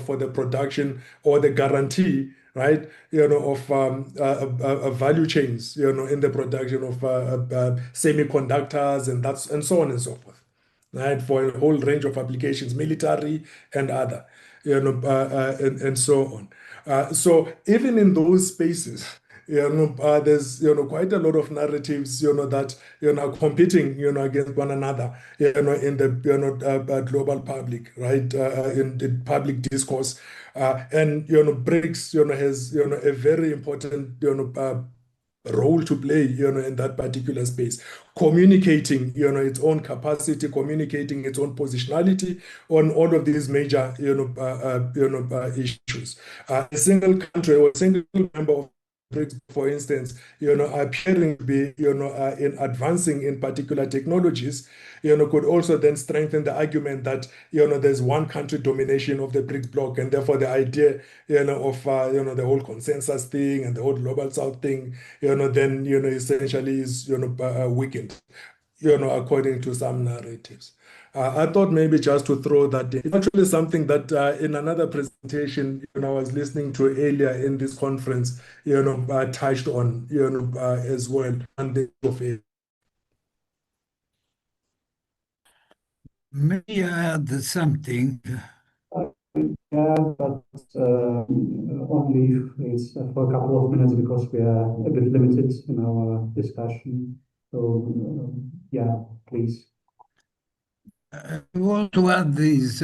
for the production or the guarantee, right, of value chains, in the production of semiconductors and so on and so forth, right, for a whole range of applications, military and other, and so on. So even in those spaces, there's, quite a lot of narratives, that, are competing, against one another, in the, global public, right, in the public discourse. And, BRICS, has, a very important, role to play, in that particular space, communicating, its own capacity, communicating its own positionality on all of these major, issues. A single country or a single member of BRICS, for instance, appearing to be, in advancing in particular technologies, could also then strengthen the argument that, there's one country domination of the BRICS bloc, and therefore the idea, of, the whole consensus thing and the whole global south thing, then, essentially is, weakened, according to some narratives. I thought maybe just to throw that in. It's actually something that in another presentation, I was listening to earlier in this conference, touched on, as well. And of it. May I add something? Yeah, but only if it's for a couple of minutes because we are a bit limited in our discussion. So, yeah, please. I want to add this.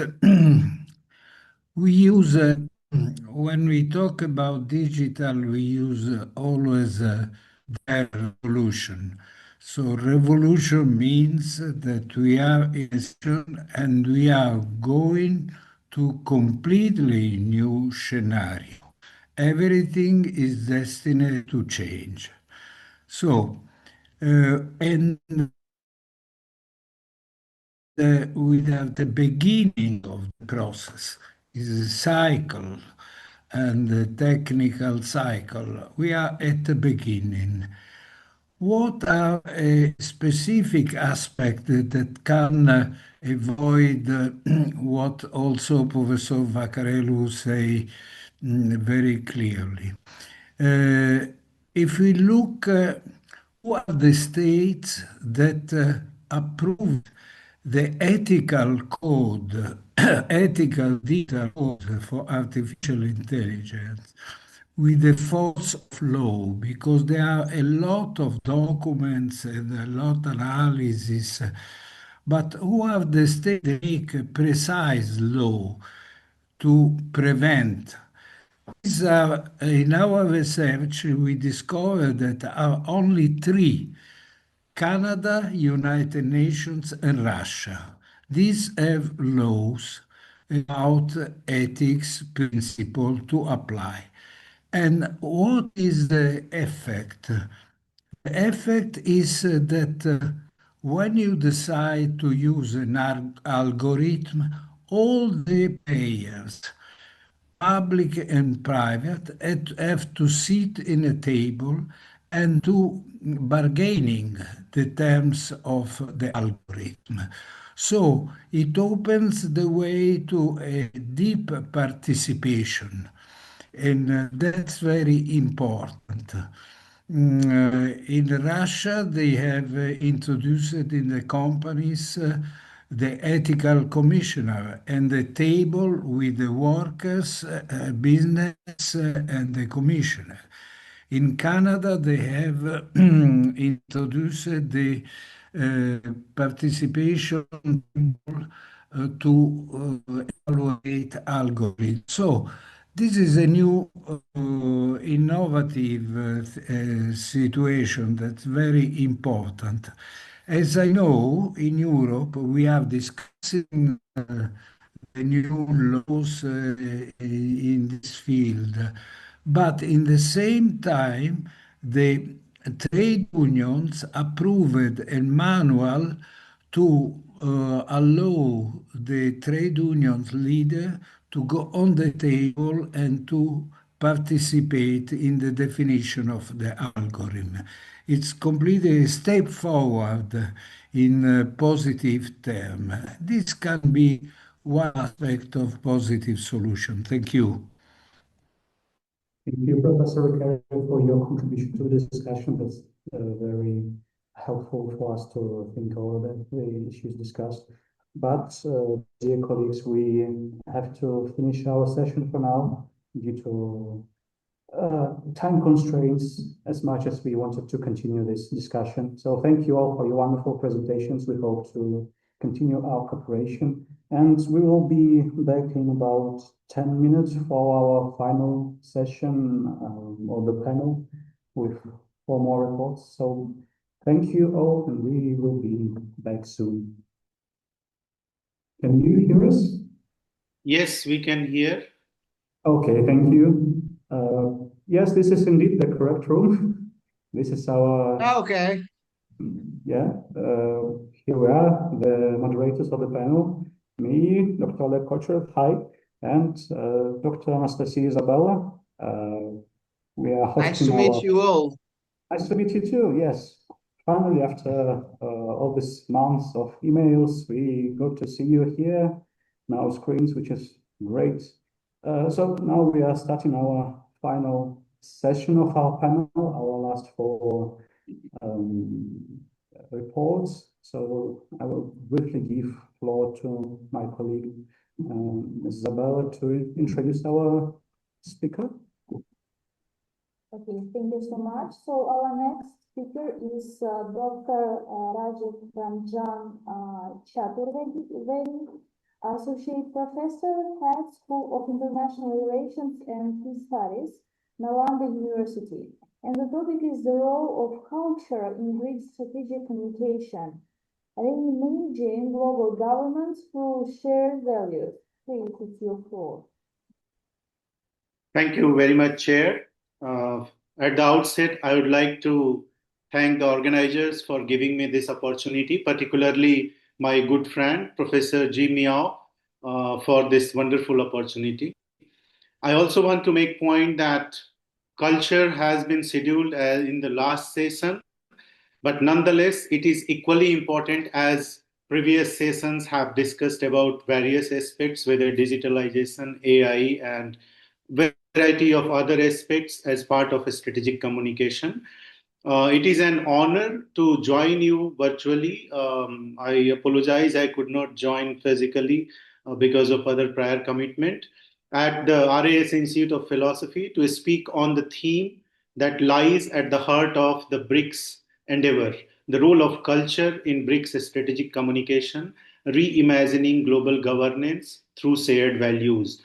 We use, when we talk about digital, we use always the revolution. So revolution means that we are in action and we are going to completely new scenario. Everything is destined to change. So, and without the beginning of the process is a cycle and a technical cycle. We are at the beginning. What are a specific aspect that can avoid what also Professor Vaccarello say very clearly? If we look, who are the states that approved the ethical code, ethical data code for artificial intelligence with the force of law, because there are a lot of documents and a lot of analysis, but who are the states that make a precise law to prevent? In our research, we discovered that there are only three: Canada, United Nations, and Russia. These have laws about ethics principle to apply. And what is the effect? The effect is that when you decide to use an algorithm, all the players, public and private, have to sit in a table and to bargaining the terms of the algorithm. So it opens the way to a deep participation, and that's very important. In Russia, they have introduced in the companies the ethical commissioner and the table with the workers, business, and the commissioner. In Canada, they have introduced the participation to evaluate algorithms. So this is a new innovative situation that's very important. As I know, in Europe, we are discussing the new laws in this field. But in the same time, the trade unions approved a manual to allow the trade unions leader to go on the table and to participate in the definition of the algorithm. It's completely a step forward in a positive term. This can be one aspect of positive solution. Thank you. Thank you, Professor Riccardo, for your contribution to this discussion. That's very helpful for us to think over the issues discussed. But, dear colleagues, we have to finish our session for now due to time constraints, as much as we wanted to continue this discussion. So thank you all for your wonderful presentations. We hope to continue our cooperation, and we will be back in about 10 minutes for our final session of the panel with 4 more reports. So thank you all, and we will be back soon. Can you hear us? Yes, we can hear. Okay, thank you. Yes, this is indeed the correct room. This is our, Okay. yeah, here we are, the moderators of the panel, me, Dr. Oleg Kochev, hi, and Dr. Anastasia Isabella. We are Nice to hosting meet our, you all. nice to meet you too, yes. Finally, after all these months of emails, we got to see you here on our screens, which is great. So now we are starting our final session of our panel, our last four reports. So I will briefly give floor to my colleague, Ms. Isabella, to introduce our speaker. Okay, thank you so much. So our next speaker is Dr. Rajiv Ranjan Chaturvedi, Associate Professor, Head School of International Relations and Peace Studies, Nalanda University. And the topic is the role of culture in BRICS strategic communication, reimaging global governance through shared values. Please, it's your floor. Thank you very much, Chair. At the outset, I would like to thank the organizers for giving me this opportunity, particularly my good friend, Professor Ji Miao, for this wonderful opportunity. I also want to make point that culture has been scheduled in the last session, but nonetheless, it is equally important as previous sessions have discussed about various aspects, whether digitalization, AI, and variety of other aspects as part of a strategic communication. It is an honor to join you virtually. I apologize I could not join physically because of other prior commitment at the RAS Institute of Philosophy to speak on the theme that lies at the heart of the BRICS endeavor, the role of culture in BRICS strategic communication, reimagining global governance through shared values.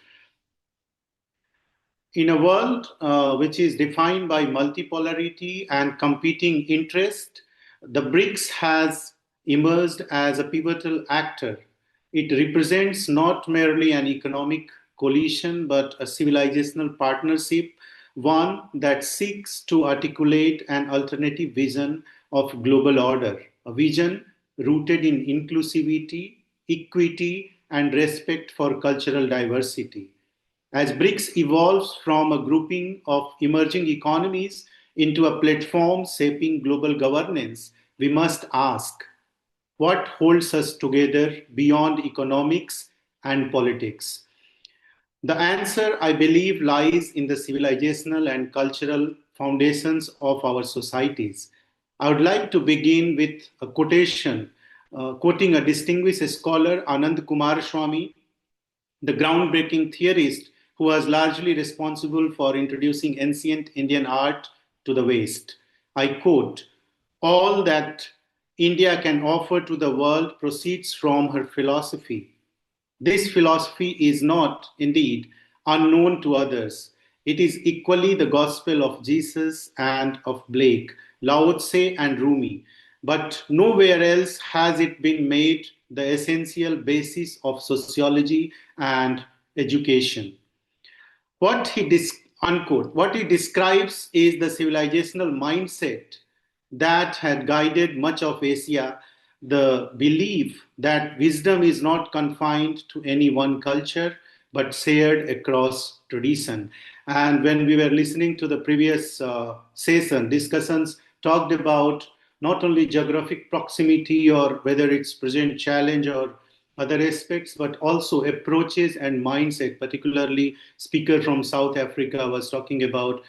In a world which is defined by multipolarity and competing interest, the BRICS has emerged as a pivotal actor. It represents not merely an economic coalition, but a civilizational partnership, one that seeks to articulate an alternative vision of global order, a vision rooted in inclusivity, equity, and respect for cultural diversity. As BRICS evolves from a grouping of emerging economies into a platform shaping global governance, we must ask what holds us together beyond economics and politics? The answer, I believe, lies in the civilizational and cultural foundations of our societies. I would like to begin with a quotation, quoting a distinguished scholar, Anand Kumar Swamy, the groundbreaking theorist who was largely responsible for introducing ancient Indian art to the West. I quote, "All that India can offer to the world proceeds from her philosophy. This philosophy is not, indeed, unknown to others. It is equally the gospel of Jesus and of Blake, Lao Tse and Rumi, but nowhere else has it been made the essential basis of sociology and education. What he describes is the civilizational mindset that had guided much of Asia, the belief that wisdom is not confined to any one culture but shared across tradition. And when we were listening to the previous session, discussions talked about not only geographic proximity or whether it's present challenge or other aspects, but also approaches and mindset. Particularly, speaker from South Africa was talking about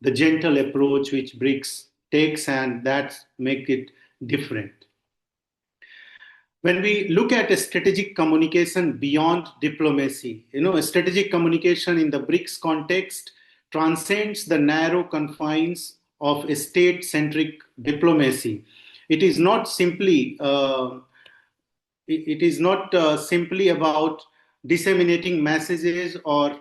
the gentle approach which BRICS takes, and that make it different. When we look at a strategic communication beyond diplomacy, a strategic communication in the BRICS context transcends the narrow confines of a state-centric diplomacy. It is not simply simply about disseminating messages or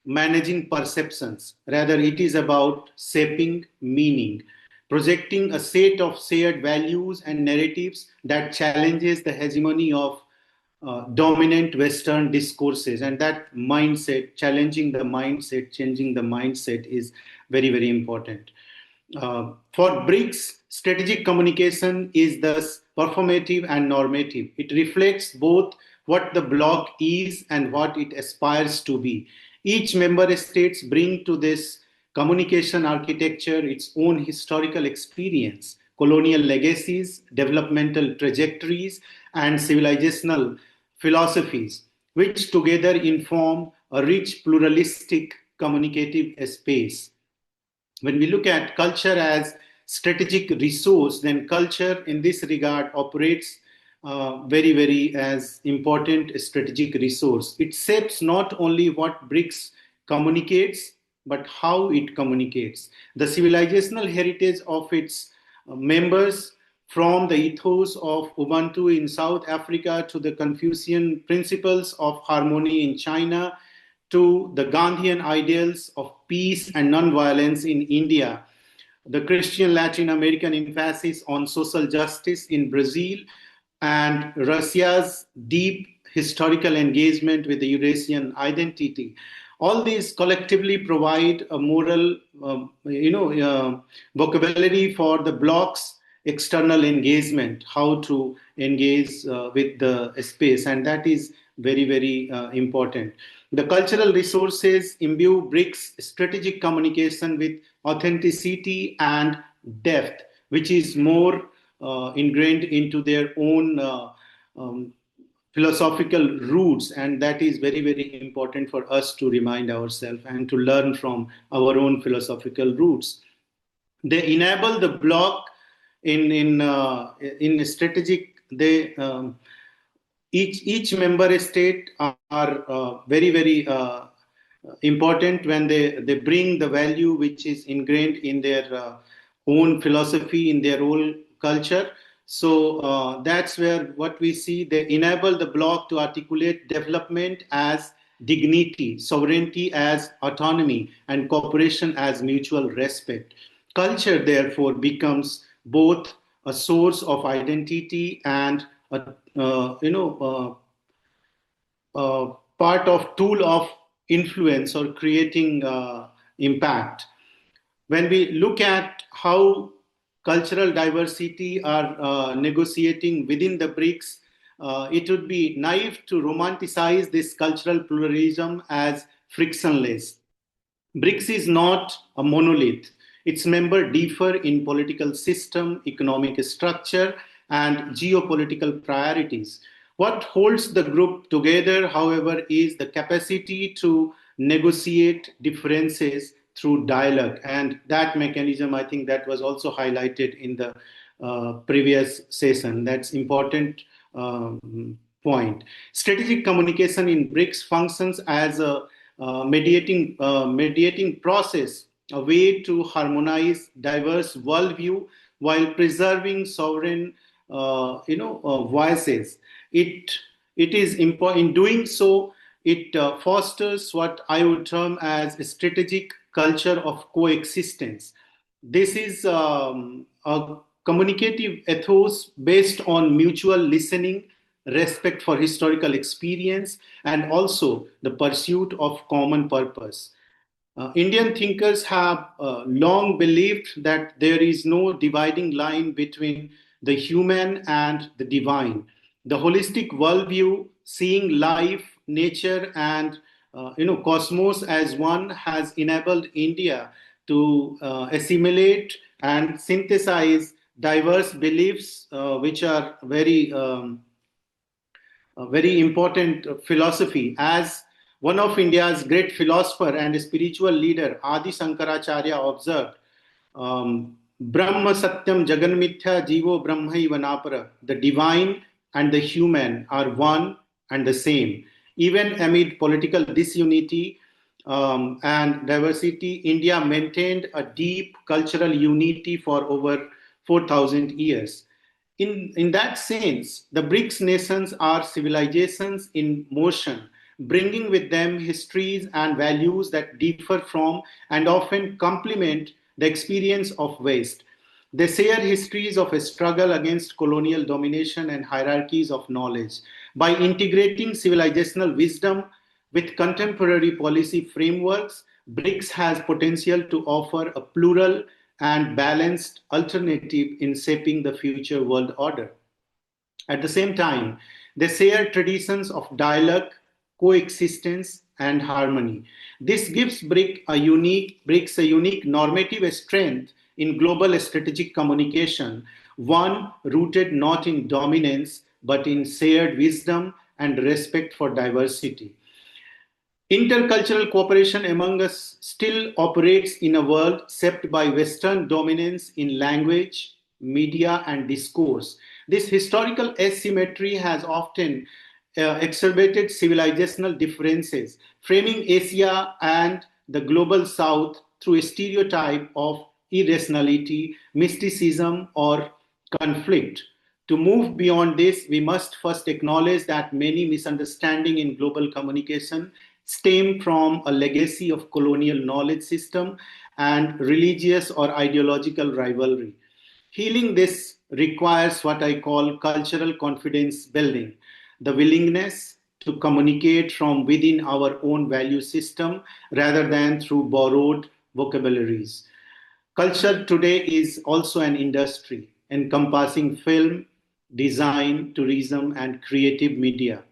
managing perceptions. Rather, it is about shaping meaning, projecting a set of shared values and narratives that challenges the hegemony of dominant Western discourses. And that mindset, challenging the mindset, changing the mindset is very, very important. For BRICS, strategic communication is thus performative and normative. It reflects both what the bloc is and what it aspires to be. Each member states bring to this communication architecture its own historical experience, colonial legacies, developmental trajectories, and civilizational philosophies, which together inform a rich pluralistic communicative space. When we look at culture as strategic resource, then culture in this regard operates very, very as important strategic resource. It shapes not only what BRICS communicates, but how it communicates. The civilizational heritage of its members, from the ethos of Ubuntu in South Africa to the Confucian principles of harmony in China, to the Gandhian ideals of peace and non-violence in India, the Christian Latin American emphasis on social justice in Brazil, and Russia's deep historical engagement with the Eurasian identity. All these collectively provide a moral, vocabulary for the bloc's external engagement, how to engage with the space, and that is very, very important. The cultural resources imbue BRICS strategic communication with authenticity and depth, which is more ingrained into their own philosophical roots, and that is very, very important for us to remind ourselves and to learn from our own philosophical roots. They enable the bloc in strategic. Each member state are very, very important when they bring the value which is ingrained in their own philosophy, in their own culture. So that's where what we see, they enable the bloc to articulate development as dignity, sovereignty as autonomy, and cooperation as mutual respect. Culture, therefore, becomes both a source of identity and a part of tool of influence or creating impact. When we look at how cultural diversity are negotiating within the BRICS, it would be naive to romanticize this cultural pluralism as frictionless. BRICS is not a monolith. Its members differ in political system, economic structure, and geopolitical priorities. What holds the group together, however, is the capacity to negotiate differences through dialogue. And that mechanism, I think that was also highlighted in the previous session. That's important point. Strategic communication in BRICS functions as a mediating process, a way to harmonize diverse worldview while preserving sovereign voices. It is important. In doing so, it fosters what I would term as a strategic culture of coexistence. This is a communicative ethos based on mutual listening, respect for historical experience, and also the pursuit of common purpose. Indian thinkers have long believed that there is no dividing line between the human and the divine. The holistic worldview, seeing life, nature, and cosmos as one, has enabled India to assimilate and synthesize diverse beliefs, which are very important philosophy. As one of India's great philosopher and spiritual leader, Adi Shankaracharya, observed, Brahma Satyam Jaganmithya Jivo Brahmaiva Napara. The divine and the human are one and the same. Even amid political disunity and diversity, India maintained a deep cultural unity for over 4,000 years. In that sense, the BRICS nations are civilizations in motion, bringing with them histories and values that differ from and often complement the experience of West. They share histories of a struggle against colonial domination and hierarchies of knowledge. By integrating civilizational wisdom with contemporary policy frameworks, BRICS has potential to offer a plural and balanced alternative in shaping the future world order. At the same time, they share traditions of dialogue, coexistence, and harmony. This gives BRICS a unique normative strength in global strategic communication, one rooted not in dominance but in shared wisdom and respect for diversity. Intercultural cooperation among us still operates in a world shaped by Western dominance in language, media, and discourse. This historical asymmetry has often exacerbated civilizational differences, framing Asia and the global South through a stereotype of irrationality, mysticism, or conflict. To move beyond this, we must first acknowledge that many misunderstandings in global communication stem from a legacy of colonial knowledge system and religious or ideological rivalry. Healing this requires what I call cultural confidence building, the willingness to communicate from within our own value system rather than through borrowed vocabularies. Culture today is also an industry encompassing film, design, tourism, and creative media.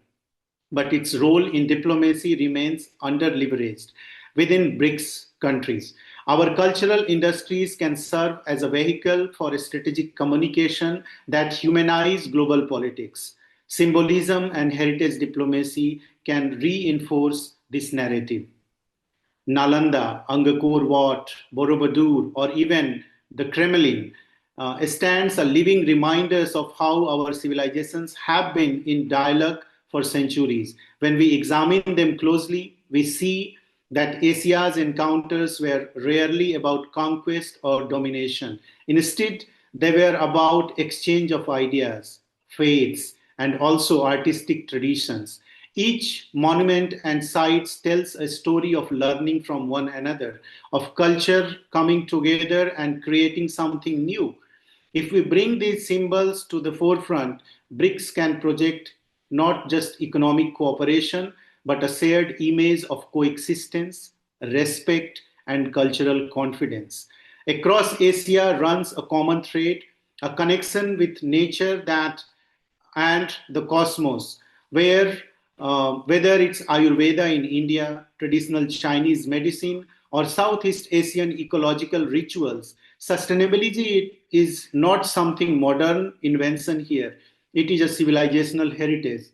But its role in diplomacy remains under-leveraged within BRICS countries. Our cultural industries can serve as a vehicle for strategic communication that humanize global politics. Symbolism and heritage diplomacy can reinforce this narrative. Nalanda, Angkor Wat, Borobudur, or even the Kremlin stands as living reminders of how our civilizations have been in dialogue for centuries. When we examine them closely, we see that Asia's encounters were rarely about conquest or domination. Instead, they were about exchange of ideas, faiths, and also artistic traditions. Each monument and site tells a story of learning from one another, of culture coming together and creating something new. If we bring these symbols to the forefront, BRICS can project not just economic cooperation, but a shared image of coexistence, respect, and cultural confidence. Across Asia runs a common thread, a connection with nature and the cosmos, where whether it's Ayurveda in India, traditional Chinese medicine, or Southeast Asian ecological rituals, sustainability is not something modern invention here. It is a civilizational heritage.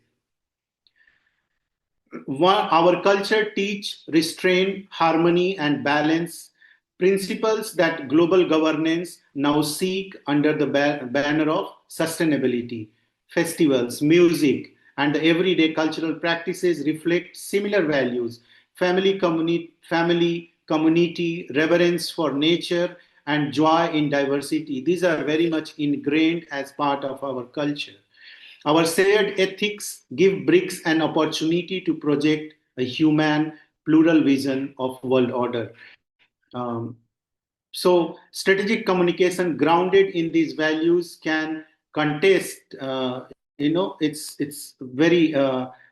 Our culture teach restraint, harmony, and balance, principles that global governance now seek under the banner of sustainability. Festivals, music, and the everyday cultural practices reflect similar values: family, community, reverence for nature, and joy in diversity. These are very much ingrained as part of our culture. Our shared ethics give BRICS an opportunity to project a human, plural vision of world order. So, strategic communication grounded in these values can contest, it's very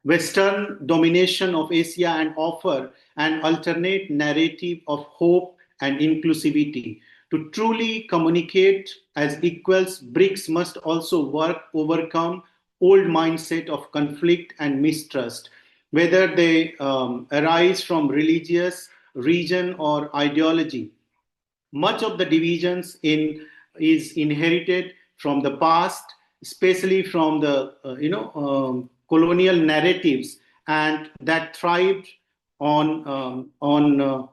Western domination of Asia and offer an alternate narrative of hope and inclusivity. To truly communicate as equals, BRICS must also overcome old mindset of conflict and mistrust, whether they arise from religious, region, or ideology. Much of the divisions is inherited from the past, especially from the colonial narratives, and that thrived on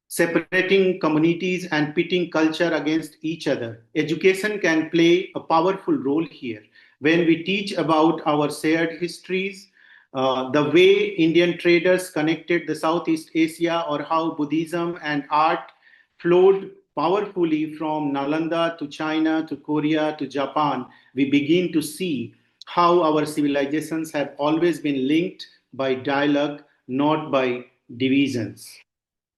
separating communities and pitting culture against each other. Education can play a powerful role here. When we teach about our shared histories, the way Indian traders connected the Southeast Asia, or how Buddhism and art flowed powerfully from Nalanda to China to Korea to Japan, we begin to see how our civilizations have always been linked by dialogue, not by divisions.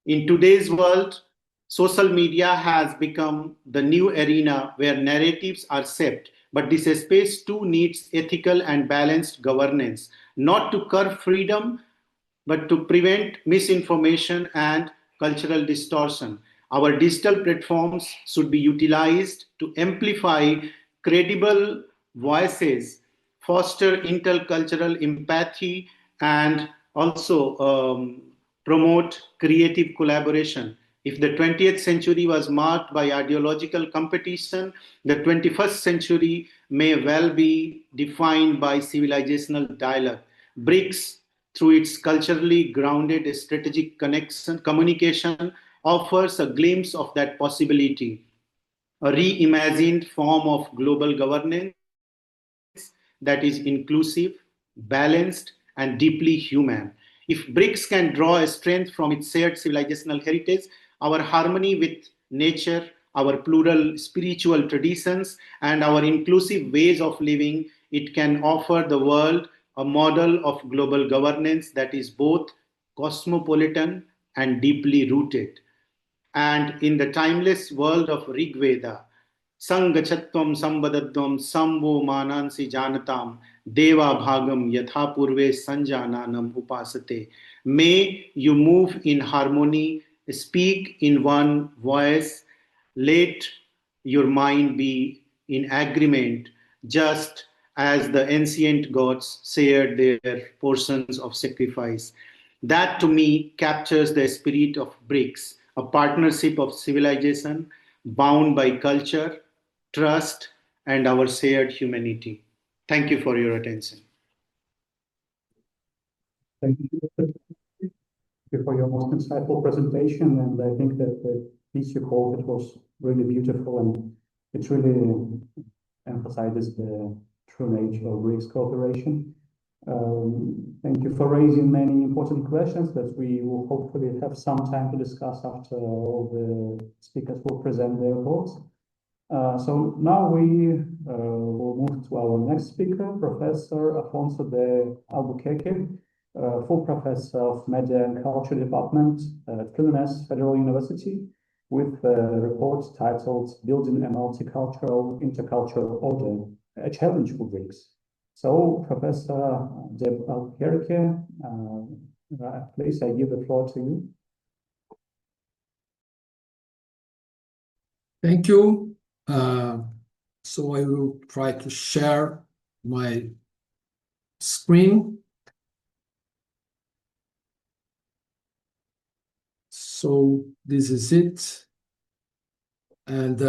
In today's world, social media has become the new arena where narratives are shaped, but this space too needs ethical and balanced governance, not to curb freedom, but to prevent misinformation and cultural distortion. Our digital platforms should be utilized to amplify credible voices, foster intercultural empathy, and also promote creative collaboration. If the 20th century was marked by ideological competition, the 21st century may well be defined by civilizational dialogue. BRICS, through its culturally grounded strategic communication, offers a glimpse of that possibility, a reimagined form of global governance that is inclusive, balanced, and deeply human. If BRICS can draw a strength from its shared civilizational heritage, our harmony with nature, our plural spiritual traditions, and our inclusive ways of living, it can offer the world a model of global governance that is both cosmopolitan and deeply rooted. And in the timeless world of Rig Veda, Sangachatvam Sambadadvam Sambo Manansi Janatam Deva Bhagam Yatha Purve Sanjananam Upasate. May you move in harmony, speak in one voice, let your mind be in agreement, just as the ancient gods shared their portions of sacrifice. That to me captures the spirit of BRICS, a partnership of civilization bound by culture, trust, and our shared humanity. Thank you for your attention. Thank you for your most insightful presentation, and I think that the piece you quoted was really beautiful, and it really emphasizes the true nature of BRICS cooperation. Thank you for raising many important questions that we will hopefully have some time to discuss after all the speakers will present their thoughts. So now we will move to our next speaker, Professor Afonso de Albuquerque, full professor of Media and Culture Department at Unesco Federal University, with a report titled Building a Multicultural Intercultural Order, a Challenge for BRICS. So, Professor de Albuquerque, please, I give the floor to you. Thank you. So I will try to share my screen. So this is it. And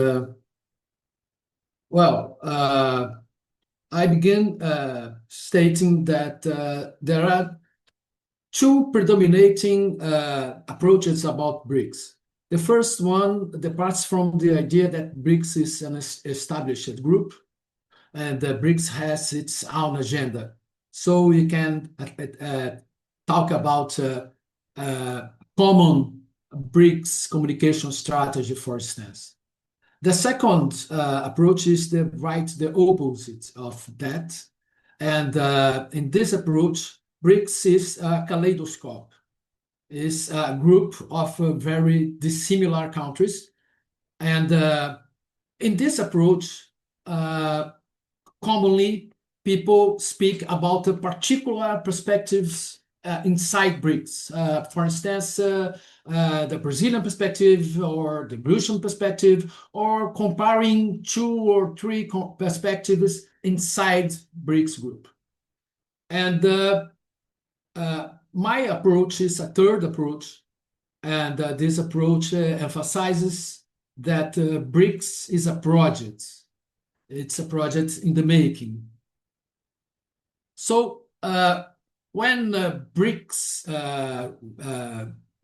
I begin stating that there are two predominating approaches about BRICS. The first one departs from the idea that BRICS is an established group, and BRICS has its own agenda. So we can talk about common BRICS communication strategy, for instance. The second approach is the opposite of that. And in this approach, BRICS is a kaleidoscope. It's a group of very dissimilar countries. And in this approach, commonly people speak about the particular perspectives inside BRICS. For instance, the Brazilian perspective or the Russian perspective, or comparing 2 or 3 perspectives inside BRICS group. And my approach is a third approach, and this approach emphasizes that BRICS is a project. It's a project in the making. So when BRICS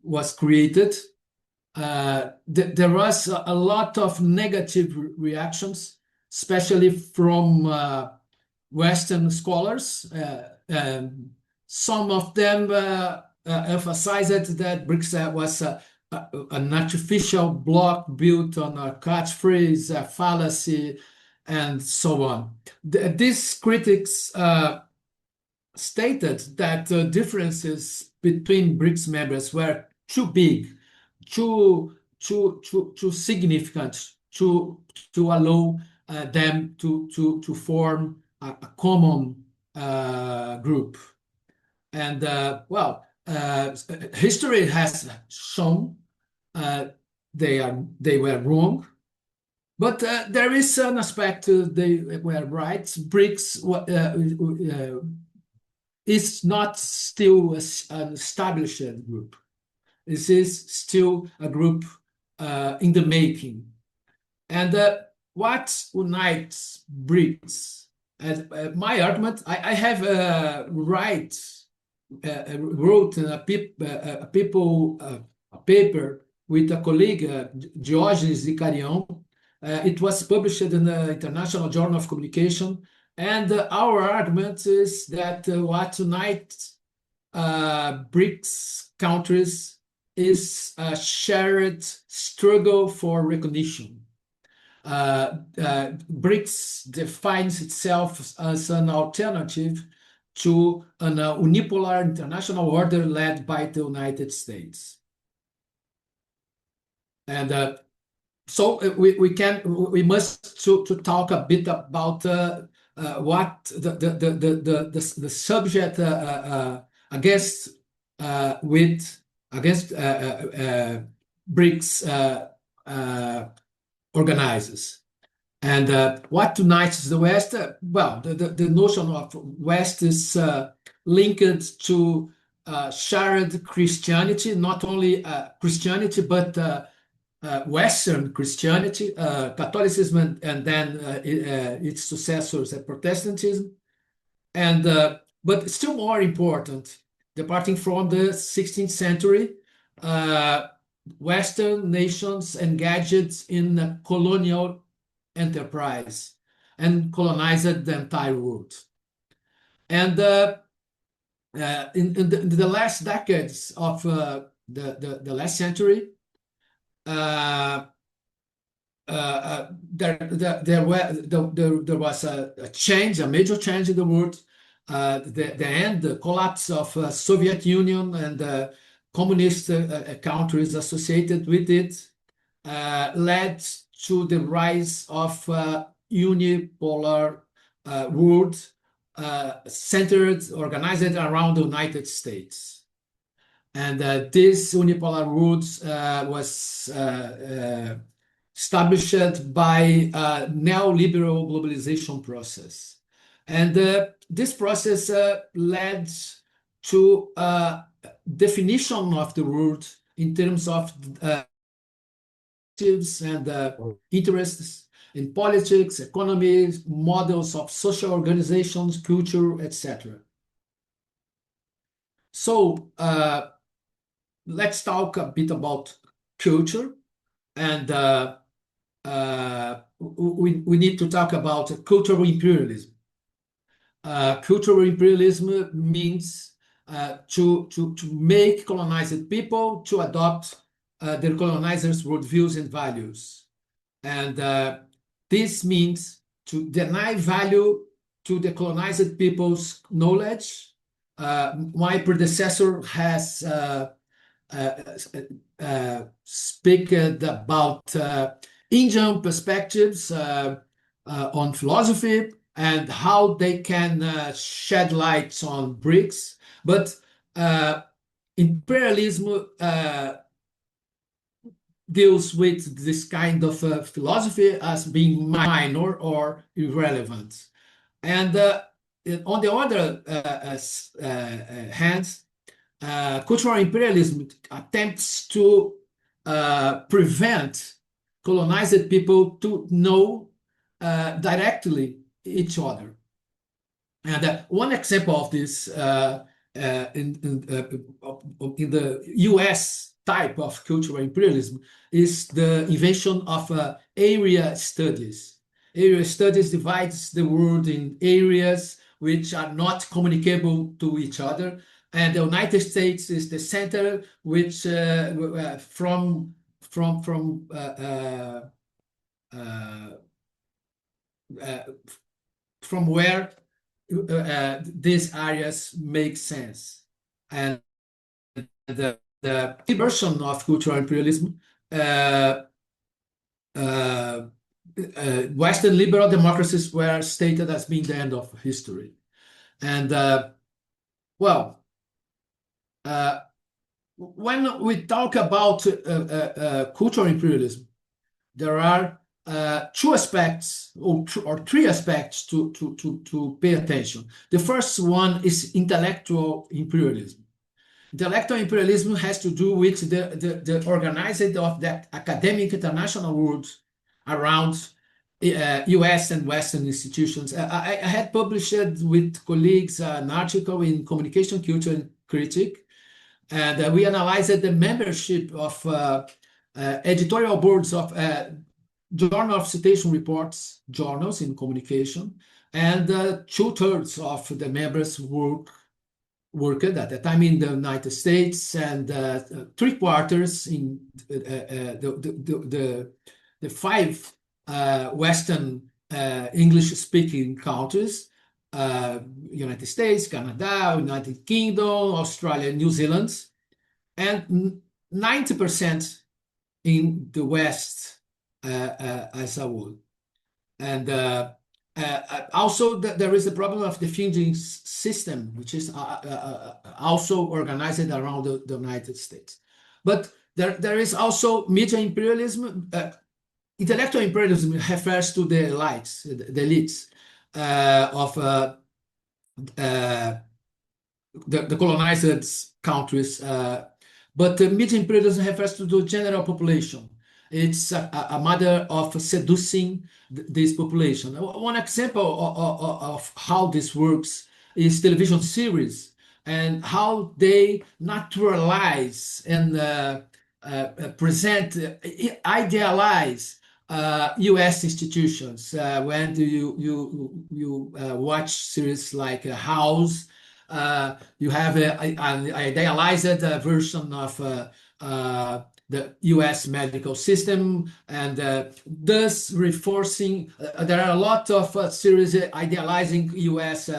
was created, there was a lot of negative reactions, especially from Western scholars. Some of them emphasized that BRICS was an artificial bloc built on a catchphrase, a fallacy, and so on. These critics stated that the differences between BRICS members were too big, too significant to allow them to form a common group. And history has shown they were wrong, but there is an aspect they were right. BRICS is not still an established group. This is still a group in the making. And what unites BRICS? As my argument, I have wrote a paper with a colleague, Diógenes Icarião. It was published in the International Journal of Communication. And our argument is that what unites BRICS countries is a shared struggle for recognition. BRICS defines itself as an alternative to an unipolar international order led by the United States. And so we must to talk a bit about what the subject against BRICS organizes. And what unites the West? Well, the notion of West is linked to shared Christianity, not only Christianity, but Western Christianity, Catholicism, and then its successors, Protestantism. And but still more important, departing from the 16th century, Western nations engaged in a colonial enterprise and colonized the entire world. And in the last decades of the last century, there was a change, a major change in the world. The collapse of Soviet Union and communist countries associated with it led to the rise of unipolar world organized around the United States. And this unipolar world was established by a neoliberal globalization process. And this process led to definition of the world in terms of and interests in politics, economy, models of social organizations, culture, etc. So let's talk a bit about culture, and we need to talk about cultural imperialism. Cultural imperialism means to make colonized people to adopt their colonizers' worldviews and values. And this means to deny value to the colonized people's knowledge. My predecessor has spoken about Indian perspectives on philosophy and how they can shed light on BRICS. But imperialism deals with this kind of philosophy as being minor or irrelevant. And on the other hand, cultural imperialism attempts to prevent colonized people to know directly each other. And one example of this in the US type of cultural imperialism is the invention of area studies. Area studies divides the world in areas which are not communicable to each other, and the United States is the center, which from where these areas make sense. And the version of cultural imperialism, Western liberal democracies were stated as being the end of history. And well, when we talk about cultural imperialism, there are two aspects or three aspects to pay attention. The first one is intellectual imperialism. Intellectual imperialism has to do with the organizing of the academic international world around US and Western institutions. I had published with colleagues an article in Communication Culture and Critique, and we analyzed the membership of editorial boards of Journal of Citation Reports journals in communication, and 2/3 of the members worked at the time in the United States, and 3/4 in the 5 Western English-speaking countries, United States, Canada, United Kingdom, Australia, New Zealand, and 90% in the West as a whole. And also there is the problem of the funding system, which is also organized around the United States. But there is also media imperialism. Intellectual imperialism refers to the elites of the colonized countries. But media imperialism refers to the general population. It's a matter of seducing this population. One example of how this works is television series and how they naturalize and present, idealize U.S. institutions. When you watch series like House, you have an idealized version of the U.S. medical system, and thus reinforcing. There are a lot of series idealizing U.S.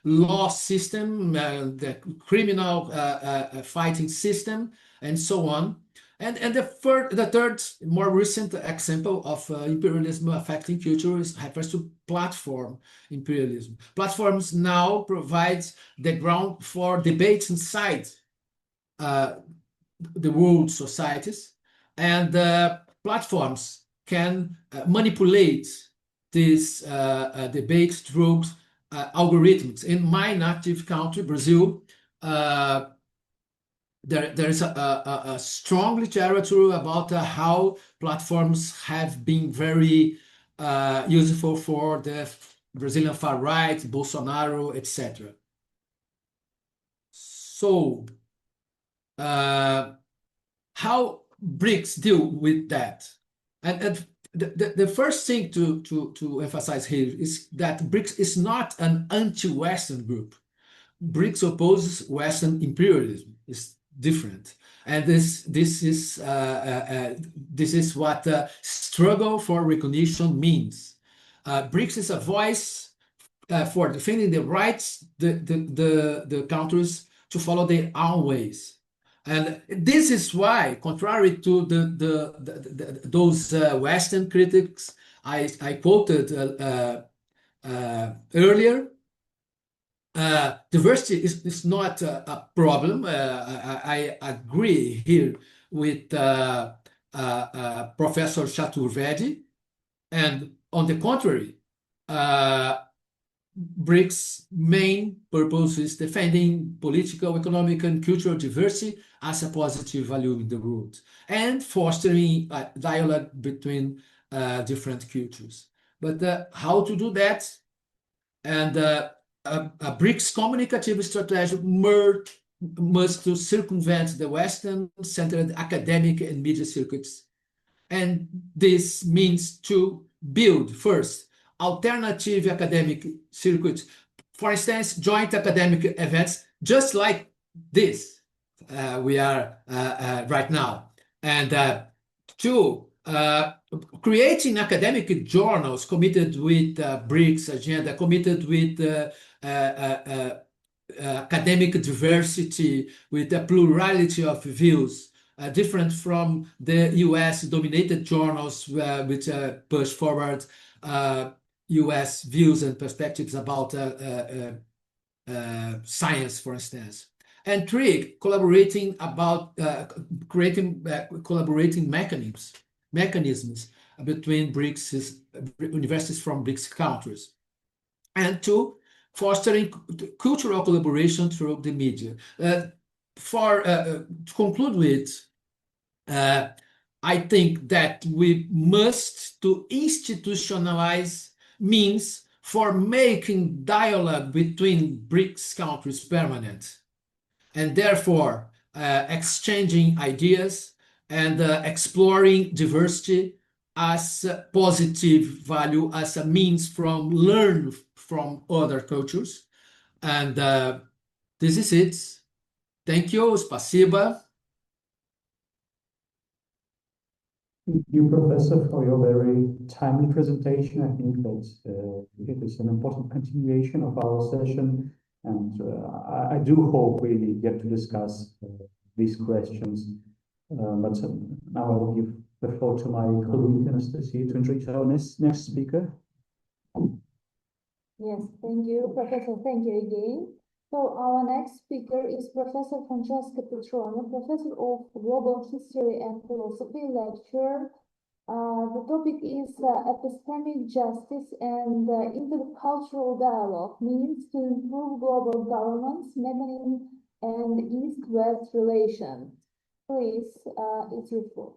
Law system, the criminal fighting system, and so on. And the third, more recent example of imperialism affecting culture refers to platform imperialism. Platforms now provide the ground for debates inside the world societies, and platforms can manipulate this debate through algorithms. In my native country, Brazil, there is a strong literature about how platforms have been very useful for the Brazilian far right, Bolsonaro, etc. So, how BRICS deal with that? And the first thing to emphasize here is that BRICS is not an anti-Western group. BRICS opposes Western imperialism. It's different, and this is what struggle for recognition means. BRICS is a voice for defending the rights the countries to follow their own ways. And this is why, contrary to those Western critics I quoted earlier, diversity is not a problem. I agree here with Professor Chaturvedi, and on the contrary, BRICS' main purpose is defending political, economic, and cultural diversity as a positive value in the world, and fostering a dialogue between different cultures. But how to do that? And a BRICS communicative strategy must to circumvent the Western-centered academic and media circuits. And this means to build, first, alternative academic circuits. For instance, joint academic events, just like this we are right now. And two, creating academic journals committed with BRICS agenda, committed with academic diversity, with a plurality of views, different from the US-dominated journals which push forward US views and perspectives about science, for instance. And three, collaborating about creating collaborating mechanisms between BRICS universities from BRICS countries. And two, fostering cultural collaboration through the media. To conclude with, I think that we must to institutionalize means for making dialogue between BRICS countries permanent, and therefore exchanging ideas and exploring diversity as a positive value, as a means from learn from other cultures. And this is it. Thank you, спасибо. Thank you, Professor, for your very timely presentation. I think that it is an important continuation of our session, and I do hope we get to discuss these questions. But now I will give the floor to my colleague Anastasia to introduce our next speaker. Yes, thank you, Professor. Thank you again. So our next speaker is Professor Francesca Petrone, Professor of Global History and Philosophy, lecturer. The topic is epistemic justice and intercultural dialogue, means to improve global governance, mechanism, and East-West relations. Please, it's your floor.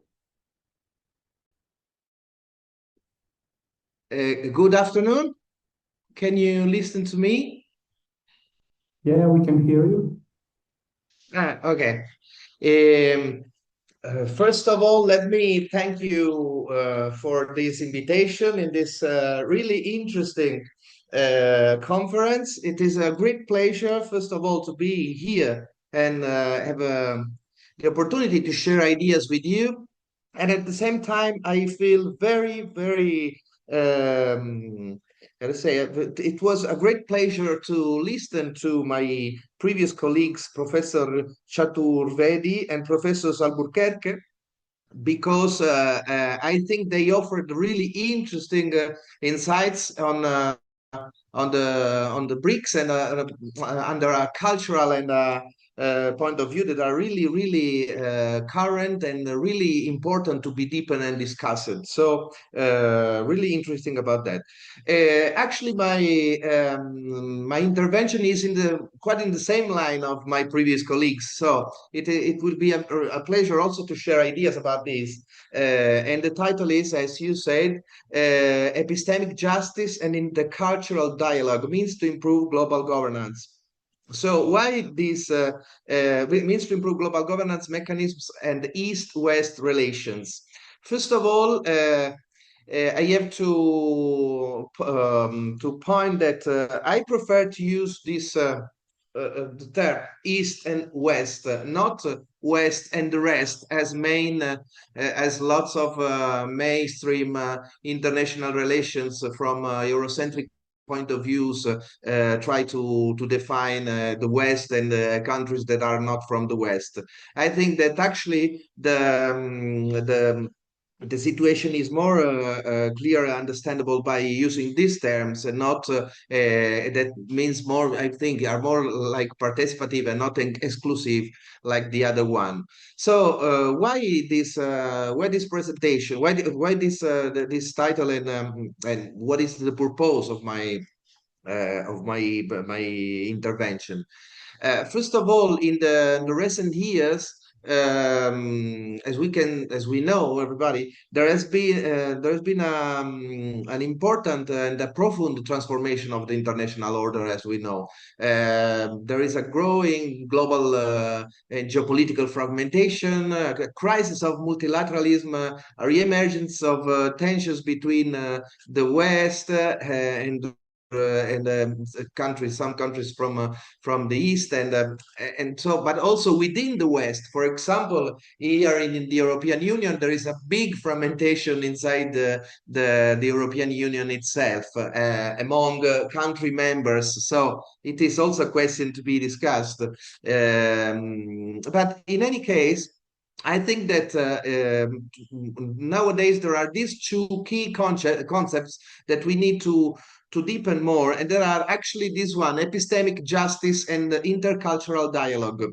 Good afternoon. Can you listen to me? Yeah, we can hear you. Okay. First of all, let me thank you for this invitation in this really interesting conference. It is a great pleasure, first of all, to be here and have the opportunity to share ideas with you. And at the same time, I feel very, very gotta say, it was a great pleasure to listen to my previous colleagues, Professor Chaturvedi and Professor Albuquerque, because I think they offered really interesting insights on the BRICS and under a cultural and point of view that are really, really current and really important to be deepened and discussed. So really interesting about that. Actually, my intervention is quite in the same line of my previous colleagues. So it will be a pleasure also to share ideas about this. And the title is, as you said, Epistemic Justice and Intercultural Dialogue, means to improve global governance. So why this means to improve global governance mechanisms and East-West relations? First of all, I have to point that I prefer to use this the term East and West, not West and the rest, as main as lots of mainstream international relations from Eurocentric point of views try to define the West and the countries that are not from the West. I think that actually the situation is more clear and understandable by using these terms, and not that means more, I think, are more like participative and not exclusive like the other one. So why this presentation? Why this title, and what is the purpose of my intervention? First of all, in the recent years, as we know, everybody, there has been an important and a profound transformation of the international order, as we know. There is a growing global and geopolitical fragmentation, a crisis of multilateralism, a re-emergence of tensions between the West and countries, some countries from the East, and so, but also within the West. For example, here in the European Union, there is a big fragmentation inside the European Union itself among country members. So it is also a question to be discussed. But in any case, I think that nowadays there are these two key concepts that we need to deepen more, and there are actually this one: epistemic justice and intercultural dialogue.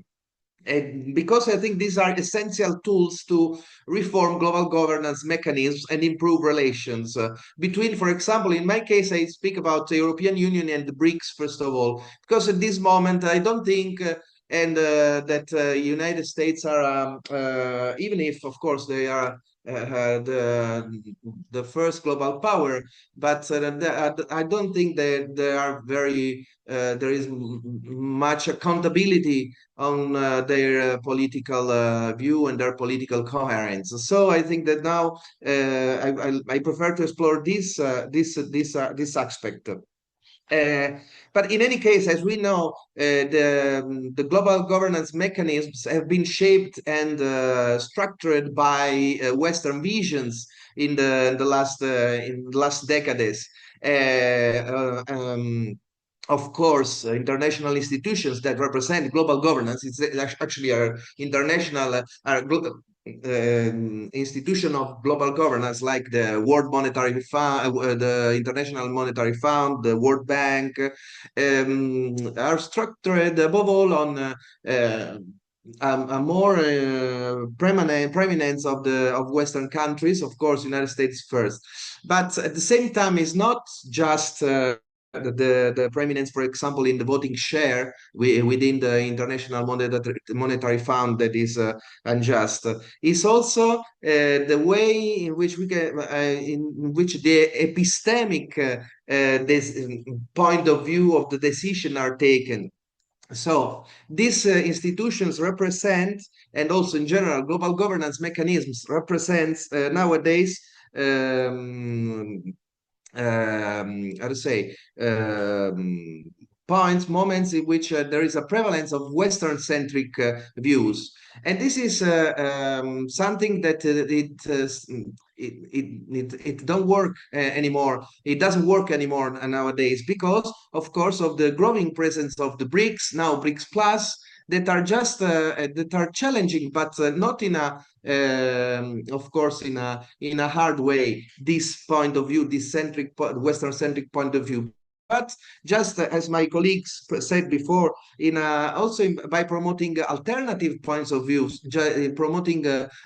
And because I think these are essential tools to reform global governance mechanisms and improve relations between, for example, in my case, I speak about the European Union and the BRICS, first of all, because at this moment, I don't think and that United States are, even if, of course, they are the first global power, but I don't think that they are very, there is much accountability on their political view and their political coherence. So I think that now I prefer to explore this aspect. But in any case, as we know, the global governance mechanisms have been shaped and structured by Western visions in the last decades. Of course, international institutions that represent global governance, it's actually are international, institution of global governance like the World Monetary Fund, the International Monetary Fund, the World Bank, are structured above all on a more preeminence of Western countries, of course, United States first, but at the same time, it's not just the preeminence, for example, in the voting share within the International Monetary Fund that is unjust. It's also the way in which we can, in which the epistemic this point of view of the decision are taken. So these institutions represent, and also in general, global governance mechanisms represents nowadays how to say, points, moments in which there is a prevalence of Western-centric views. And this is something that it don't work anymore. It doesn't work anymore nowadays because, of course, of the growing presence of the BRICS, now BRICS Plus, that are just that are challenging, but not in a of course in a hard way. This point of view, this Western centric point of view. But just as my colleagues said before, by promoting alternative points of views, promoting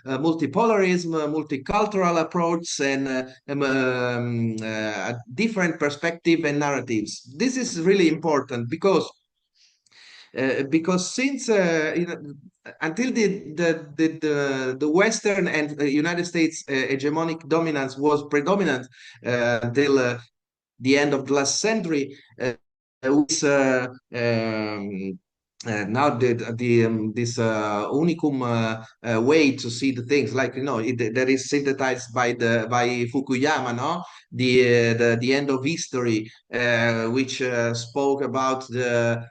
multipolarism, multicultural approach, and a different perspective and narratives. This is really important because since until the Western and United States hegemonic dominance was predominant until the end of the last century, with now this unicum way to see the things, like that is synthesized by Fukuyama, no, the end of history, which spoke about the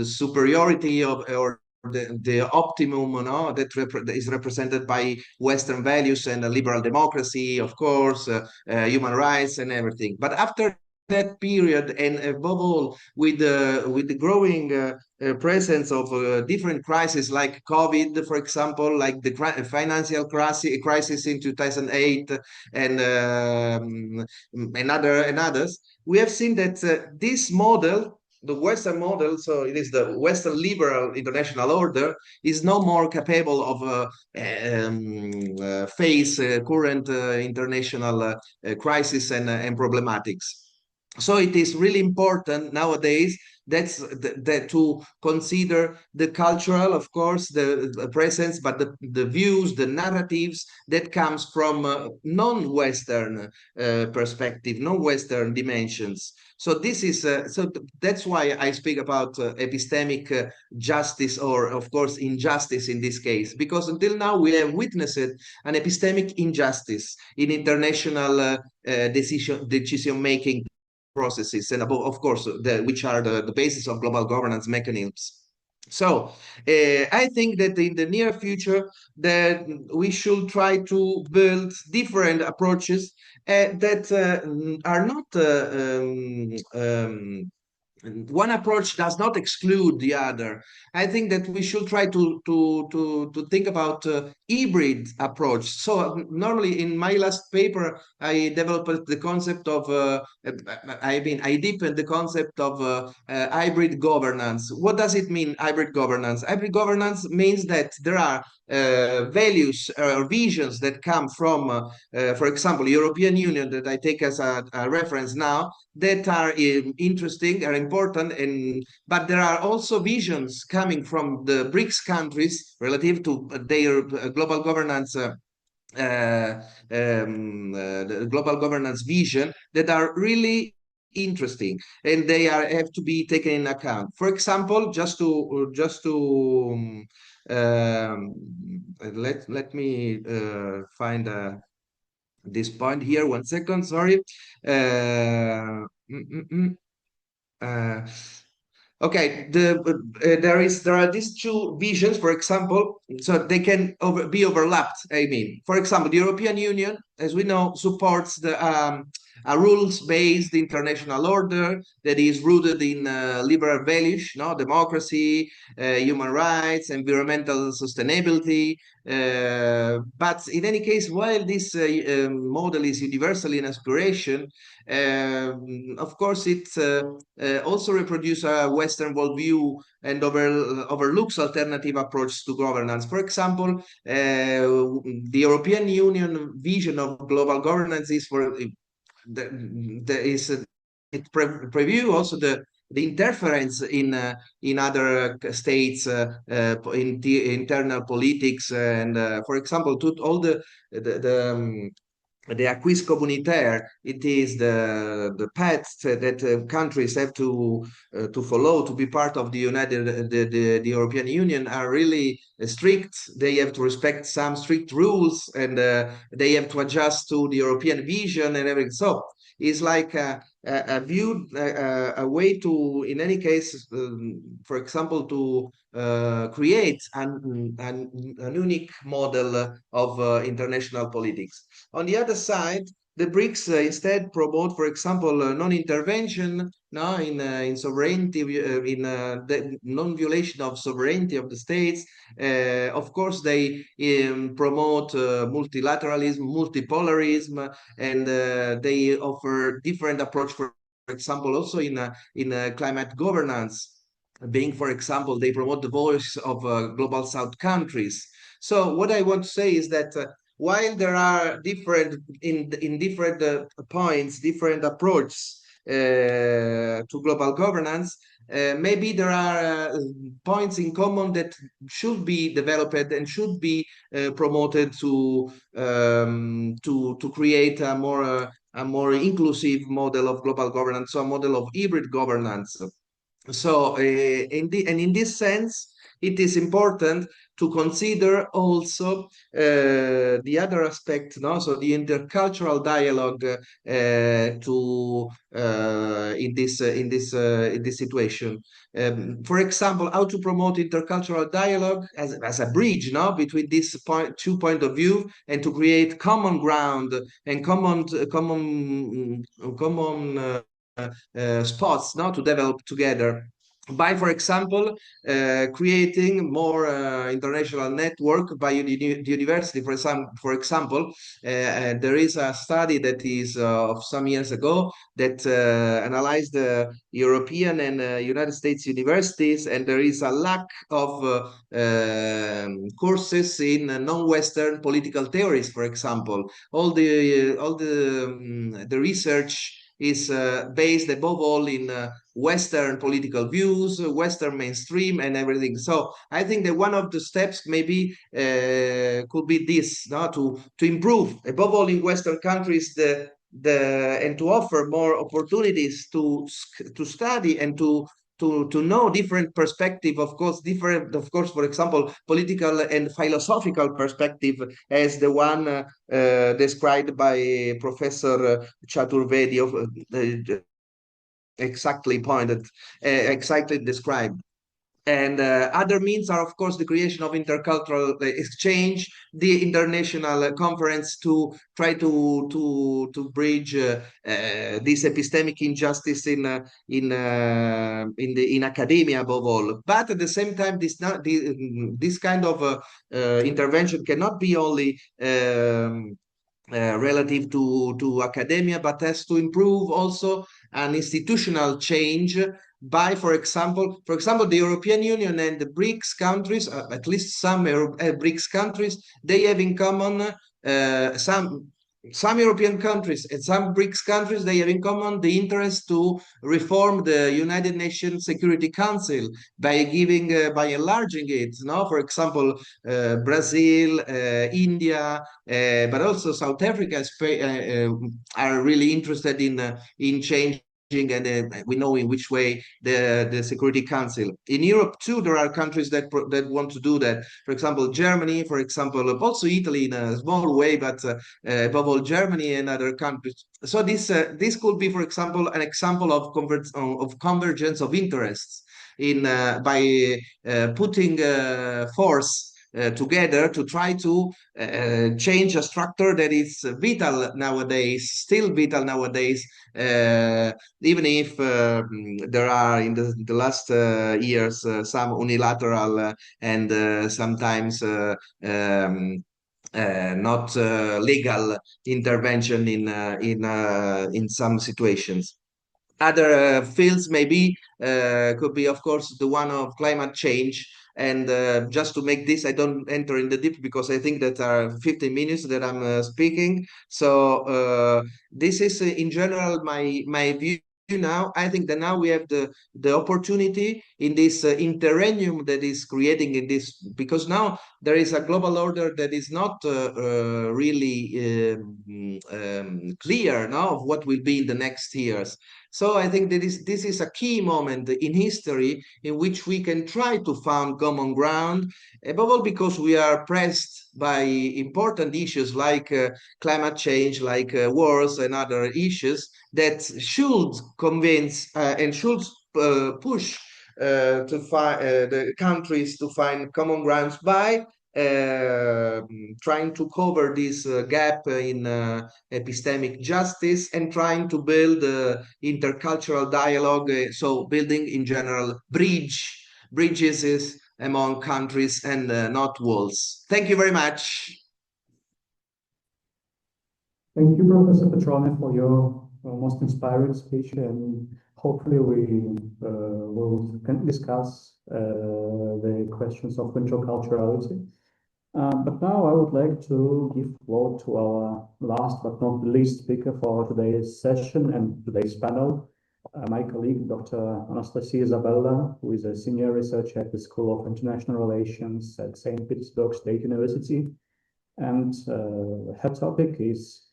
superiority of, or the optimum, no, that is represented by Western values and liberal democracy, of course, human rights and everything. But after that period, and above all with the growing presence of different crises like COVID, for example, like the financial crisis in 2008, and others, we have seen that this model, the Western model, so it is the Western liberal international order, is no more capable of face current international crisis and problematics. So it is really important nowadays that to consider the cultural, of course, the presence, but the views, the narratives that comes from non-Western perspective, non-Western dimensions. So this is that's why I speak about epistemic justice, or of course injustice in this case, because until now we have witnessed an epistemic injustice in international decision making processes, and above, of course, which are the basis of global governance mechanisms. So I think that in the near future that we should try to build different approaches that are not one approach does not exclude the other. I think that we should try to think about hybrid approach. So normally in my last paper, I developed the concept of, I deepened the concept of hybrid governance. What does it mean, hybrid governance? Hybrid governance means that there are values or visions that come from, for example, European Union that I take as a reference now, that are interesting, are important, but there are also visions coming from the BRICS countries relative to their global governance the global governance vision that are really interesting, and they have to be taken in account. For example, let me find this point here. 1 second, sorry. Okay, there are these two visions, for example, so they can be overlapped. I mean, for example, the European Union, as we know, supports a rules-based international order that is rooted in liberal values, no, democracy, human rights, environmental sustainability. But in any case, while this model is universally an aspiration, of course, it also reproduces a Western worldview and overlooks alternative approaches to governance. For example, the European Union vision of global governance is for it preview also the interference in other states in the internal politics, and for example, to all the acquis communautaire, it is the paths that countries have to follow to be part of the the European Union are really strict. They have to respect some strict rules, and they have to adjust to the European vision and everything. So it's like a view, a way to, in any case, for example, to create an unique model of international politics. On the other side, the BRICS instead promote, for example, non-intervention, no, in sovereignty, in the non-violation of sovereignty of the states. Of course, they promote multilateralism, multipolarism, and they offer different approach. For example, also in climate governance, being, for example, they promote the voice of global South countries. So what I want to say is that while there are different in different points, different approaches to global governance, maybe there are points in common that should be developed and should be promoted to create a more inclusive model of global governance, so a model of hybrid governance. So in this sense, it is important to consider also the other aspect, no? So the intercultural dialogue in this situation. For example, how to promote intercultural dialogue as a bridge, no, between these two points of view, and to create common ground and common spots, now to develop together by, for example, creating more international network by the university. For example, there is a study that is of some years ago that analyzed the European and United States universities, and there is a lack of courses in non-Western political theories. For example, all the research is based above all in Western political views, Western mainstream, and everything. So I think that one of the steps maybe could be this, no? To improve above all in Western countries and to offer more opportunities to study and to know different perspective, of course, for example, political and philosophical perspective, as the one described by Professor Chaturvedi, exactly described. And other means are, of course, the creation of intercultural exchange, the international conference to try to bridge this epistemic injustice in academia above all. But at the same time, this kind of intervention cannot be only relative to academia, but has to improve also an institutional change by, for example, the European Union and the BRICS countries, at least some BRICS countries, they have in common some European countries and some BRICS countries, they have in common the interest to reform the United Nations Security Council by by enlarging it. No, for example, Brazil, India, but also South Africa are really interested in changing, and we know in which way the Security Council. In Europe too, there are countries that want to do that. For example, Germany, for example, also Italy in a small way, but above all Germany and other countries. So this could be, for example, an example of convergence of interests in by putting force together to try to change a structure that is vital nowadays, still vital nowadays, even if there are in the last years some unilateral and sometimes not legal intervention in some situations. Other fields maybe could be, of course, the one of climate change. And just to make this, I don't enter in the deep because I think that are 15 minutes that I'm speaking. So this is in general my view now. I think that now we have the opportunity in this interregnum that is creating in this, because now there is a global order that is not really clear now of what will be in the next years. So I think that this is a key moment in history in which we can try to find common ground, above all because we are pressed by important issues like climate change, like wars and other issues that should convince and should push to find the countries to find common grounds by trying to cover this gap in epistemic justice and trying to build intercultural dialogue, so building in general bridges among countries and not walls. Thank you very much. Thank you, Professor Petrone, for your most inspiring speech, and hopefully we will discuss the questions of interculturality. But now I would like to give floor to our last but not least speaker for today's session and today's panel, my colleague, Dr. Anastasia Zabella, who is a senior researcher at the School of International Relations at St. Petersburg State University. And her topic is,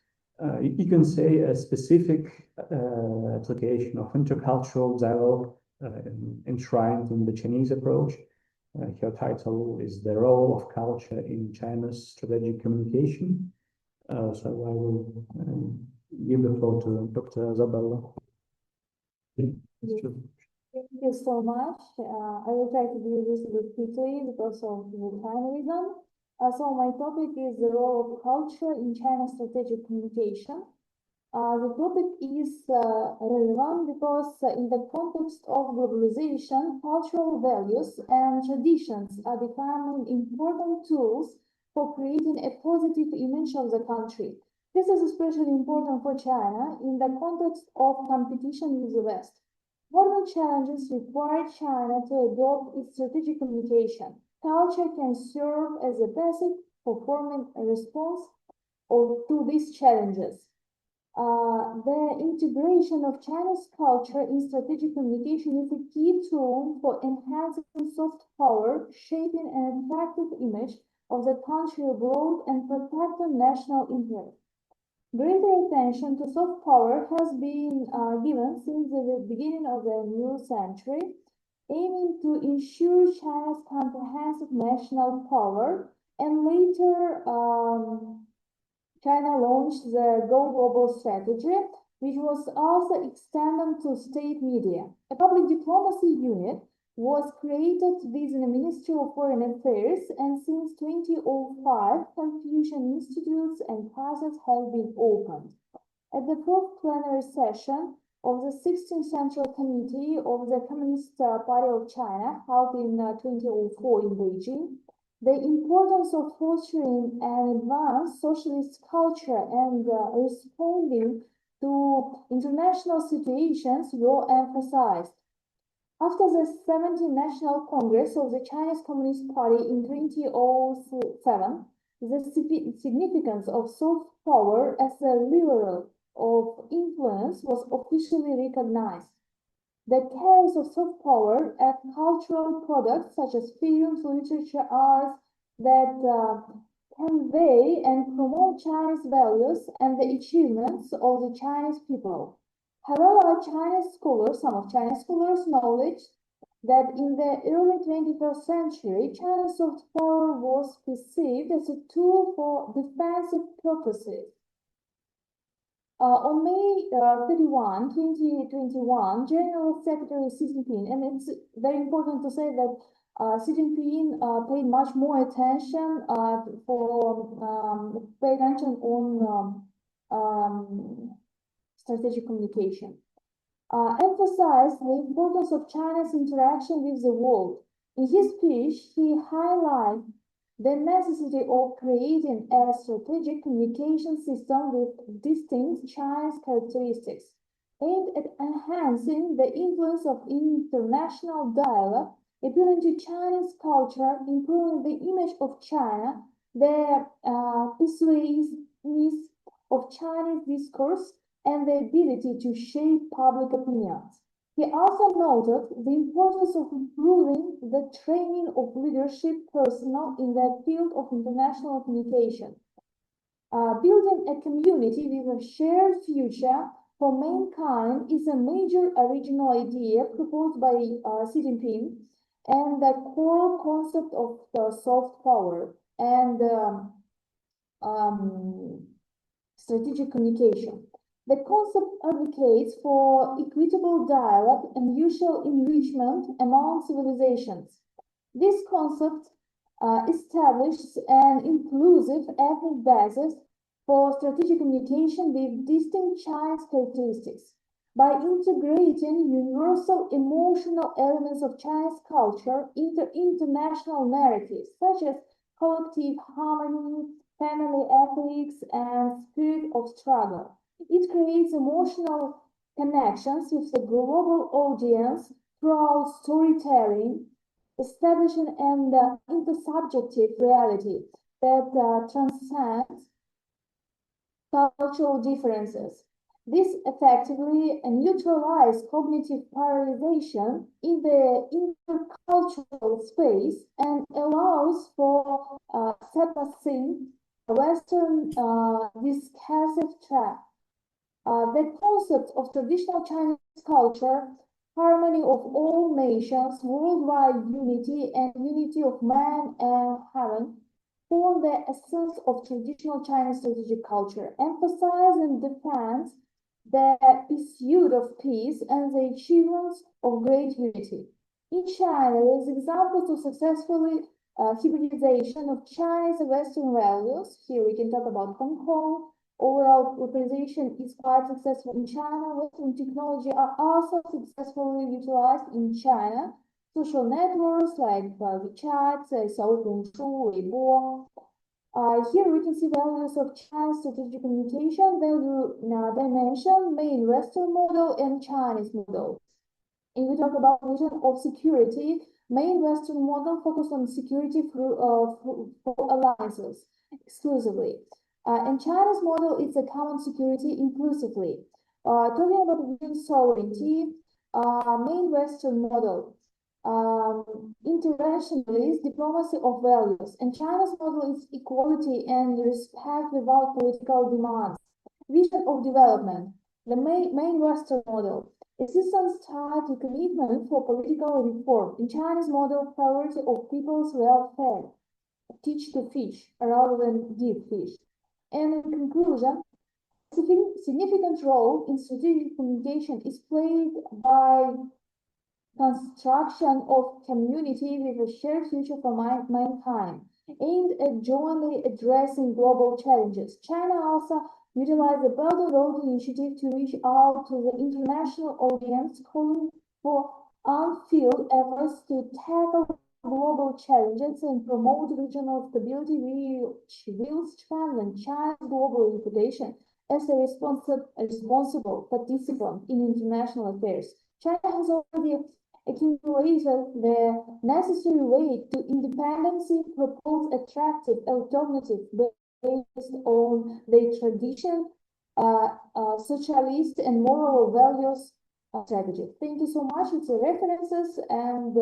you can say, a specific application of intercultural dialogue enshrined in the Chinese approach. Her title is The Role of Culture in China's Strategic Communication. So I will give the floor to Dr. Zabella. Thank you so much. I will try to do this a bit quickly because of the time reason. So my topic is the role of culture in China's strategic communication. The topic is relevant because in the context of globalization, cultural values and traditions are becoming important tools for creating a positive image of the country. This is especially important for China in the context of competition with the West. Modern challenges require China to adopt its strategic communication. Culture can serve as a basic for forming a response to these challenges. The integration of China's culture in strategic communication is a key tool for enhancing soft power, shaping an attractive image of the country abroad, and protecting national interest. Greater attention to soft power has been given since the beginning of the new century, aiming to ensure China's comprehensive national power, and later China launched the Go Global strategy, which was also extended to state media. A public diplomacy unit was created within the Ministry of Foreign Affairs, and since 2005, Confucian institutes and classes have been opened. At the fourth plenary session of the 16th Central Committee of the Communist Party of China, held in 2004 in Beijing, the importance of fostering an advanced socialist culture and responding to international situations were emphasized. After the 17th National Congress of the Chinese Communist Party in 2007, the significance of soft power as a lever of influence was officially recognized. The case of soft power as cultural products such as films, literature, arts that convey and promote Chinese values and the achievements of the Chinese people. However, some of Chinese scholars acknowledge that in the early 21st century, China's soft power was perceived as a tool for defensive purposes. On May 31, 2021, General Secretary Xi Jinping, and it's very important to say that Xi Jinping paid much more attention on strategic communication. Emphasized the importance of China's interaction with the world. In his speech, he highlighted the necessity of creating a strategic communication system with distinct Chinese characteristics, aimed at enhancing the influence of international dialogue, appealing to Chinese culture, improving the image of China, the persuasiveness of Chinese discourse, and the ability to shape public opinions. He also noted the importance of improving the training of leadership personnel in the field of international communication. Building a community with a shared future for mankind is a major original idea proposed by Xi Jinping and the core concept of the soft power and strategic communication. The concept advocates for equitable dialogue and mutual enrichment among civilizations. This concept establishes an inclusive ethnic basis for strategic communication with distinct Chinese characteristics. By integrating universal emotional elements of Chinese culture into international narratives, such as collective harmony, family ethics, and spirit of struggle, it creates emotional connections with the global audience throughout storytelling, establishing an intersubjective reality that transcends cultural differences. This effectively neutralizes cognitive polarization in the intercultural space and allows for surpassing Western discursive track. The concept of traditional Chinese culture, harmony of all nations, worldwide unity, and unity of man and heaven form the essence of traditional Chinese strategic culture, emphasize and defends the pursuit of peace and the achievements of great unity. In China, there is examples of successfully hybridization of Chinese and Western values. Here we can talk about Hong Kong. Overall localization is quite successful in China. Western technology are also successfully utilized in China. Social networks like WeChat, Xiaohongshu, Weibo. Here we can see values of China's strategic communication, value dimension, main Western model and Chinese model. If we talk about vision of security, main Western model focus on security for alliances exclusively. And China's model is a common security inclusively. Talking about vision sovereignty, main Western model, interventionist diplomacy of values, and China's model is equality and respect without political demands. Vision of development, the main Western model, assistance tied to commitment for political reform. In Chinese model, priority of people's welfare, teach to fish rather than give fish. And in conclusion, significant role in strategic communication is played by construction of community with a shared future for mankind, aimed at jointly addressing global challenges. China also utilized the Belt and Road Initiative to reach out to the international audience, calling for on-field efforts to tackle global challenges and promote regional stability, which will strengthen China's global reputation as a responsible participant in international affairs. China has already accumulated the necessary weight to independently propose attractive alternatives based on their tradition, socialist and moral values strategy. Thank you so much. It's a references and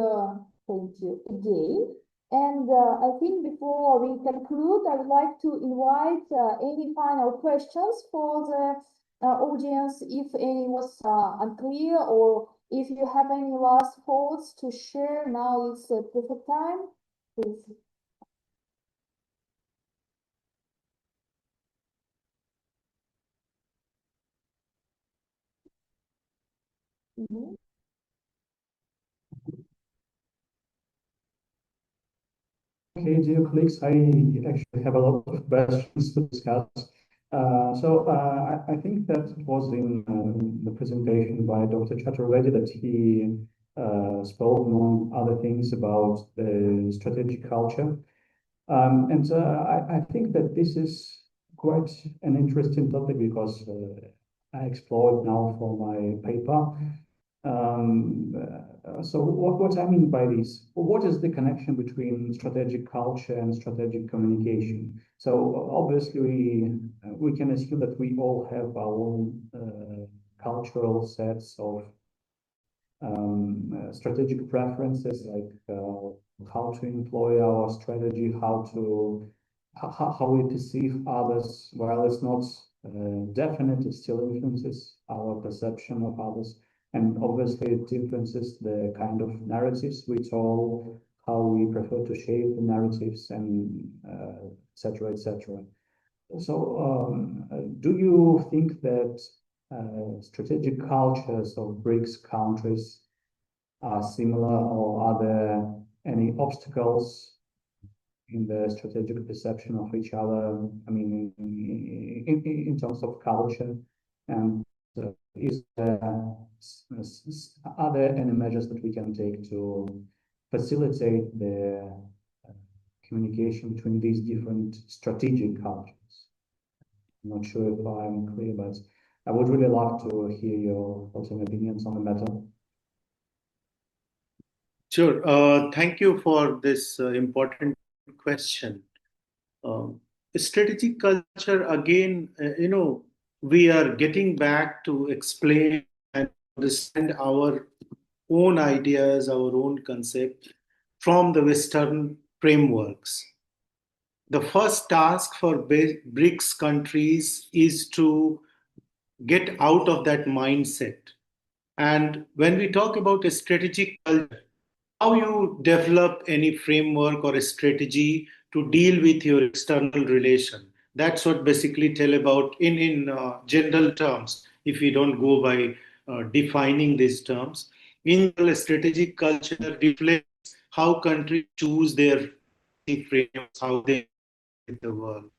thank you again. And I think before we conclude, I would like to invite any final questions for the audience, if any was unclear, or if you have any last thoughts to share. Now is the perfect time. Please. Okay, dear colleagues, I actually have a lot of questions to discuss. I think that it was in the presentation by Dr. Chaturvedi that he spoke, among other things, about the strategic culture. I think that this is quite an interesting topic because I explore it now for my paper. So what I mean by this, what is the connection between strategic culture and strategic communication? So obviously we can assume that we all have our own cultural sets of strategic preferences, like how to employ our strategy, how we perceive others. While it's not definite, it still influences our perception of others. And obviously it influences the kind of narratives we tell, how we prefer to shape the narratives, and et cetera, et cetera. So do you think that strategic cultures of BRICS countries are similar, or are there any obstacles in the strategic perception of each other? I mean, in terms of culture, and are there any measures that we can take to facilitate the communication between these different strategic cultures? I'm not sure if I'm clear, but I would really love to hear your thoughts and opinions on the matter. Sure. Thank you for this important question. Strategic culture, again, we are getting back to explain and understand our own ideas, our own concept from the Western frameworks. The first task for BRICS countries is to get out of that mindset. And when we talk about a strategic culture, how you develop any framework or a strategy to deal with your external relation. That's what basically tell about in general terms, if we don't go by defining these terms. In the strategic culture reflects how countries choose their frameworks, how they with the world.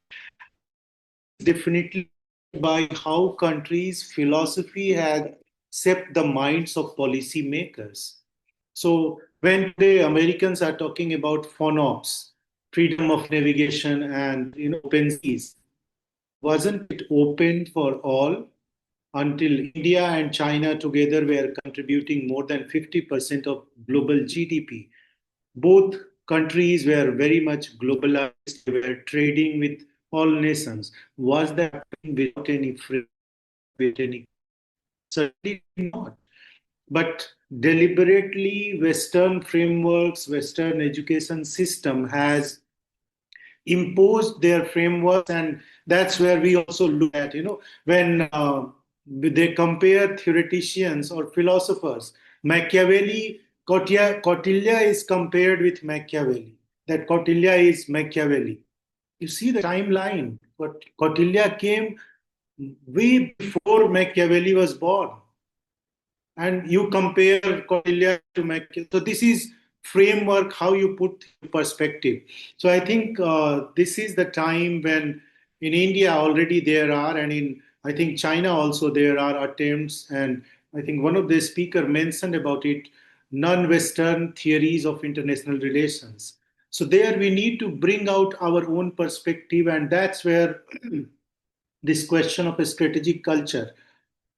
Definitely by how countries' philosophy has shaped the minds of policymakers. So when the Americans are talking about FONOPS, freedom of navigation and open seas, wasn't it open for all until India and China together were contributing more than 50% of global GDP? Both countries were very much globalized, they were trading with all nations. Was that happening without any freedom, with any? Certainly not. But deliberately, Western frameworks, Western education system has imposed their frameworks, and that's where we also look at, when they compare theoreticians or philosophers, Machiavelli, Kautilya is compared with Machiavelli, that Kautilya is Machiavelli. You see the timeline, but Kautilya came way before Machiavelli was born. and you compare Cordelia to Machiavelli. So this is framework, how you put perspective. So I think this is the time when in India already there are, and in I think China also there are attempts, and I think one of the speaker mentioned about it, non-Western theories of international relations. So there we need to bring out our own perspective, and that's where this question of a strategic culture.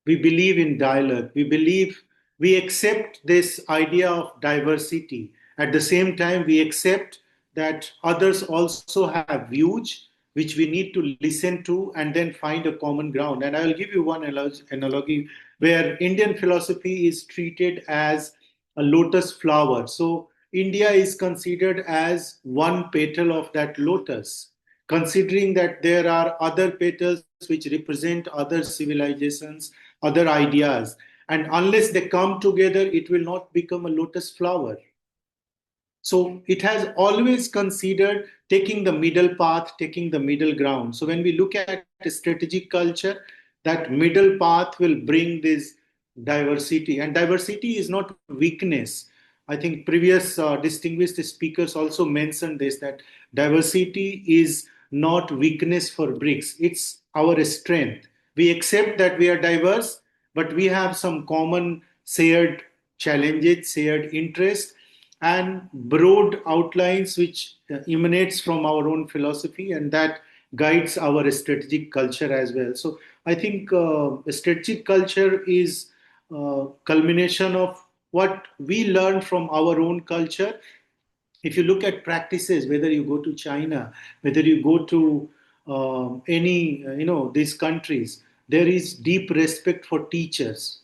We believe in dialogue. We accept this idea of diversity. At the same time, we accept that others also have views which we need to listen to and then find a common ground. And I will give you one analogy where Indian philosophy is treated as a lotus flower. So India is considered as one petal of that lotus, considering that there are other petals which represent other civilizations, other ideas. And unless they come together, it will not become a lotus flower. So it has always considered taking the middle path, taking the middle ground. So when we look at strategic culture, that middle path will bring this diversity. And diversity is not weakness. I think previous distinguished speakers also mentioned this, that diversity is not weakness for BRICS. It's our strength. We accept that we are diverse, but we have some common shared challenges, shared interests, and broad outlines which emanates from our own philosophy, and that guides our strategic culture as well. So I think strategic culture is culmination of what we learn from our own culture. If you look at practices, whether you go to China, whether you go to any these countries, there is deep respect for teachers.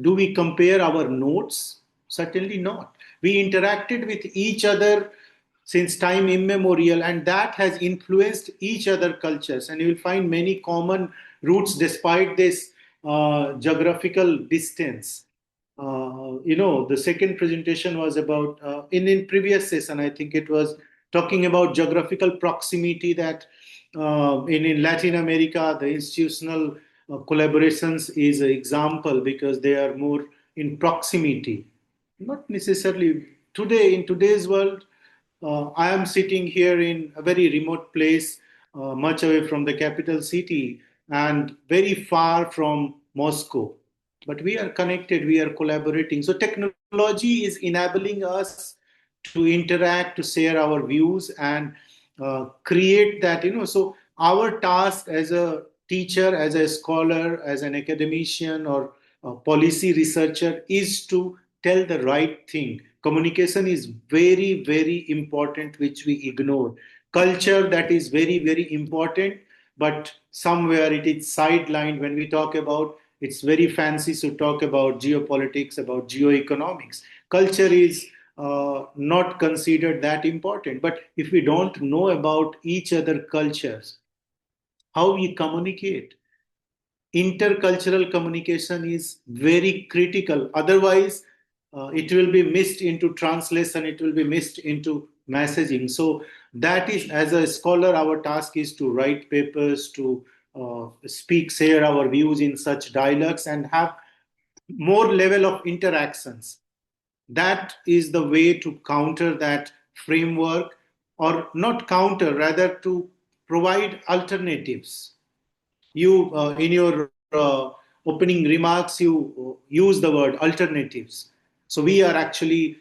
Do we compare our notes? Certainly not. We interacted with each other since time immemorial, and that has influenced each other cultures. And you will find many common roots despite this geographical distance. The second presentation was about, in previous session, I think it was talking about geographical proximity, that in Latin America, the institutional collaborations is an example because they are more in proximity. Not necessarily today, in today's world, I am sitting here in a very remote place, much away from the capital city and very far from Moscow. But we are connected, we are collaborating. So technology is enabling us to interact, to share our views, and create that. So our task as a teacher, as a scholar, as an academician, or a policy researcher is to tell the right thing. Communication is very, very important, which we ignore. Culture, that is very, very important, but somewhere it is sidelined when we talk about. It's very fancy to talk about geopolitics, about geoeconomics. Culture is not considered that important. But if we don't know about each other cultures, how we communicate, intercultural communication is very critical. Otherwise, it will be missed into translation, it will be missed into messaging. So that is, as a scholar, our task is to write papers, to speak, share our views in such dialogues, and have more level of interactions. That is the way to counter that framework, or not counter, rather to provide alternatives. You, in your opening remarks, you use the word alternatives. So we are actually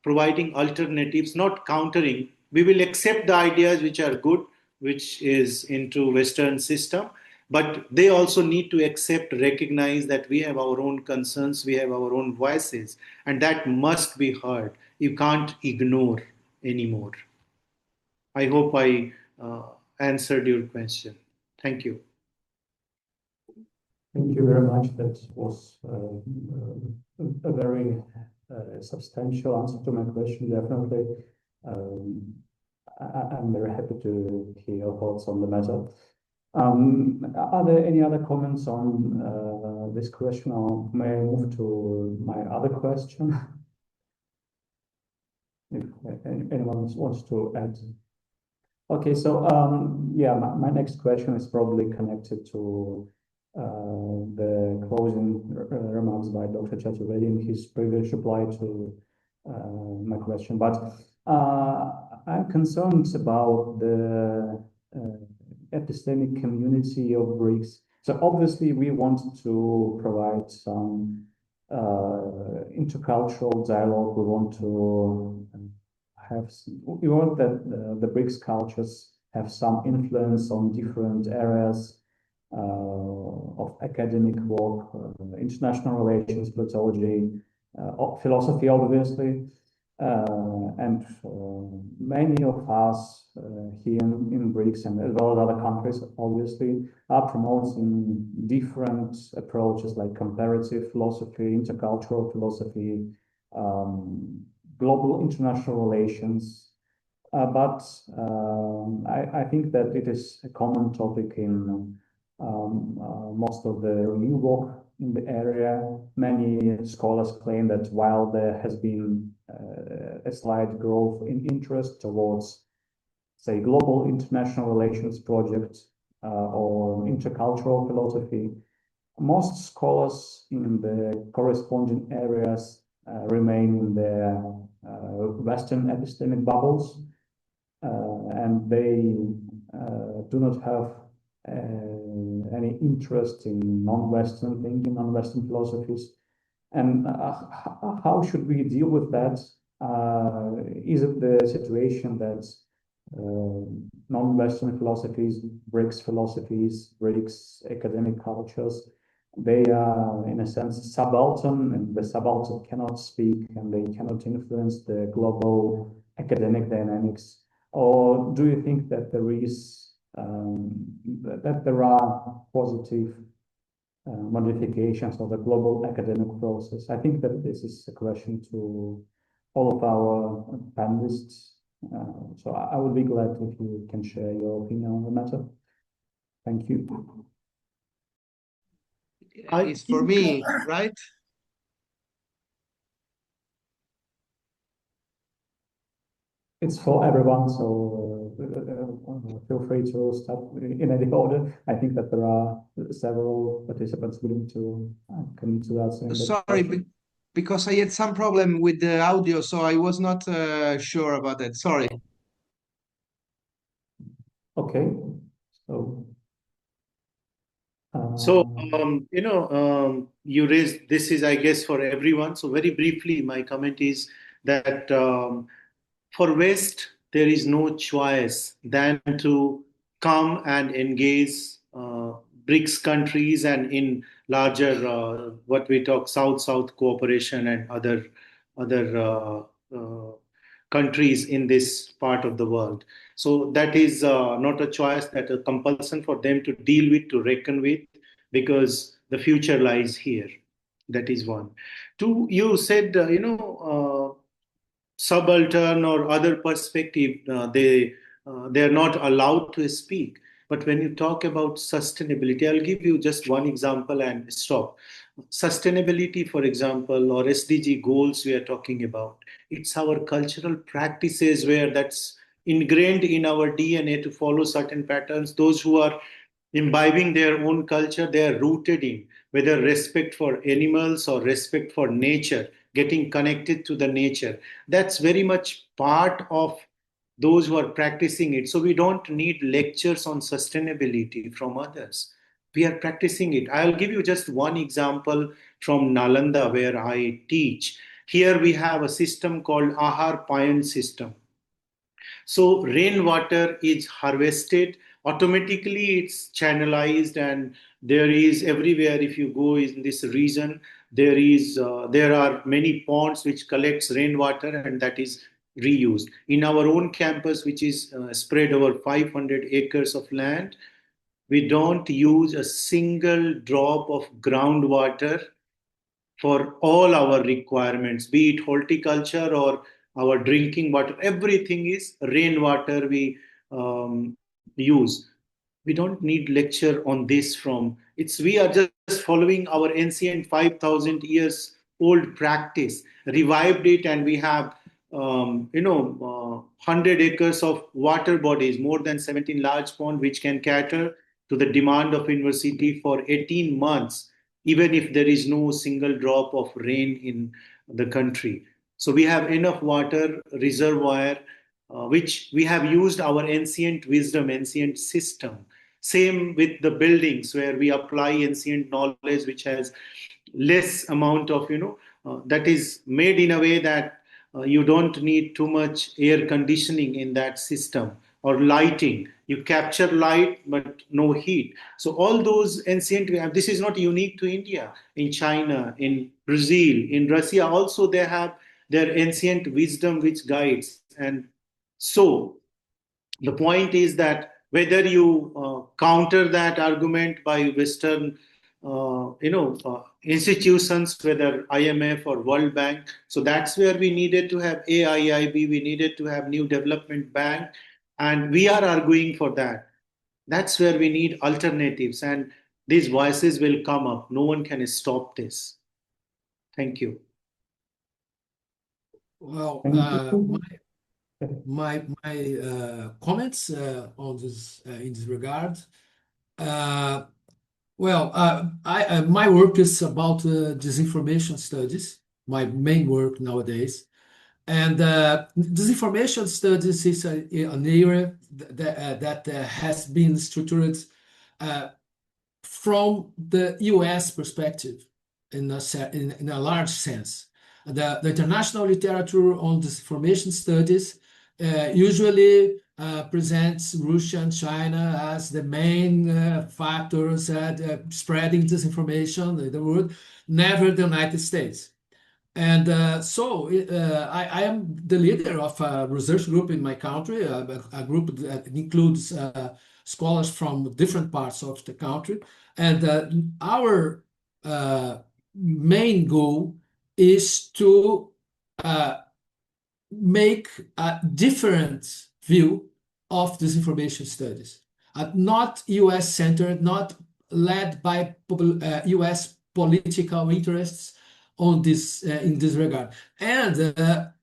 providing alternatives, not countering. We will accept the ideas which are good, which is into Western system, but they also need to accept, recognize that we have our own concerns, we have our own voices, and that must be heard. You can't ignore anymore. I hope I answered your question. Thank you. Thank you very much. That was a very substantial answer to my question, definitely. I'm very happy to hear your thoughts on the matter. Are there any other comments on this question, or may I move to my other question? If anyone wants to add. Okay, so yeah, my next question is probably connected to the closing remarks by Dr. Chaturvedi in his previous reply to my question. But I'm concerned about the epistemic community of BRICS. So obviously we want to provide some intercultural dialogue. We want to we want that the BRICS cultures have some influence on different areas of academic work, international relations, politology, philosophy, obviously. And many of us here in BRICS and as well as other countries, obviously, are promoting different approaches like comparative philosophy, intercultural philosophy, global international relations. But I think that it is a common topic in most of the review work in the area. Many scholars claim that while there has been a slight growth in interest towards, say, global international relations projects or intercultural philosophy, most scholars in the corresponding areas remain in their Western epistemic bubbles, and they do not have any interest in non-Western thinking, non-Western philosophies. And how should we deal with that? Is it the situation that non-Western philosophies, BRICS academic cultures, they are in a sense subaltern, and the subaltern cannot speak and they cannot influence the global academic dynamics? Or do you think that there is that there are positive modifications of the global academic process? I think that this is a question to all of our panelists. So I would be glad if you can share your opinion on the matter. Thank you. It's for me, right? It's for everyone, so feel free to start in any order. I think that there are several participants willing to come to that. Sorry, because I had some problem with the audio, so I was not sure about that. Sorry. Okay, so. You raised, this is, I guess, for everyone. So very briefly, my comment is that for West, there is no choice than to come and engage BRICS countries and in larger, what we talk South-South cooperation and other countries in this part of the world. So that is not a choice, that a compulsion for them to deal with, to reckon with, because the future lies here. That is one. Two, you said, subaltern or other perspective, they are not allowed to speak. But when you talk about sustainability, I'll give you just one example and stop. Sustainability, for example, or SDG goals we are talking about, it's our cultural practices where that's ingrained in our DNA to follow certain patterns. Those who are imbibing their own culture, they are rooted in whether respect for animals or respect for nature, getting connected to the nature. That's very much part of those who are practicing it. So we don't need lectures on sustainability from others. We are practicing it. I'll give you just one example from Nalanda, where I teach. Here we have a system called Ahar Payan system. So rainwater is harvested, automatically it's channelized, and there is everywhere, if you go in this region, there are many ponds which collects rainwater, and that is reused. In our own campus, which is spread over 500 acres of land, we don't use a single drop of groundwater for all our requirements, be it horticulture or our drinking water. Everything is rainwater we use. We don't need lecture on this from, we are just following our ancient 5,000 years old practice, revived it, and we have 100 acres of water bodies, more than 17 large ponds, which can cater to the demand of university for 18 months, even if there is no single drop of rain in the country. So we have enough water reservoir, which we have used our ancient wisdom, ancient system. Same with the buildings where we apply ancient knowledge, which has less amount of, that is made in a way that you don't need too much air conditioning in that system or lighting. You capture light but no heat. So all those ancient, this is not unique to India. In China, in Brazil, in Russia also, they have their ancient wisdom which guides. And so the point is that whether you counter that argument by Western, institutions, whether IMF or World Bank, so that's where we needed to have AIIB, we needed to have New Development Bank, and we are arguing for that. That's where we need alternatives, and these voices will come up. No one can stop this. Thank you. Well, my comments on this in this regard. My work is about disinformation studies, my main work nowadays. And disinformation studies is an area that has been structured from the US perspective in a large sense. The international literature on disinformation studies usually presents Russia and China as the main factors spreading disinformation in the world, never the United States. And I am the leader of a research group in my country, a group that includes scholars from different parts of the country. And our main goal is to make a different view of disinformation studies, not US-centered, not led by US political interests on this in this regard. And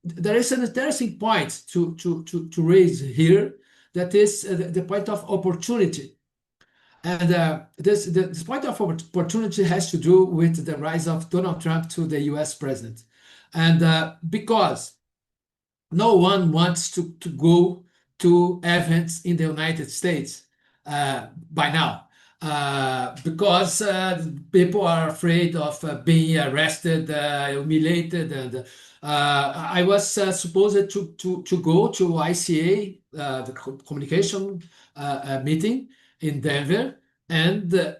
there is an interesting point to raise here, that is the point of opportunity. And this point of opportunity has to do with the rise of Donald Trump to the US president. And because no one wants to go to events in the United States by now, because people are afraid of being arrested, humiliated. And I was supposed to go to ICA, the communication meeting in Denver, and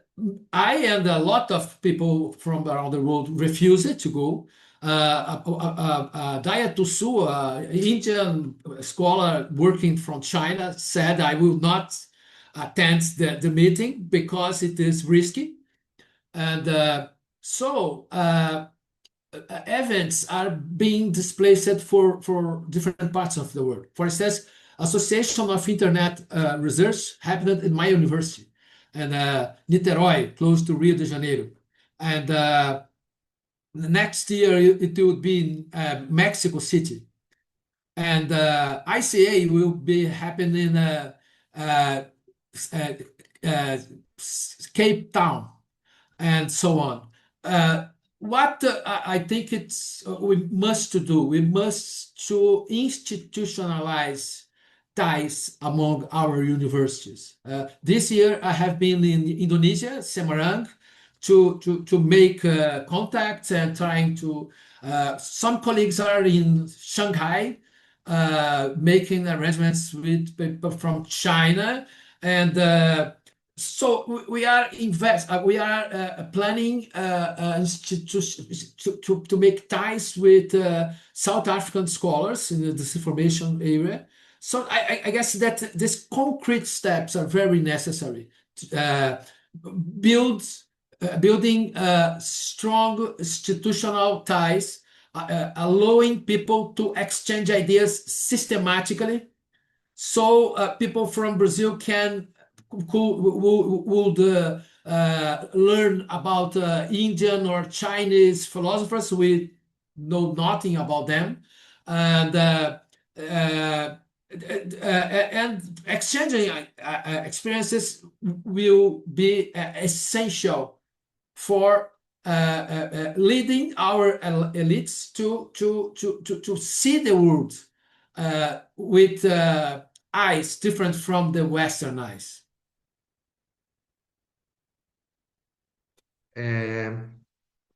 I and a lot of people from around the world refused to go. Daya Tusu, Indian scholar working from China, said, I will not attend the meeting because it is risky. And events are being displaced for different parts of the world. For instance, Association of Internet Research happened in my university, and Niterói, close to Rio de Janeiro. And next year it will be in Mexico City. And ICA will be happening in Cape Town, and so on. What I think we must do, we must to institutionalize ties among our universities. This year I have been in Indonesia, Semarang, to make contacts and trying to. Some colleagues are in Shanghai, making arrangements with people from China, and so we are planning to make ties with South African scholars in the disinformation area. So I guess that these concrete steps are very necessary. Building strong institutional ties, allowing people to exchange ideas systematically, so people from Brazil would learn about Indian or Chinese philosophers. We know nothing about them, and and exchanging experiences will be essential for leading our elites to see the world with eyes different from the Western eyes. Can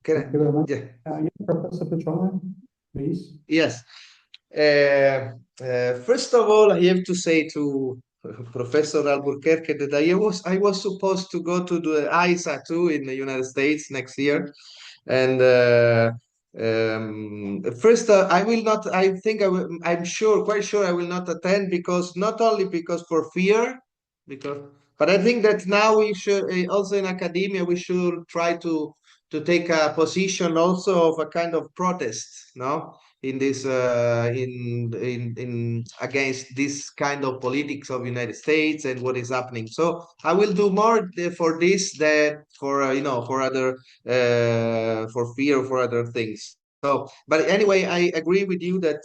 Thank you very much. yeah. Professor Petrona, please. Yes. First of all, I have to say to Professor Albuquerque that I was supposed to go to the ISA too in the United States next year, and first I will not. I think I'm sure, quite sure, I will not attend because not only because for fear, because but I think that now we should also in academia we should try to take a position also of a kind of protest, no? In this in against this kind of politics of United States and what is happening. So I will do more for this than for for other for fear for other things. So, but anyway, I agree with you that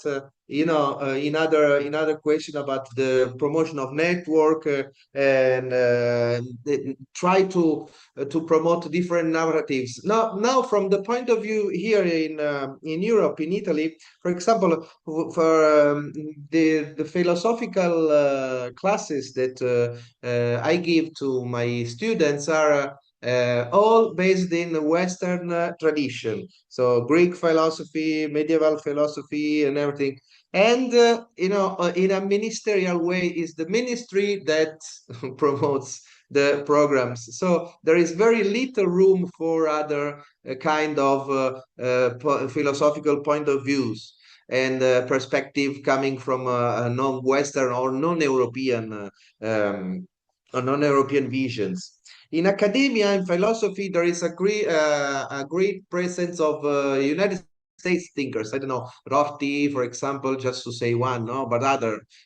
in other question about the promotion of network and try to promote different narratives. Now, from the point of view here in Europe, in Italy, for example, for the philosophical classes that I give to my students are all based in the Western tradition. So Greek philosophy, medieval philosophy, and everything. And in a ministerial way, is the ministry that promotes the programs. So there is very little room for other kind of philosophical point of views and perspective coming from a non-Western or non-European non-European visions. In academia and philosophy, there is a great presence of United States thinkers. I don't know, Rorty, for example, just to say one, no, but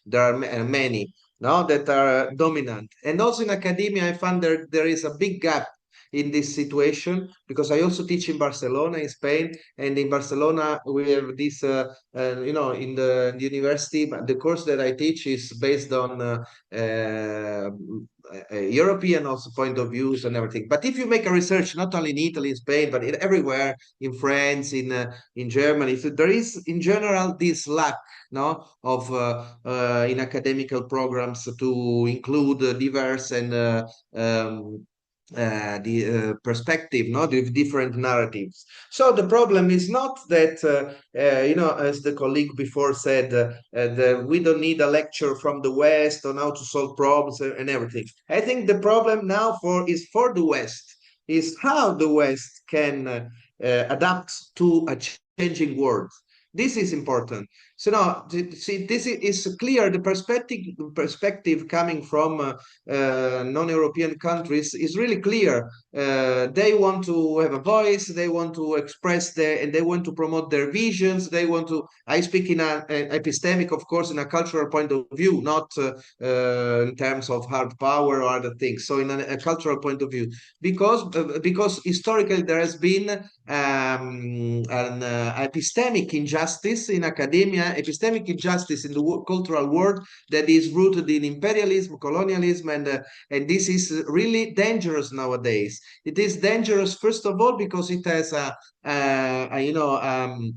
there are many, no, that are dominant. And also in academia, I found there is a big gap in this situation because I also teach in Barcelona, in Spain, and in Barcelona we have this, in the university. The course that I teach is based on European also point of views and everything. But if you make a research not only in Italy, in Spain, but everywhere, in France, in Germany, so there is in general this lack, no, of in academical programs to include diverse and the perspective, no, the different narratives. So the problem is not that as the colleague before said, that we don't need a lecture from the West on how to solve problems and everything. I think the problem now is for the West is how the West can adapt to a changing world. This is important. So now, see, this is clear. The perspective coming from non-European countries is really clear. They want to have a voice. They want to express and they want to promote their visions. They want to. I speak in an epistemic, of course, in a cultural point of view, not in terms of hard power or other things. So in a cultural point of view, because historically there has been an epistemic injustice in academia, epistemic injustice in the cultural world that is rooted in imperialism, colonialism, and this is really dangerous nowadays. It is dangerous, first of all, because it has an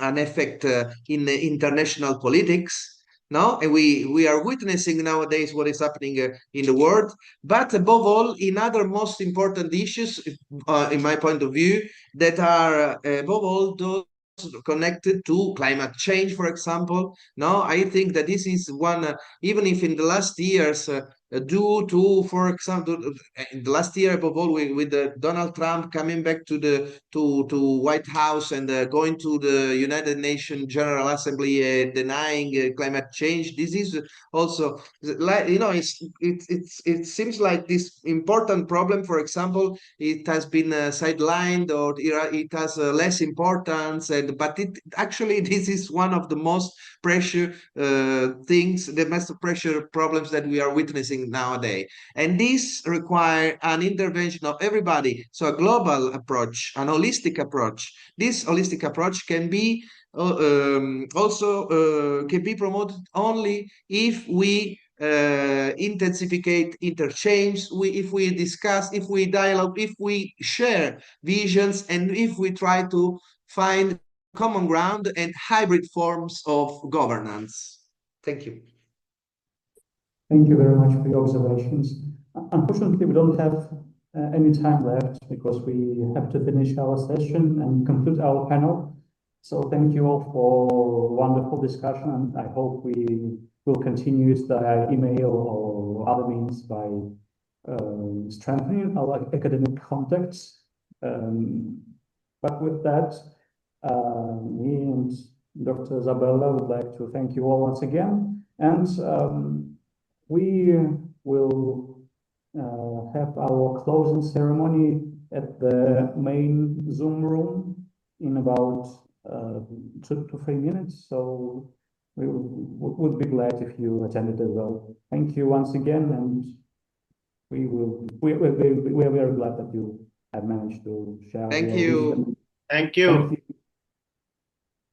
effect in international politics. No, and we are witnessing nowadays what is happening in the world, but above all, in other most important issues, in my point of view, that are above all those connected to climate change, for example. No, I think that this is one, even if in the last years, due to, for example, in the last year above all, with Donald Trump coming back to the to White House and going to the United Nations General Assembly, denying climate change. This is also like it seems like this important problem. For example, it has been sidelined or it has less importance, but it actually this is one of the most pressure things, the most pressure problems that we are witnessing nowadays. And this require an intervention of everybody. So a global approach, an holistic approach. This holistic approach can be also can be promoted only if we intensificate interchange, if we discuss, if we dialogue, if we share visions, and if we try to find common ground and hybrid forms of governance. Thank you. Thank you very much for your observations. Unfortunately, we don't have any time left because we have to finish our session and conclude our panel. So thank you all for wonderful discussion, and I hope we will continue it via email or other means by strengthening our academic contacts. But with that, me and Dr. Isabella would like to thank you all once again, and we will have our closing ceremony at the main Zoom room in about 2 to 3 minutes. So we would be glad if you attended as well. Thank you once again, and we're very glad that you have managed to share Thank your you. wisdom. Thank you. Thank you.